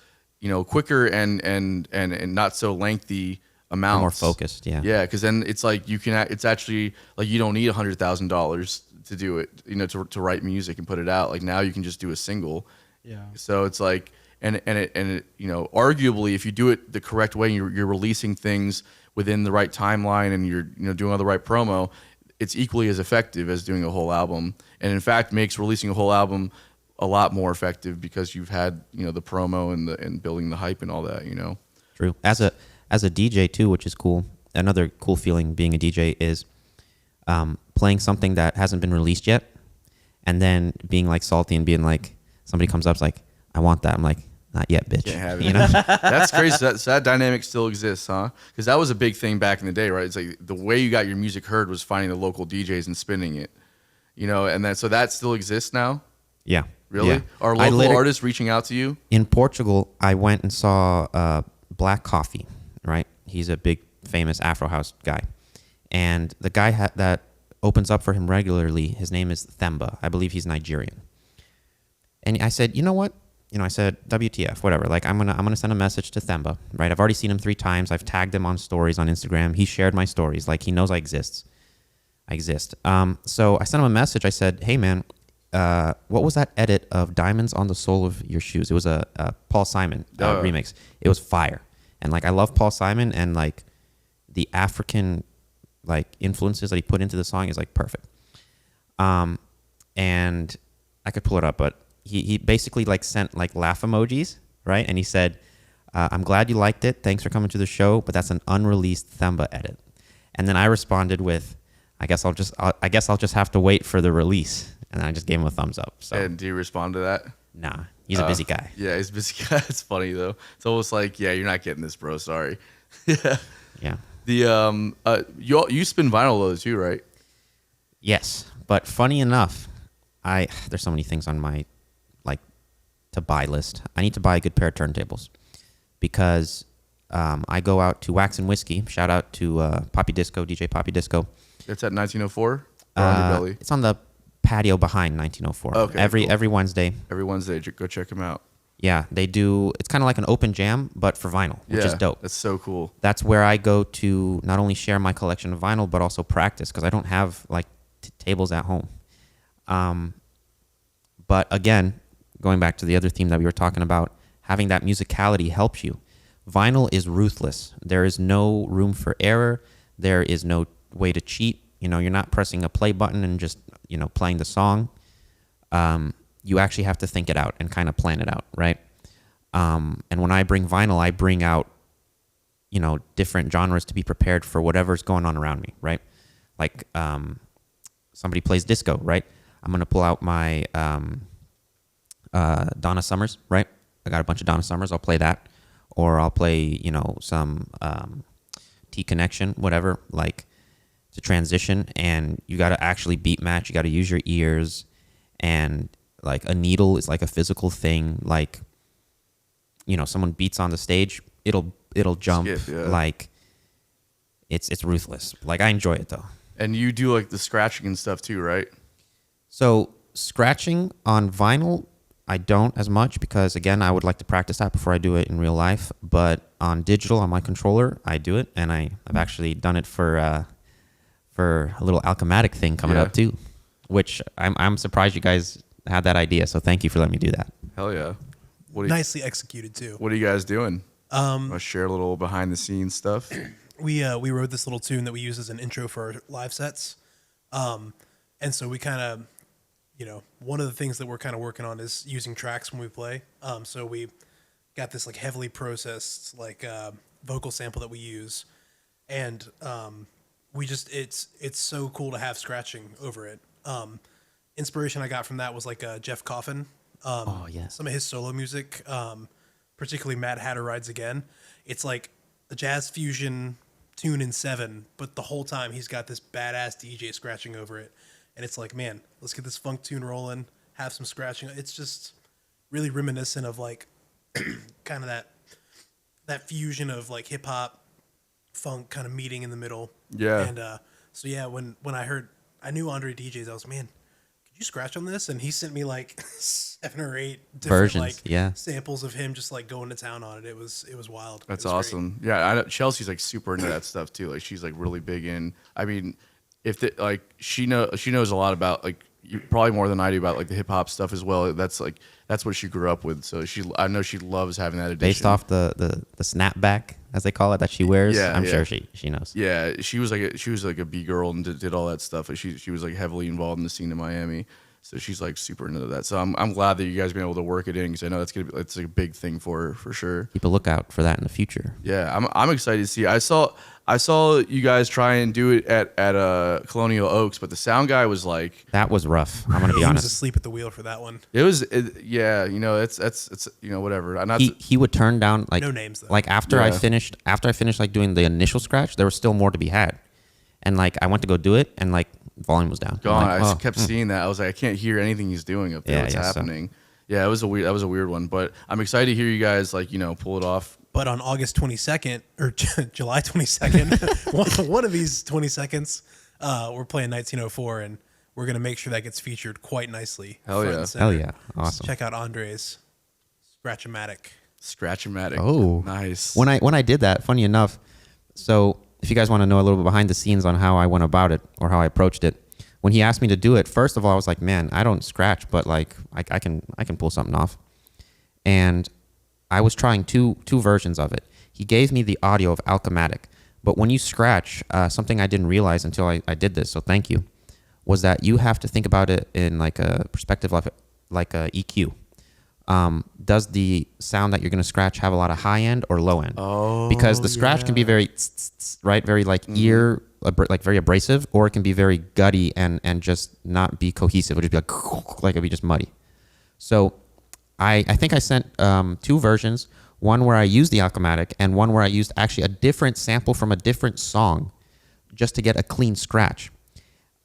quicker and not so lengthy amounts. More focused, yeah. Yeah, because then it's like it's actually like you don't need $100,000 to do it, to write music and put it out. Like now you can just do a single. Yeah. So it's like, and it arguably if you do it the correct way, you're releasing things within the right timeline and you're doing all the right promo, it's equally as effective as doing a whole album. And in fact, makes releasing a whole album a lot more effective because you've had the promo and building the hype and all that. True. As a DJ too, which is cool. Another cool feeling being a DJ is playing something that hasn't been released yet, and then being like salty and being like, somebody comes up, like, I want that. I'm like, not yet, bitch. Can't have it. That's crazy. That dynamic still exists, huh? Because that was a big thing back in the day, right? It's like the way you got your music heard was finding the local DJs and spinning it, and so that still exists now. Yeah. Really? Yeah. Are local artists reaching out to you? In Portugal, I went and saw Black Coffee, right? He's a big, famous Afro house guy. And the guy that opens up for him regularly, his name is Themba. I believe he's Nigerian. And I said, you know what? I said, WTF, whatever. Like, I'm gonna send a message to Themba, right? I've already seen him 3 times. I've tagged him on stories on Instagram. He shared my stories. Like, he knows I exist. So I sent him a message. I said, hey, man, what was that edit of Diamonds on the Sole of Your Shoes? It was a Paul Simon remix. It was fire. And like, I love Paul Simon, and like the African like influences that he put into the song is like perfect. And I could pull it up, but he basically like sent like laugh emojis, right? And he said, I'm glad you liked it. Thanks for coming to the show, but that's an unreleased Themba edit. And then I responded with, I guess I'll just have to wait for the release. And I just gave him a thumbs up. So. And do you respond to that? Nah, he's a busy guy. Yeah, he's a busy guy. It's funny though. It's almost like, yeah, you're not getting this, bro. Sorry. Yeah. Yeah. The you spin vinyl though too, right? Yes, but funny enough, there's so many things on my like to buy list. I need to buy a good pair of turntables because I go out to Wax and Whiskey. Shout out to Poppy Disco, DJ Poppy Disco. It's at 1904 or Underbelly. It's on the patio behind 1904. Okay, every cool. Wednesday. Every Wednesday, go check them out. Yeah, they do. It's kind of like an open jam, but for vinyl, which is dope. That's so cool. That's where I go to not only share my collection of vinyl, but also practice because I don't have like tables at home. But again, going back to the other theme that we were talking about, having that musicality helps you. Vinyl is ruthless. There is no room for error. There is no way to cheat. You know, you're not pressing a play button and just, you know, playing the song. You actually have to think it out and kind of plan it out, right? And when I bring vinyl, I bring out, you know, different genres to be prepared for whatever's going on around me, right? Like somebody plays disco, right? I'm going to pull out my Donna Summers, right? I got a bunch of Donna Summers. I'll play that. Or I'll play, you know, some T-Connection, whatever, like to transition. And you got to actually beat match. You got to use your ears. And like a needle is like a physical thing. Like, you know, someone beats on the stage, it'll jump. Skip, yeah. Like it's ruthless. Like I enjoy it though. And you do like the scratching and stuff too, right? So scratching on vinyl, I don't as much because again, I would like to practice that before I do it in real life. But on digital, on my controller, I do it, and I've actually done it for a little Alchematic thing coming up too, which I'm surprised you guys had that idea. So thank you for letting me do that. Hell yeah! Nicely executed too. What are you guys doing? Want to share a little behind the scenes stuff? We wrote this little tune that we use as an intro for our live sets, and so we kind of, you know, one of the things that we're kind of working on is using tracks when we play. So we got this like heavily processed like vocal sample that we use, and we just it's so cool to have scratching over it. Inspiration I got from that was like Jeff Coffin. Oh yeah, some of his solo music, particularly Mad Hatter Rides Again. It's like a jazz fusion tune in 7, but the whole time he's got this badass DJ scratching over it. And it's like, man, let's get this funk tune rolling, have some scratching. It's just really reminiscent of like kind of that fusion of like hip hop, funk kind of meeting in the middle. Yeah. And so yeah, when I knew Andre DJs, I was, man, could you scratch on this? And he sent me like 7 or 8 different versions, samples of him just like going to town on it. It was wild. That's it was awesome. Great. Yeah, I know Chelsea's like super into that stuff too. Like she's like really big in. I mean, like she knows a lot about like probably more than I do about like the hip hop stuff as well. That's what she grew up with. So I know she loves having that edition. Based off the snapback as they call it that she wears. Yeah, I'm sure she knows. Yeah, she was like a B girl and did all that stuff. Like she was like heavily involved in the scene in Miami. So she's like super into that. So I'm glad that you guys been able to work it in because I know it's like a big thing for her for sure. Keep a lookout for that in the future. Yeah, I'm excited to see. I saw you guys try and do it at Colonial Oaks, but the sound guy was like that was rough. I'm gonna be honest. He was asleep at the wheel for that one. Yeah, you know, it's you know whatever. He would turn down like no names though. Like after I finished like doing the initial scratch, there was still more to be had, and like I went to go do it and like volume was down. Gone. Like, I kept seeing that. I was like, I can't hear anything he's doing up there. What's happening? So. Yeah, that was a weird one, but I'm excited to hear you guys like, you know, pull it off. But on August 22nd or July 22nd, one of these 22nds, we're playing 1904, and we're gonna make sure that gets featured quite nicely. Hell yeah! Hell yeah! Awesome. Check out Andre's Scratch-O-Matic. Oh, nice. When I did that, funny enough, so if you guys want to know a little bit behind the scenes on how I went about it or how I approached it, when he asked me to do it, first of all, I was like, man, I don't scratch, but like I can pull something off, and I was trying two versions of it. He gave me the audio of Alchematic, but when you scratch, something I didn't realize until I did this, so thank you, was that you have to think about it in like a perspective like a EQ. Does the sound that you're going to scratch have a lot of high end or low end? Oh, because the scratch can be very right, very like ear, like very abrasive, or it can be very gutty and just not be cohesive. It would just be like it'd be just muddy. So I think I sent 2 versions, one where I used the Alchematic and one where I used actually a different sample from a different song just to get a clean scratch.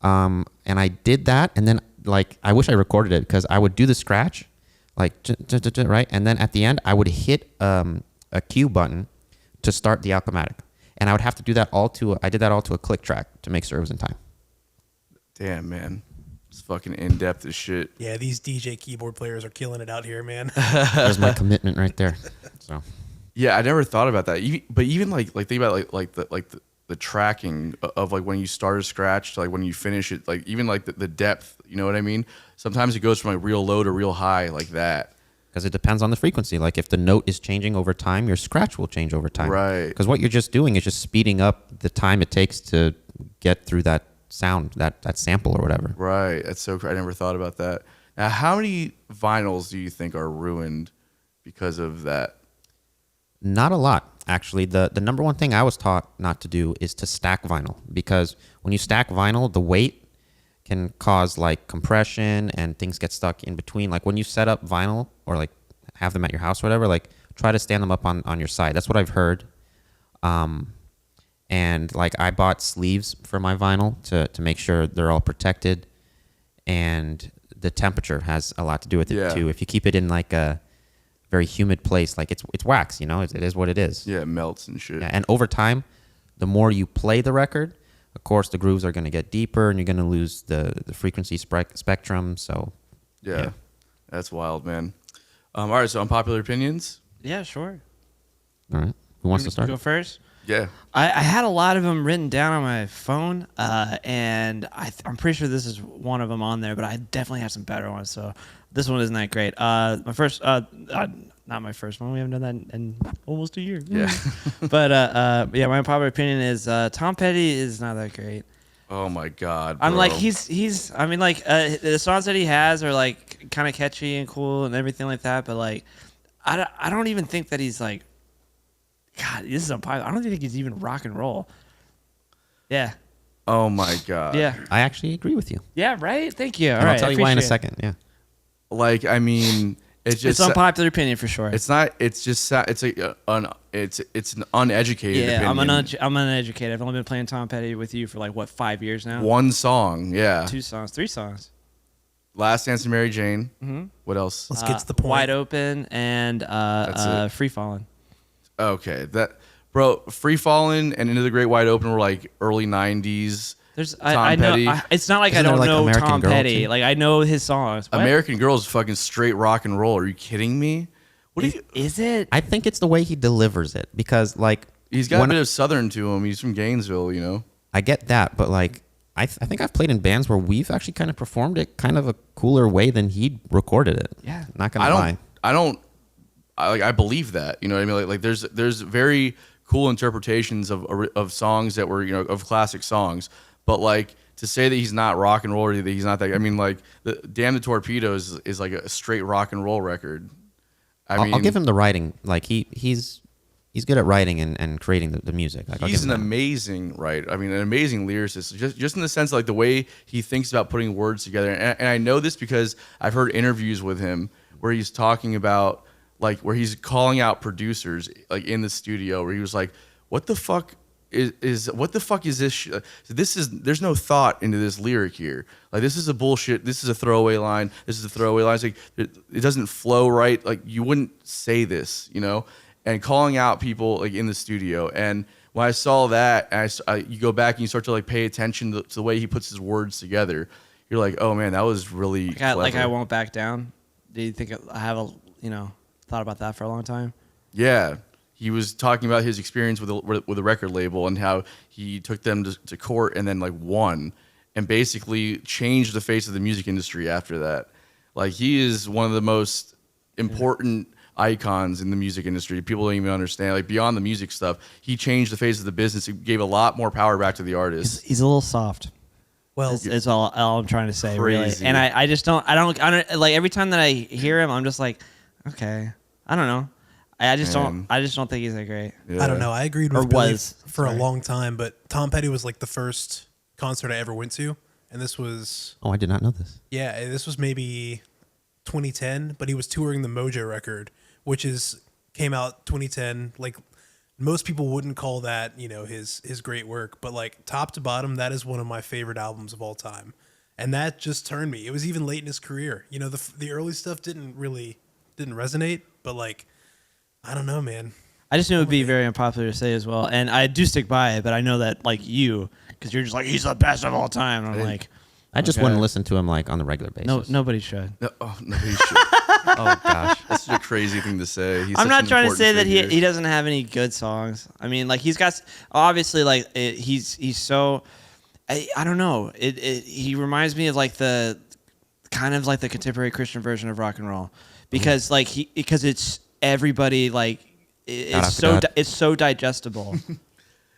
And I did that, and then like I wish I recorded it because I would do the scratch like right, and then at the end I would hit a cue button to start the Alchematic, and I would have to do that I did that all to a click track to make sure it was in time. Damn, man. It's fucking in-depth as shit. Yeah, these DJ keyboard players are killing it out here, man. There's my commitment right there. So yeah, I never thought about that. But even like think about like the the tracking of like when you start a scratch to like when you finish it, like even like the depth, you know what I mean? Sometimes it goes from like real low to real high like that. Because it depends on the frequency. Like if the note is changing over time, your scratch will change over time. Right. Because what you're just doing is just speeding up the time it takes to get through that sound, that sample or whatever. Right. That's so I never thought about that. Now, how many vinyls do you think are ruined because of that? Not a lot, actually. The number one thing I was taught not to do is to stack vinyl, because when you stack vinyl, the weight can cause like compression and things get stuck in between. Like when you set up vinyl or like have them at your house or whatever, like try to stand them up on your side. That's what I've heard. And like I bought sleeves for my vinyl to make sure they're all protected, and the temperature has a lot to do with it too. If you keep it in like a very humid place, like it's wax, you know, it is what it is. Yeah, it melts and shit. Yeah, and over time, the more you play the record, of course, the grooves are going to get deeper, and you're going to lose the frequency spectrum. So, yeah, that's wild, man. All right, so unpopular opinions. Yeah, sure. All right, who wants to start? Go first. Yeah. I had a lot of them written down on my phone, and I'm pretty sure this is one of them on there, but I definitely have some better ones. So this one isn't that great. My first, not my first one. We haven't done that in almost a year. Yeah. But yeah, my popular opinion is Tom Petty is not that great. Oh my God, bro. I'm like he's. I mean, like the songs that he has are like kind of catchy and cool and everything like that. But like, I don't even think that he's like. God, this is unpopular. I don't think he's even rock and roll. Yeah. Oh my God. Yeah. I actually agree with you. Yeah. Right. Thank you. All And right. I'll tell you why in a appreciate it. second. Yeah. Like, I mean, it's just It's unpopular opinion for sure. It's not. It's just. It's it's an uneducated. Yeah, opinion. I'm uneducated. I've only been playing Tom Petty with you for like what 5 years now. One song. Yeah. 2 songs, 3 songs. Last Dance to Mary Jane. Mm-hmm. What else? Let's get to the point. Wide Open and Free Fallin'. Okay, that bro, Free Fallin' and Into the Great Wide Open were like early '90s. There's Tom I know Petty. it's not like Isn't I don't there, like, know American Tom Girl, Petty. too? Like I know his songs. What? American Girl is fucking straight rock and roll. Are you kidding me? What do you? Is it? I think it's the way he delivers it, because like He's got a when- bit of Southern to him. He's from Gainesville, you know. I get that, but like I think I've played in bands where we've actually kind of performed it kind of a cooler way than he recorded it. Yeah. Not gonna lie. I believe that. You know what I mean? Like there's very cool interpretations of songs that were, you know, of classic songs, but like to say that he's not rock and roll or that he's not that. I mean, like the Damn the Torpedoes is like a straight rock and roll record. I'll give him the writing. Like he's good at writing and creating the music. Like, he's an amazing writer. I mean, an amazing lyricist. Just in the sense of like the way he thinks about putting words together. And I know this because I've heard interviews with him where he's talking about like where he's calling out producers like in the studio where he was like, "What the fuck is what the fuck is this? There's no thought into this lyric here. Like this is a bullshit. This is a throwaway line. This is a throwaway line. It's like it doesn't flow right. Like you wouldn't say this, you know." And calling out people like in the studio. And when I saw that, you go back and you start to like pay attention to the way he puts his words together. You're like, oh man, that was really Like clever. I Won't Back Down. Do you think I have thought about that for a long time? Yeah, he was talking about his experience with a record label and how he took them to court and then like won and basically changed the face of the music industry after that. Like he is one of the most important icons in the music industry. People don't even understand. Like beyond the music stuff, he changed the face of the business. He gave a lot more power back to the artist. He's a little soft. Well, It's all I'm trying to say, really. Crazy. And I don't like every time that I hear him, I'm just like, okay, I don't know. I just don't think he's that great. Yeah. I don't know. I agreed Or with Billy was. for Sorry. a long time, but Tom Petty was like the first concert I ever went to, and this was Oh, I did not know this. this was maybe 2010, but he was touring the Mojo record, which came out 2010. Like most people wouldn't call that, you know, his great work, but like top to bottom, that is one of my favorite albums of all time. And that just turned me. It was even late in his career. You know, the early stuff didn't resonate, but like I don't know, man. I just knew it would be very unpopular to say as well, and I do stick by it. But I know that like you, because you're just like he's the best of all time. And I'm like, I just Okay. wouldn't listen to him like on the regular basis. No, nobody should. No, nobody should. Oh gosh, that's such a crazy thing to say. He's I'm such not an trying to important say that figure. he doesn't have any good songs. I mean, like he's got obviously like he's so I don't know. He reminds me of like the kind of like the contemporary Christian version of rock and roll because like because it's everybody like it's so digestible.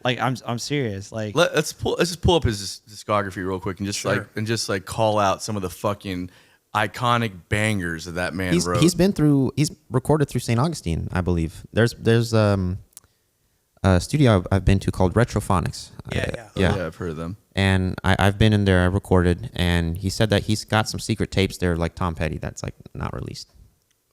Like I'm serious. Like Let's just pull up his discography real quick and just like call out some of the fucking iconic bangers that man wrote. He's recorded through St. Augustine, I believe. There's a studio I've been to called Retrophonics. Yeah, I've heard of them. And I've been in there, I recorded, and he said that he's got some secret tapes there like Tom Petty that's like not released.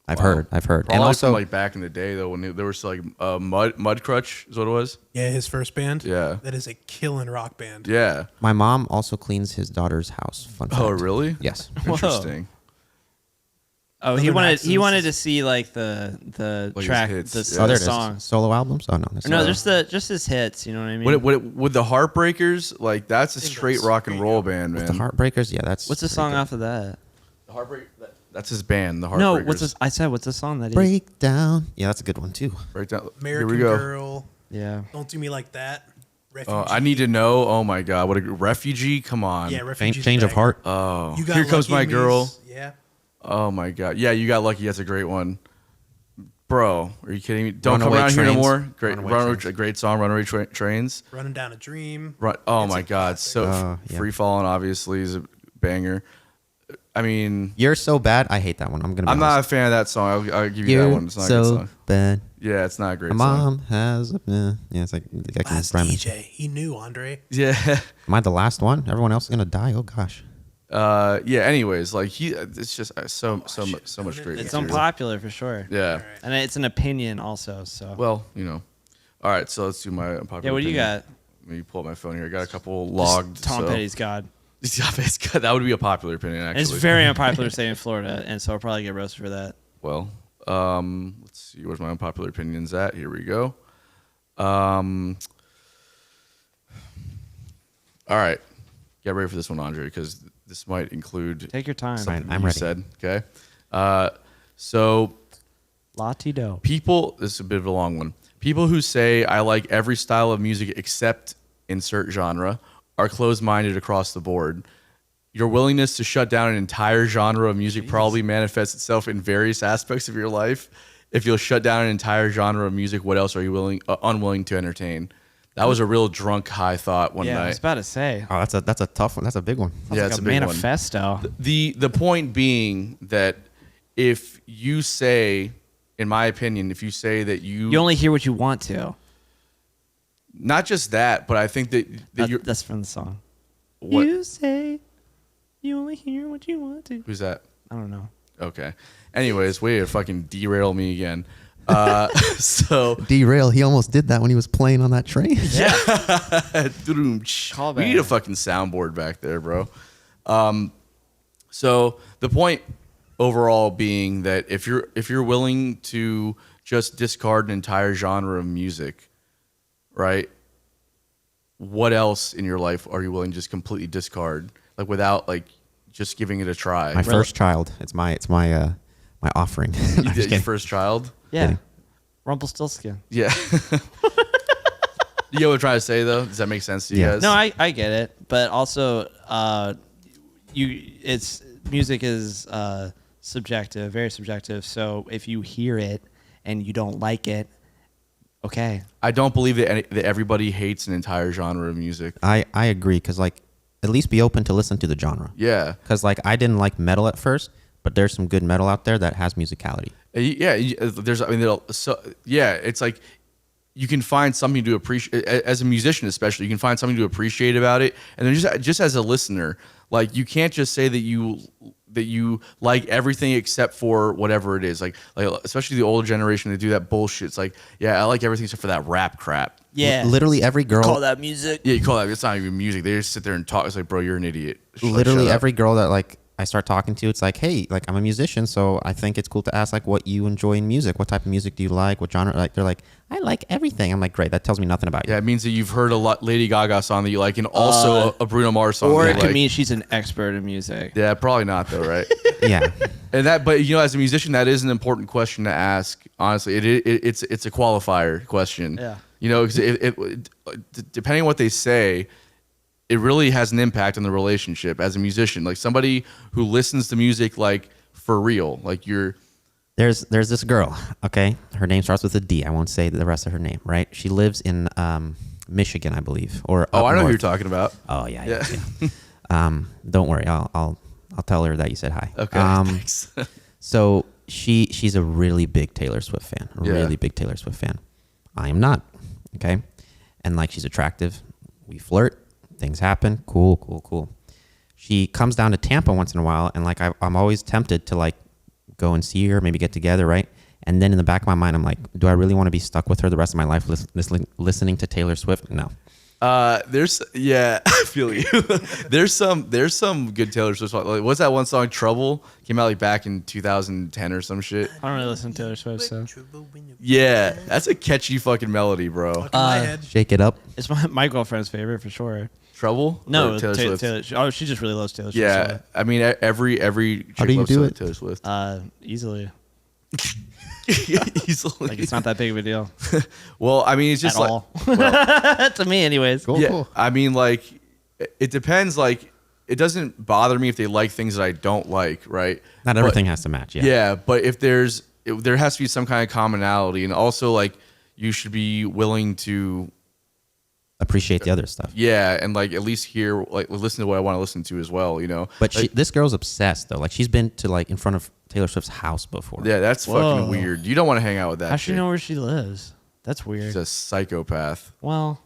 I've heard. Probably And also from, like back in the day though, when there was like Mud Crutch is what it was. Yeah, his first band. Yeah. That is a killing rock band. Yeah. my mom also cleans his daughter's house. Fun fact. Oh really? Yes. Interesting. oh he wanted to see like the Like his track hits, the, yeah. the Oh, there it is. songs. Solo albums? Oh no. No, just his hits. You know what I mean? With the Heartbreakers, like that's a straight rock and roll band, man. The Heartbreakers, yeah, that's What's the pretty song good. off of that? The Heartbreak. That's his band, the Heartbreakers. No, what's this? I said what's the song that he? Breakdown. Yeah, that's a good one too. Breakdown. American Here we go. Girl. Yeah. Don't Do Me Like That. Refugee. Oh, I need to know. Oh my god, what a refugee! Come on. Yeah, Refugee. Change of Heart. Oh, You Got here comes Lucky my and girl. Me's- Yeah. Oh my god. Yeah, You Got Lucky. That's a great one. Bro, are you kidding me? Don't Runaway come around here no Trains. more. Great, Runaway Trains. great song. Runaway Trains. Running Down a Dream. Oh It's my a god, classic. so Yeah. Free Fallin' obviously is a banger. I mean, You're So Bad. I hate that one. I'm I'm not a fan of that song. I'll give you You're that one. It's not a so good song. bad. Yeah, it's not a great My song. mom has a yeah. It's like the guy can Last rhyme. DJ. He knew, Andre. Yeah. Am I the last one? Everyone else is gonna die. Oh gosh. Yeah. Anyways, like it's just so much great. It's material. unpopular for sure. Yeah. And it's an opinion also. So. Well, you know. All right, so let's do my unpopular. yeah. What do you opinion. got? Let me pull up my phone here. I got a couple logged. Tom so. Petty's God. Yeah, it's good. That would be a popular opinion, And actually. it's very unpopular to stay in Florida, and so I'll probably get roasted for that. Well, let's see. Where's my unpopular opinions at? Here we go. All right. Get ready for this one, Andre, because this might include Take your time. something I'm you ready. said. Okay. So Latido. people, this is a bit of a long one. People who say I like every style of music except insert genre are closed-minded across the board. Your willingness to shut down an entire genre of music probably manifests itself in various aspects of your life. If you'll shut down an entire genre of music, what else are you unwilling to entertain? That was a real drunk high thought one Yeah, I night. was about to say. Oh, that's a tough one. That's a big one. Yeah, Like it's a a big one. manifesto. The point being that if you say, in my opinion, if you say that You only hear what you want to. not just that, but I think that you're That's from the song. what, You say you only hear what you want to. who's that? I don't know. Okay. Anyways, way to fucking derail me again. So Derail. He almost did that when he was playing on that train. Call we need a back. fucking soundboard back there, bro. So the point overall being that if you're willing to just discard an entire genre of music, right? What else in your life are you willing to just completely discard, like without like just giving it a try? My first child. It's my my offering. You I'm just did your kidding. first child. Yeah. Kidding. Rumpelstiltskin. Yeah. You know what I'm trying to say though? Does that make sense to you Yeah. guys? No, I get it, but also, it's music is subjective, very subjective. So if you hear it and you don't like it, okay. I don't believe that everybody hates an entire genre of music. I agree because like at least be open to listen to the genre. Yeah. Because like I didn't like metal at first, but there's some good metal out there that has musicality. Yeah. There's, I mean, it's like you can find something to appreciate as a musician, especially. You can find something to appreciate about it, and then just as a listener, like you can't just say that you like everything except for whatever it is. Like especially the older generation, they do that bullshit. It's like, yeah, I like everything except for that rap crap. Yeah. Literally every girl. Call that music. Yeah, you call that. It's not even music. They just sit there and talk. It's like, bro, you're an idiot. Literally Shut up. every girl that like I start talking to, it's like, hey, like I'm a musician, so I think it's cool to ask like what you enjoy in music. What type of music do you like? What genre? Like they're like, I like everything. I'm like, great. That tells me nothing about you. Yeah, it means that you've heard a lot Lady Gaga song that you like, and also a Bruno Mars song. Or that it you could like. mean she's an expert in music. Yeah, probably not though, right? Yeah. And that, but as a musician, that is an important question to ask. Honestly, it's a qualifier question. Yeah. Because depending on what they say, it really has an impact on the relationship as a musician. Like somebody who listens to music like for real, like There's this girl, okay? Her name starts with a D. I won't say the rest of her name, right? She lives in Michigan, I believe, or I know north. who you're talking about. Oh yeah. Don't worry, I'll tell her that you said hi. Okay, thanks. So she's a really big Taylor Swift fan, really big Taylor Swift fan. I am not, okay? And like she's attractive, we flirt, things happen, cool. She comes down to Tampa once in a while, and like I'm always tempted to like go and see her, maybe get together, right? And then in the back of my mind, I'm like, do I really want to be stuck with her the rest of my life listening to Taylor Swift? No. I feel you. there's some good Taylor Swift songs. Like, what's that one song? Trouble came out like back in 2010 or some shit. I don't really listen to Taylor Swift, so. Yeah, that's a catchy fucking melody, bro. Stuck in my head. Shake it up. It's my girlfriend's favorite for sure. Trouble? No, Or Taylor Swift. Oh, she just really loves Taylor Swift. Yeah, I mean every How chick do you loves do it? Taylor Swift. Easily. Easily. Like it's not that big of a deal Well, I mean, it's just at like all. To me, anyways. Cool. I mean, like it depends. Like it doesn't bother me if they like things that I don't like, right? Not But- everything has to match. Yeah. Yeah, but if there has to be some kind of commonality, and also like you should be willing to Appreciate the other stuff. and like at least hear, like listen to what I want to listen to as well, But Like, this girl's obsessed though. Like she's been to like in front of Taylor Swift's house before. yeah, that's Whoa. fucking weird. You don't want to hang out with that. How's she chick. know where she lives? That's weird. She's a psychopath. Well,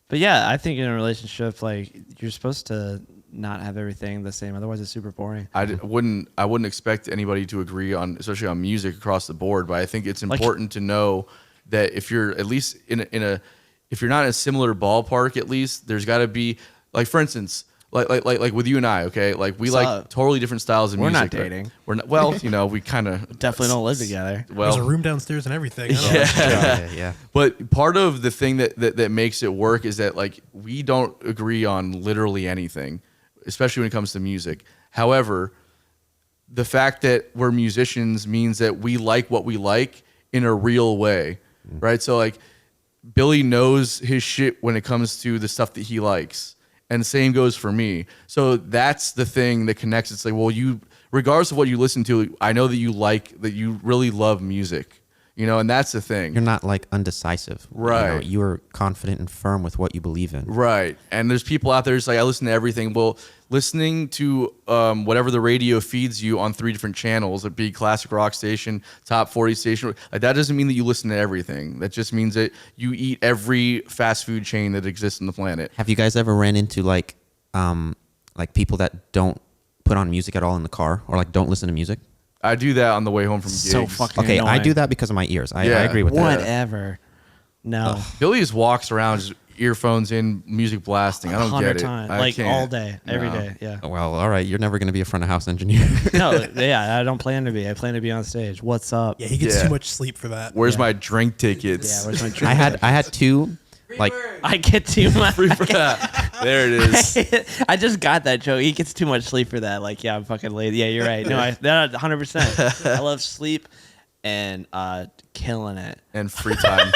but yeah, I think in a relationship, like you're supposed to not have everything the same. Otherwise, it's super boring. I wouldn't expect anybody to agree on, especially on music across the board. But I think it's important to know that if you're at least if you're not in a similar ballpark, at least there's got to be, like, for instance, like with you and I, okay, like we What's like up? totally different styles of We're music. not but dating. We're not. Well, we kind of Definitely don't live together. There's Well, a room downstairs and everything. I don't know. Yeah. but part of the thing that makes it work is that like we don't agree on literally anything, especially when it comes to music. However, the fact that we're musicians means that we like what we like in a real way, right? So like Billy knows his shit when it comes to the stuff that he likes, and the same goes for me. So that's the thing that connects. It's like, well, regardless of what you listen to, I know that you really love music, and that's the thing. You're not like undecisive. Right. You're confident and firm with what you believe in. Right. And there's people out there, it's like, I listen to everything. Well, listening to whatever the radio feeds you on 3 different channels, it'd be classic rock station, top 40 station, like that doesn't mean that you listen to everything. That just means that you eat every fast food chain that exists on the planet. Have you guys ever ran into like people that don't put on music at all in the car, or like don't listen to music? I do that on the way home from gigs. So fucking Okay, I annoying. do that because of my ears. I Yeah. agree with that. Whatever. No. Billy just walks around, just earphones in, music blasting. I don't 100 get it. times. I Like can't. all day, every No. day. Yeah. Well, all right. You're never going to be a front of house engineer. No, yeah, I don't plan to be. I plan to be on stage. What's up? Yeah, he gets Yeah. too much sleep for that. Where's Yeah. my drink tickets? Yeah, where's my drink? I had 2 like I get too much. There it is. I just got that joke. He gets too much sleep for that. Like, yeah, I'm fucking lazy. Yeah, you're right. No, 100%. I love sleep and killing it. And free time.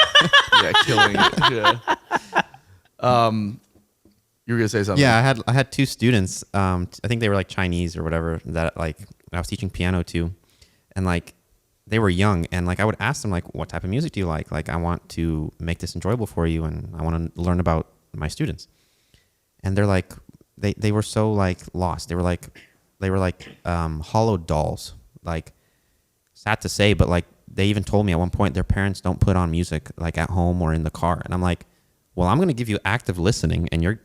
Yeah, killing it. Yeah. You were gonna say something. Yeah, I had 2 students. I think they were like Chinese or whatever that like I was teaching piano to, and like they were young, and like I would ask them like, what type of music do you like? Like I want to make this enjoyable for you, and I want to learn about my students. And they're like, they were so like lost. They were like hollow dolls. Like, sad to say, but like they even told me at one point their parents don't put on music like at home or in the car, and I'm like, well, I'm going to give you active listening and your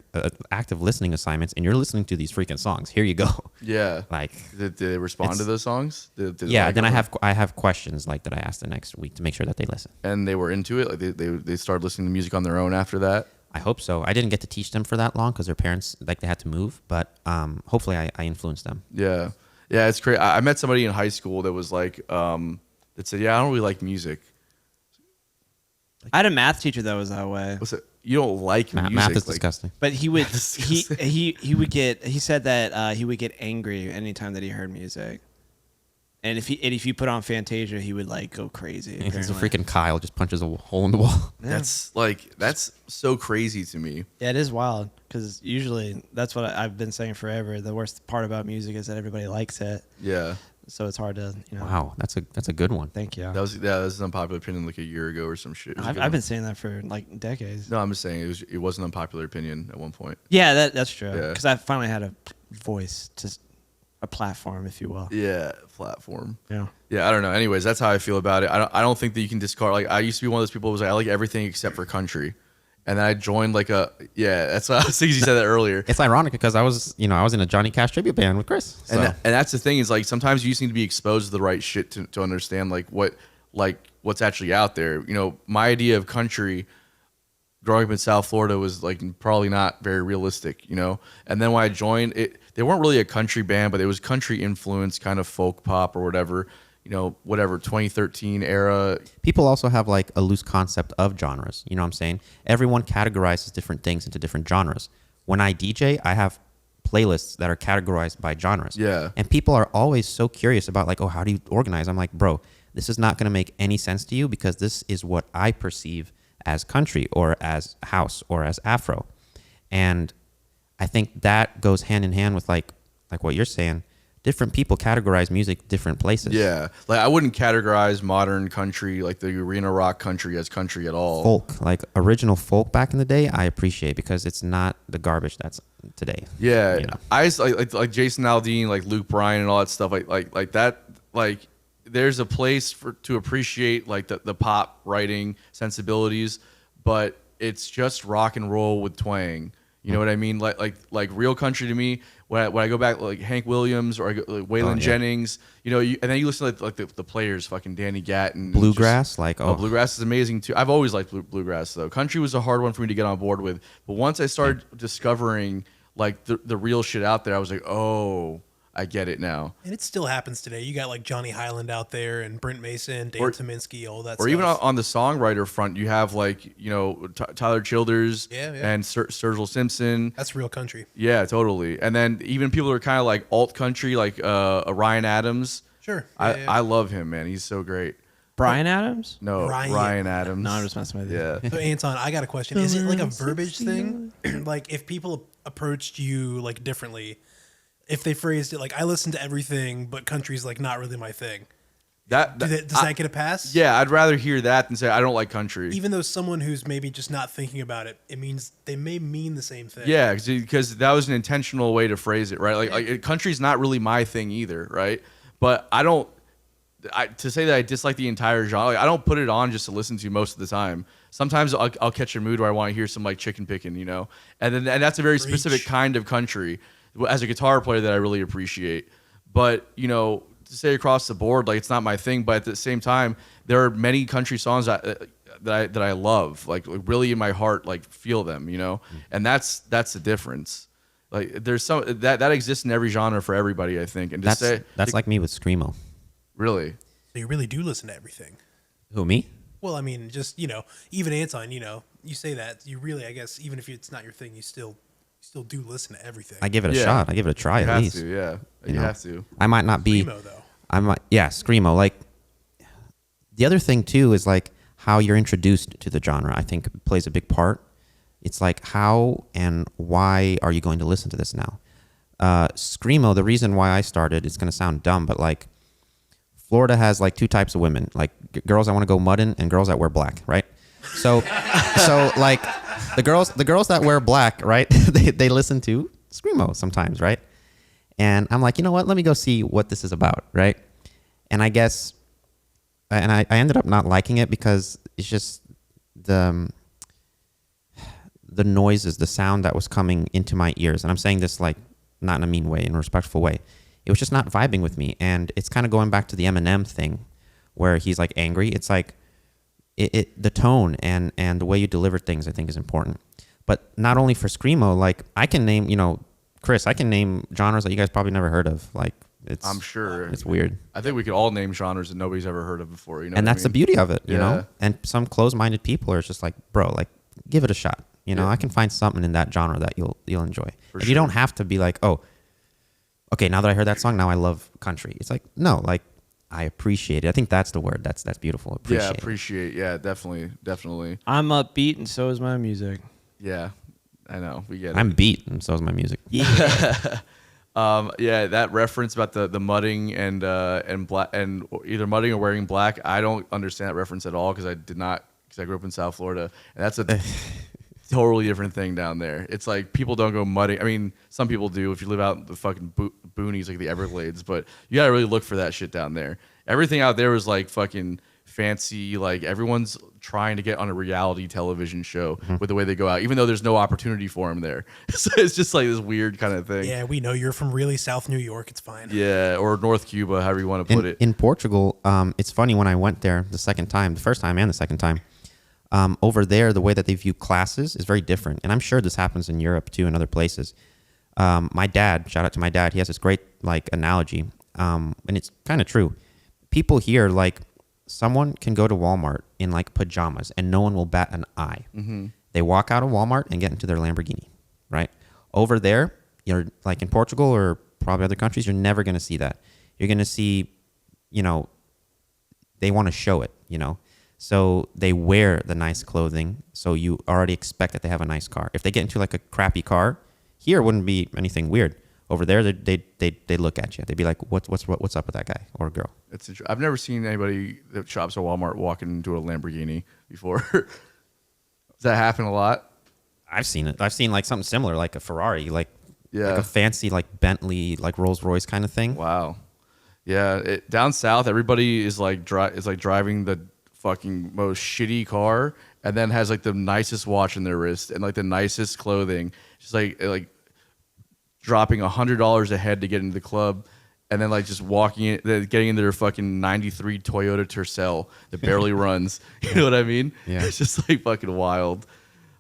active listening assignments, and you're listening to these freaking songs. Here you go. Yeah. Like, Did they respond to those songs? Did they yeah. like Then them? I have questions like that I ask the next week to make sure that they listen. And they were into it. Like they started listening to music on their own after that. I hope so. I didn't get to teach them for that long because their parents they had to move, but hopefully I influenced them. Yeah, it's great. I met somebody in high school that was like, that said, "Yeah, I don't really like music." I had a math teacher that was that way. What's it? You don't like music? Math is like, disgusting. But he would he would get he said that he would get angry anytime that he heard music. And if you put on Fantasia, he would like go crazy. He's a freaking Kyle, just punches a hole in the wall. That's so crazy to me. Yeah, it is wild because usually that's what I've been saying forever. The worst part about music is that everybody likes it. Yeah. So it's hard to, Wow, that's a good one. Thank you. That was an unpopular opinion like a year ago or some shit. I've been saying that for like decades. No, I'm just saying it was an unpopular opinion at one point. Yeah, that's true. Yeah. Because I finally had a voice, just a platform, if you will. Yeah, platform. Yeah. Yeah, I don't know. Anyways, that's how I feel about it. I don't think that you can discard. Like I used to be one of those people who was like, I like everything except for country, and then I joined like that's what I was thinking. You said that earlier. It's ironic because I was in a Johnny Cash tribute band with Chris. So. And that's the thing is like sometimes you just need to be exposed to the right shit to understand like what's actually out there. You know, my idea of country growing up in South Florida was like probably not very realistic, you know? And then when I joined it, they weren't really a country band, but it was country influence, kind of folk pop or whatever, 2013 era. People also have like a loose concept of genres. You know what I'm saying? Everyone categorizes different things into different genres. When I DJ, I have playlists that are categorized by genres. Yeah. And people are always so curious about like, oh, how do you organize? I'm like, bro, this is not going to make any sense to you because this is what I perceive as country or as house or as Afro. And I think that goes hand in hand with like what you're saying. Different people categorize music different places. Yeah. Like I wouldn't categorize modern country, like the arena rock country, as country at all. Folk, like original folk back in the day, I appreciate because it's not the garbage that's today. Yeah. You know? I just like Jason Aldean, like Luke Bryan and all that stuff like that. Like there's a place to appreciate like the pop writing sensibilities, but it's just rock and roll with twang. You know what I mean? Like real country to me. When I go back like Hank Williams or I go, like Waylon Jennings, and then you listen to like the players, fucking Danny Gatton, Bluegrass, Bluegrass is amazing too. I've always liked bluegrass though. Country was a hard one for me to get on board with, but once I started discovering like the real shit out there, I was like, oh, I get it now. And it still happens today. You got like Johnny Highland out there and Brent Mason, Dan Tominski, all that stuff. Or even on the songwriter front, you have like, Tyler Childers and Sturgill Simpson. That's real country. Yeah, totally. And then even people who are kind of like alt country, like Ryan Adams. Sure. I love him, man. He's so great. Brian Adams? No, Ryan Adams. No, I'm just messing with you. Yeah. So Anton, I got a question. Is it like a verbiage thing? Like if people approached you like differently, if they phrased it like, I listen to everything, but country's like not really my thing. Does that get a pass? Yeah, I'd rather hear that than say I don't like country. Even though someone who's maybe just not thinking about it, it means they may mean the same thing. Yeah, because that was an intentional way to phrase it, right? Like country's not really my thing either, right? But to say that I dislike the entire genre, I don't put it on just to listen to most of the time. Sometimes I'll catch a mood where I want to hear some like chicken picking, and that's a very specific kind of country as a guitar player that I really appreciate. But to say across the board, like it's not my thing. But at the same time, there are many country songs that I love, like really in my heart, like feel them, and that's the difference. Like there's some that exists in every genre for everybody, I think. And that's like me with screamo. Really? So you really do listen to everything. Who, me? Well, I mean, just even Anton, you say that you really, I guess, even if it's not your thing, you still do listen to everything. I give it a shot. I give it a try at least. You have to. I might not be. Screamo, though. Screamo. Like the other thing too is like how you're introduced to the genre. I think plays a big part. It's like how and why are you going to listen to this now? Screamo. The reason why I started, it's going to sound dumb, but like Florida has like two types of women, like girls that want to go mudding and girls that wear black, right? So like the girls that wear black, right? they listen to screamo sometimes, right? And I'm like, you know what? Let me go see what this is about, right? And I guess, and I ended up not liking it because it's just the noises, the sound that was coming into my ears. And I'm saying this like not in a mean way, in a respectful way. It was just not vibing with me. And it's kind of going back to the Eminem thing where he's like angry. It's like the tone and the way you deliver things, I think, is important. But not only for screamo, like I can name, Chris, I can name genres that you guys probably never heard of. Like I'm sure it's weird. I think we could all name genres that nobody's ever heard of before. And that's the beauty of it, you know. Yeah. And some closed-minded people are just like, bro, like give it a shot. You know, I can find something in that genre that you'll enjoy. And you don't have to be like, oh, okay, now that I heard that song, now I love country. It's like, no, like I appreciate it. I think that's the word. That's beautiful. Appreciate. Yeah, definitely. I'm upbeat, and so is my music. Yeah, I know. We get it. I'm beat, and so is my music. Yeah. Yeah, that reference about the mudding and black and either mudding or wearing black, I don't understand that reference at all because I grew up in South Florida, and that's a totally different thing down there. It's like people don't go mudding. I mean, some people do if you live out in the fucking boonies like the Everglades, but you gotta really look for that shit down there. Everything out there is like fucking fancy, like everyone's trying to get on a reality television show with the way they go out, even though there's no opportunity for them there. So it's just like this weird kind of thing. Yeah, we know you're from really South New York. It's fine. Yeah, or North Cuba, however you want to put it. In Portugal, it's funny when I went there the first time and the second time, over there, the way that they view classes is very different. And I'm sure this happens in Europe too and other places. My dad, shout out to my dad, he has this great like analogy, and it's kind of true. People here, like, someone can go to Walmart in like pajamas and no one will bat an eye. Mm-hmm. They walk out of Walmart and get into their Lamborghini, right? Over there, you're like in Portugal or probably other countries, you're never going to see that. You're going to see, they want to show it, So they wear the nice clothing. So you already expect that they have a nice car. If they get into like a crappy car, here it wouldn't be anything weird. Over there, they look at you. They'd be like, "What's up with that guy or girl?" I've never seen anybody that shops at Walmart walking into a Lamborghini before. Does that happen a lot? I've seen it. I've seen like something similar, like a Ferrari, like a fancy like Bentley, like Rolls Royce kind of thing. Wow. Yeah, down south, everybody is like driving the fucking most shitty car, and then has like the nicest watch in their wrist and like the nicest clothing. Just like dropping $100 a head to get into the club, and then like just getting into their fucking '93 Toyota Tercel that barely runs. You know what I mean? Yeah. It's just like fucking wild.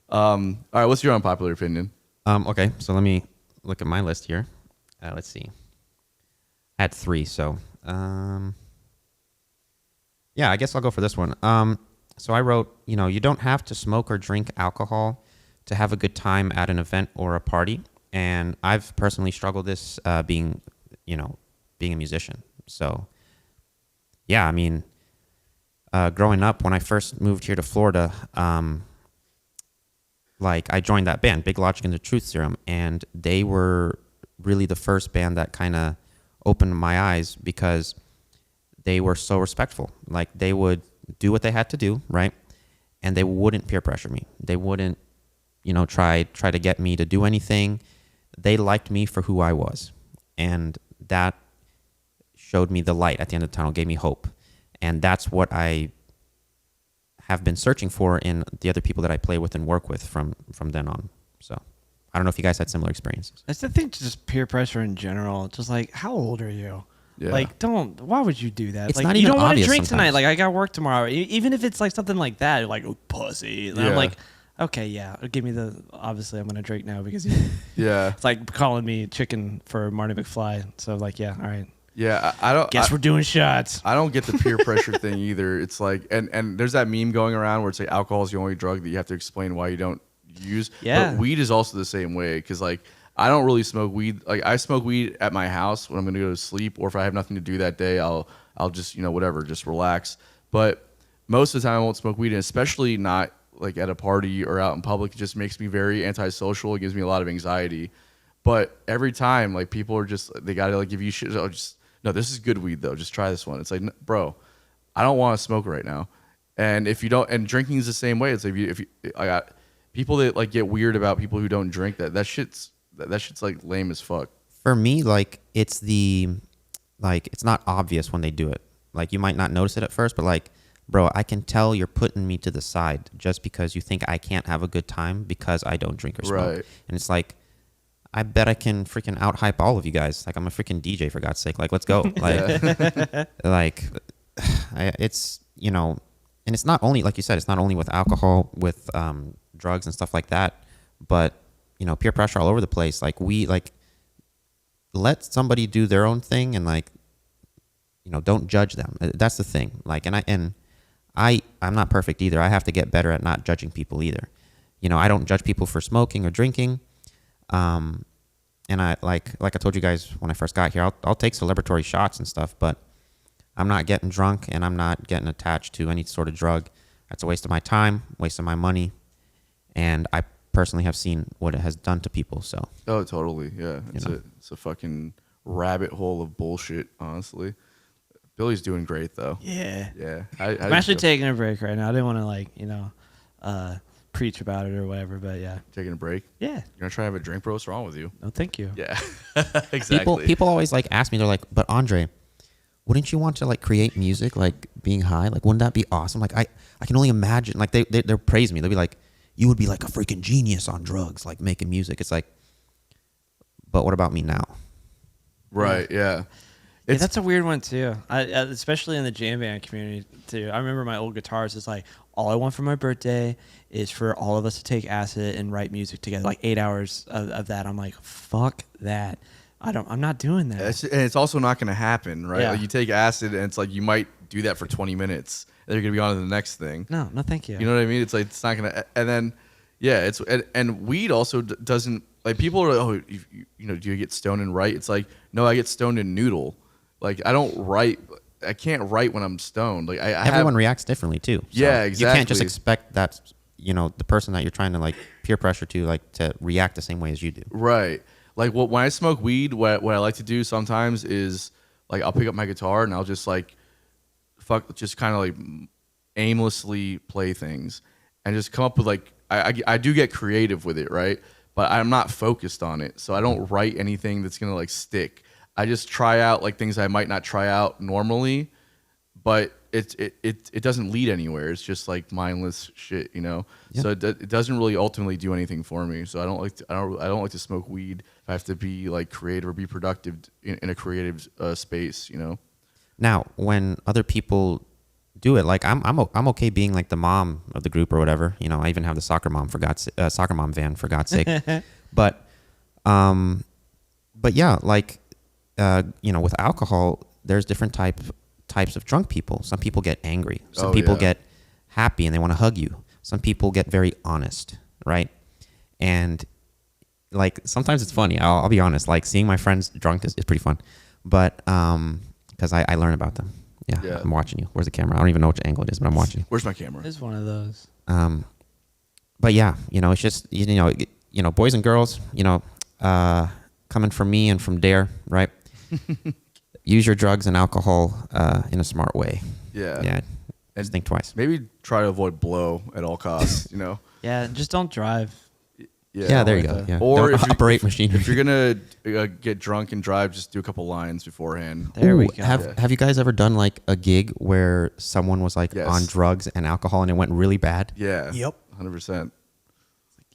All right, what's your unpopular opinion? Okay, so let me look at my list here. Let's see. I had 3, so yeah, I guess I'll go for this one. So I wrote, you don't have to smoke or drink alcohol to have a good time at an event or a party. And I've personally struggled this being a musician. So, yeah, I mean, growing up, when I first moved here to Florida, like I joined that band, Big Logic and the Truth Serum, and they were really the first band that kind of opened my eyes because they were so respectful. Like they would do what they had to do, right? And they wouldn't peer pressure me. They wouldn't, try to get me to do anything. They liked me for who I was. And that showed me the light at the end of the tunnel, gave me hope. And that's what I have been searching for in the other people that I play with and work with from then on. So I don't know if you guys had similar experiences. That's the thing, just peer pressure in general. Just like, how old are you? Yeah. Like, why would you do that? It's like, not you even don't want to obvious drink sometimes. tonight. Like, I got work tomorrow. Even if it's like something like that, you're like, oh, pussy. And I'm Yeah. like, okay, yeah, give me obviously I'm going to drink now because Yeah. it's like calling me chicken for Marty McFly. So like, yeah, all right. Yeah, I don't. Guess we're doing shots. I don't get the peer pressure thing either. It's like, and there's that meme going around where it's like alcohol is the only drug that you have to explain why you don't use. Yeah. But weed is also the same way because like I don't really smoke weed. Like I smoke weed at my house when I'm gonna go to sleep, or if I have nothing to do that day, I'll just whatever, just relax. But most of the time I won't smoke weed, and especially not like at a party or out in public. It just makes me very antisocial. It gives me a lot of anxiety. But every time like people are just they gotta like give you shit. No, this is good weed though. Just try this one. It's like, bro, I don't want to smoke right now. And if you don't, and drinking is the same way. It's like if you, I got people that like get weird about people who don't drink. That shit's like lame as fuck. For me, like it's not obvious when they do it. Like you might not notice it at first, but like, bro, I can tell you're putting me to the side just because you think I can't have a good time because I don't drink or smoke. Right. And it's like, I bet I can freaking out-hype all of you guys. Like, I'm a freaking DJ, for God's sake. Like, let's go. Like, it's, and it's not only, like you said, it's not only with alcohol, with drugs and stuff like that, but you know, peer pressure all over the place. Like we like let somebody do their own thing and like, you know, don't judge them. That's the thing. Like, I'm not perfect either. I have to get better at not judging people either. You know, I don't judge people for smoking or drinking. And I like I told you guys when I first got here, I'll take celebratory shots and stuff, but I'm not getting drunk and I'm not getting attached to any sort of drug. That's a waste of my time, waste of my money, and I personally have seen what it has done to people. So. Oh, totally. Yeah, it's a fucking rabbit hole of bullshit. Honestly, Billy's doing great though. Yeah. Yeah. I'm actually taking a break right now. I didn't want to preach about it or whatever, but yeah. Taking a break? Yeah. You're gonna try to have a drink, bro? What's wrong with you? No, thank you. Yeah. Exactly. People always like ask me, they're like, but Andre, wouldn't you want to like create music like being high? Like, wouldn't that be awesome? Like I can only imagine, like they praise me. They'll be like, you would be like a freaking genius on drugs, like making music. It's like, but what about me now? Right, yeah. Yeah, that's a weird one too. Especially in the jam band community too. I remember my old guitarist is like, all I want for my birthday is for all of us to take acid and write music together, like 8 hours of that. I'm like, fuck that. I'm not doing that. And it's also not going to happen, right? Yeah. Like you take acid and it's like you might do that for 20 minutes. And you're going to be on to the next thing. No, thank you. You know what I mean? It's like it's not going to. And then, yeah, and weed also doesn't, like people are like, oh, you know, do you get stoned and write? It's like, no, I get stoned and noodle. Like I don't write. I can't write when I'm stoned. Like everyone reacts differently too. So yeah, exactly. You can't just expect that, you know, the person that you're trying to like peer pressure to like to react the same way as you do. Right. Like when I smoke weed, what I like to do sometimes is like I'll pick up my guitar and I'll just like just kind of like aimlessly play things and just come up with like I do get creative with it, right? But I'm not focused on it, so I don't write anything that's gonna like stick. I just try out like things I might not try out normally, but it doesn't lead anywhere. It's just like mindless shit, you know. Yeah. So it doesn't really ultimately do anything for me. So I don't like to smoke weed if I have to be like creative or be productive in a creative space, you know. Now, when other people do it, like I'm okay being like the mom of the group or whatever. You know, I even have the soccer mom van for God's sake. But yeah, like. You know, with alcohol, there's different types of drunk people. Some people get angry. Some people get happy and they want to hug you. Some people get very honest, right? And like sometimes it's funny. I'll be honest. Like seeing my friends drunk is pretty fun, but because I learn about them. Yeah, I'm watching you. Where's the camera? I don't even know which angle it is, but I'm watching. Where's my camera? It's one of those. But yeah, you know, it's just you know, boys and girls, you know, coming from me and from Dare, right? Use your drugs and alcohol in a smart way. Yeah. Just think twice. Maybe try to avoid blow at all costs. You know. Yeah, just don't drive. Yeah, there you go. Yeah. Or don't operate machinery. If you're gonna get drunk and drive, just do a couple lines beforehand. There we go. Have you guys ever done like a gig where someone was like on drugs and alcohol and it went really bad? Yeah. Yep. 100%.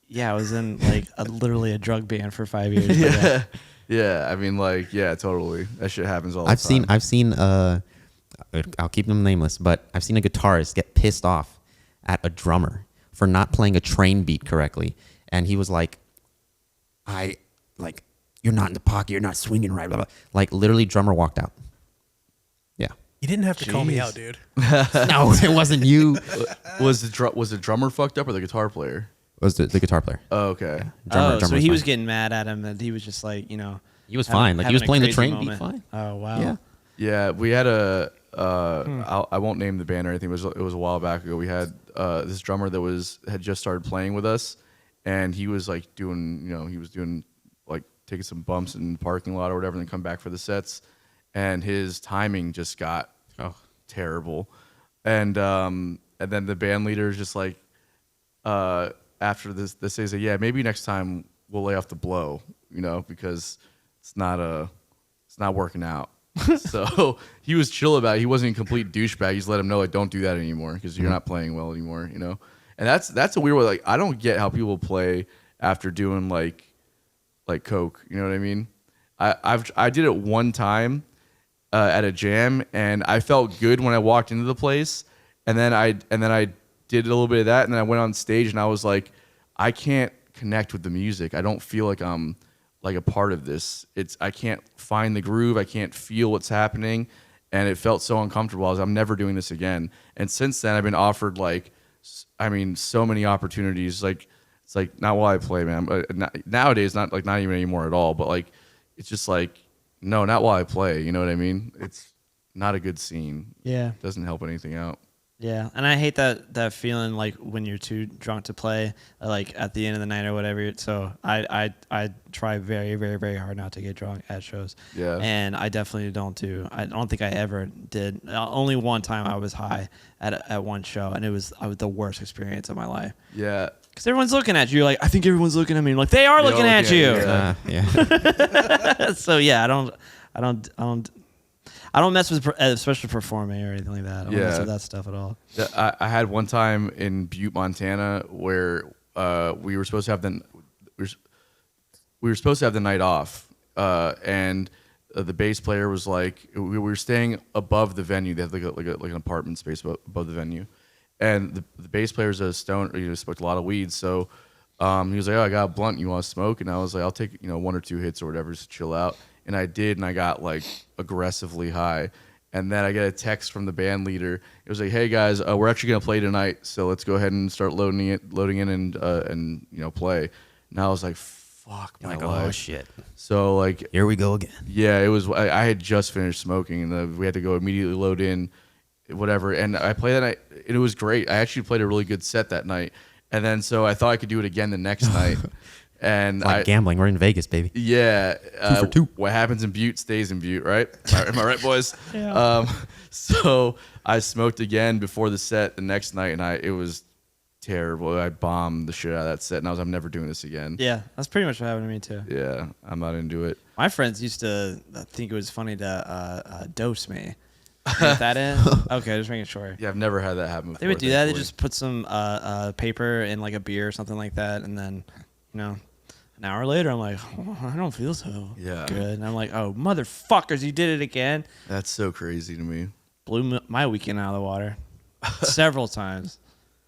Yeah, I was in like literally a drug band for 5 years. Yeah. Yeah, I mean, like, yeah, totally. That shit happens all the time. I've seen. I'll keep them nameless, but I've seen a guitarist get pissed off at a drummer for not playing a train beat correctly, and he was like, you're not in the pocket, you're not swinging right, blah blah." Like literally, drummer walked out. Yeah. You didn't have to call me out, dude. No, it wasn't you. Was the drummer fucked up or the guitar player? It was the guitar player. Oh, okay. Drummer so he was fine. getting mad at him, and he was just like, you know, He was fine. Like he was playing the train beat moment. fine. Oh wow. Yeah. Yeah, we had I won't name the band or anything. It was a while back ago. We had this drummer that had just started playing with us, and he was like doing like taking some bumps in the parking lot or whatever, and then come back for the sets, and his timing just got terrible, and then the band leader is just like after this says that, yeah, maybe next time we'll lay off the blow, you know, because it's not working out. So he was chill about it. He wasn't a complete douchebag. He's let him know, like, don't do that anymore because you're not playing well anymore, you know. And that's a weird way. Like, I don't get how people play after doing like coke. You know what I mean? I did it one time at a jam, and I felt good when I walked into the place, and then I did a little bit of that, and then I went on stage, and I was like, I can't connect with the music. I don't feel like I'm like a part of this. I can't find the groove. I can't feel what's happening, and it felt so uncomfortable. I'm never doing this again. And since then, I've been offered like, I mean, so many opportunities. Like it's like not while I play, man. But nowadays, not even anymore at all. But like, it's just like, no, not while I play. You know what I mean? It's not a good scene. Yeah. It doesn't help anything out. Yeah, and I hate that feeling like when you're too drunk to play, like at the end of the night or whatever. So I try very, very, very hard not to get drunk at shows. Yeah. And I definitely I don't think I ever did. Only one time I was high at one show, and it was the worst experience of my life. Yeah. Because everyone's looking at you. Like, I think everyone's looking at me. Like, they are looking at you. Yeah. So yeah, I don't mess with, especially performing or anything like that. I don't mess with that stuff at all. I had one time in Butte, Montana, where we were supposed to have the night off, and the bass player was like, we were staying above the venue. They have like an apartment space above the venue, and the bass player's a stoner. He smoked a lot of weed, so he was like, "Oh, I got a blunt. You want to smoke?" And I was like, "I'll take 1 or 2 hits or whatever, just to chill out." And I did, and I got like aggressively high. And then I get a text from the band leader. It was like, "Hey guys, we're actually gonna play tonight, so let's go ahead and start loading in and play." And I was like, "Fuck my life!" Oh shit! So like, Here we go again. yeah, it was. I had just finished smoking, and we had to go immediately load in, whatever. And I played that night, and it was great. I actually played a really good set that night. And then so I thought I could do it again the next night. And It's like gambling. We're in Vegas, baby. Yeah. 2 for 2. What happens in Butte stays in Butte, right? Am I right, boys? Yeah. So I smoked again before the set the next night, and it was terrible. I bombed the shit out of that set, and I'm never doing this again. Yeah, that's pretty much what happened to me too. Yeah, I'm not into it. My friends used to think it was funny to dose me. You know what that is? Okay, just making sure. Yeah, I've never had that happen before. They would do that. They thankfully. just put some paper in like a beer or something like that, and then, an hour later, I'm like, oh, I don't feel so good. And I'm like, oh, motherfuckers, you did it again. That's so crazy to me. Blew my weekend out of the water several times.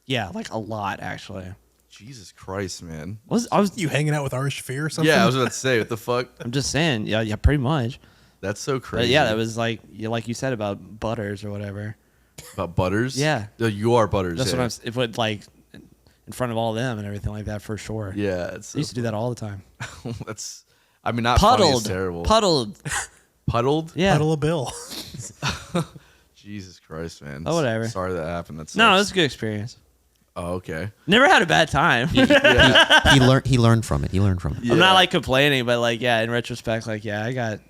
Yeah, like a lot, actually. Jesus Christ, man. I was You hanging out with Arish Fear or something? Yeah, I was about to say, what the fuck? I'm just saying, yeah, pretty much. That's so crazy. But yeah, that was like you said about Butters or whatever. About Butters? Yeah. No, you are Butters. That's yeah. what I'm. It would like in front of all of them and everything like that for sure. Yeah, it's I used to do that all the time. that's. I mean, not funny, Puddled. it's terrible. Puddled. Puddled? Yeah. Puddle a bill. Jesus Christ, man. Oh, whatever. Sorry that happened. That's No, it was a good experience. Oh, okay. Never had a bad time. Yeah. He learned from it. Yeah. I'm not like complaining, but like in retrospect, like I got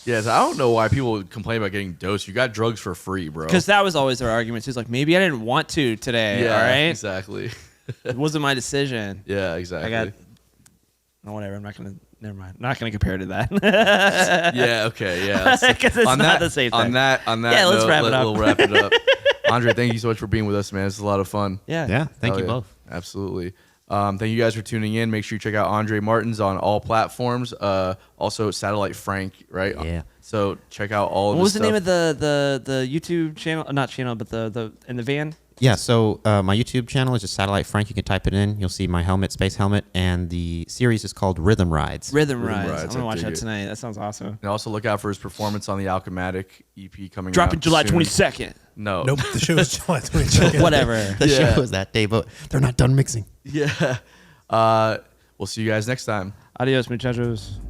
Yeah, so I don't know why people complain about getting dosed. You got drugs for free, bro. because that was always their argument. It's like maybe I didn't want to today. Yeah, all right, exactly. it wasn't my decision. Yeah, exactly. I got no whatever. I'm not gonna. Never mind. I'm not gonna compare to that. Yeah. Okay. Yeah. Because it's on not that, the same On thing. that. Yeah, let's note, wrap it up. We'll wrap it up. Andre, thank you so much for being with us, man. This is a lot of fun. Yeah. Yeah. Thank Hell you yeah. both. Absolutely. Thank you guys for tuning in. Make sure you check out Andre Martins on all platforms. Also, Satellite Frank, right? Yeah. So check out all of What his was the stuff. name of the YouTube channel? Not channel, but the in the van. Yeah, so my YouTube channel is just Satellite Frank. You can type it in. You'll see my helmet, space helmet, and the series is called Rhythm Rides. Rhythm Rides, Rides. I'm I gonna watch dig that it. tonight. That sounds awesome. And also look out for his performance on the Alchematic EP coming Dropping out July soon. 22nd. No. Nope, the show is July 22nd. Whatever. The Yeah. show is that day, but they're not done mixing. Yeah. We'll see you guys next time. Adios, muchachos.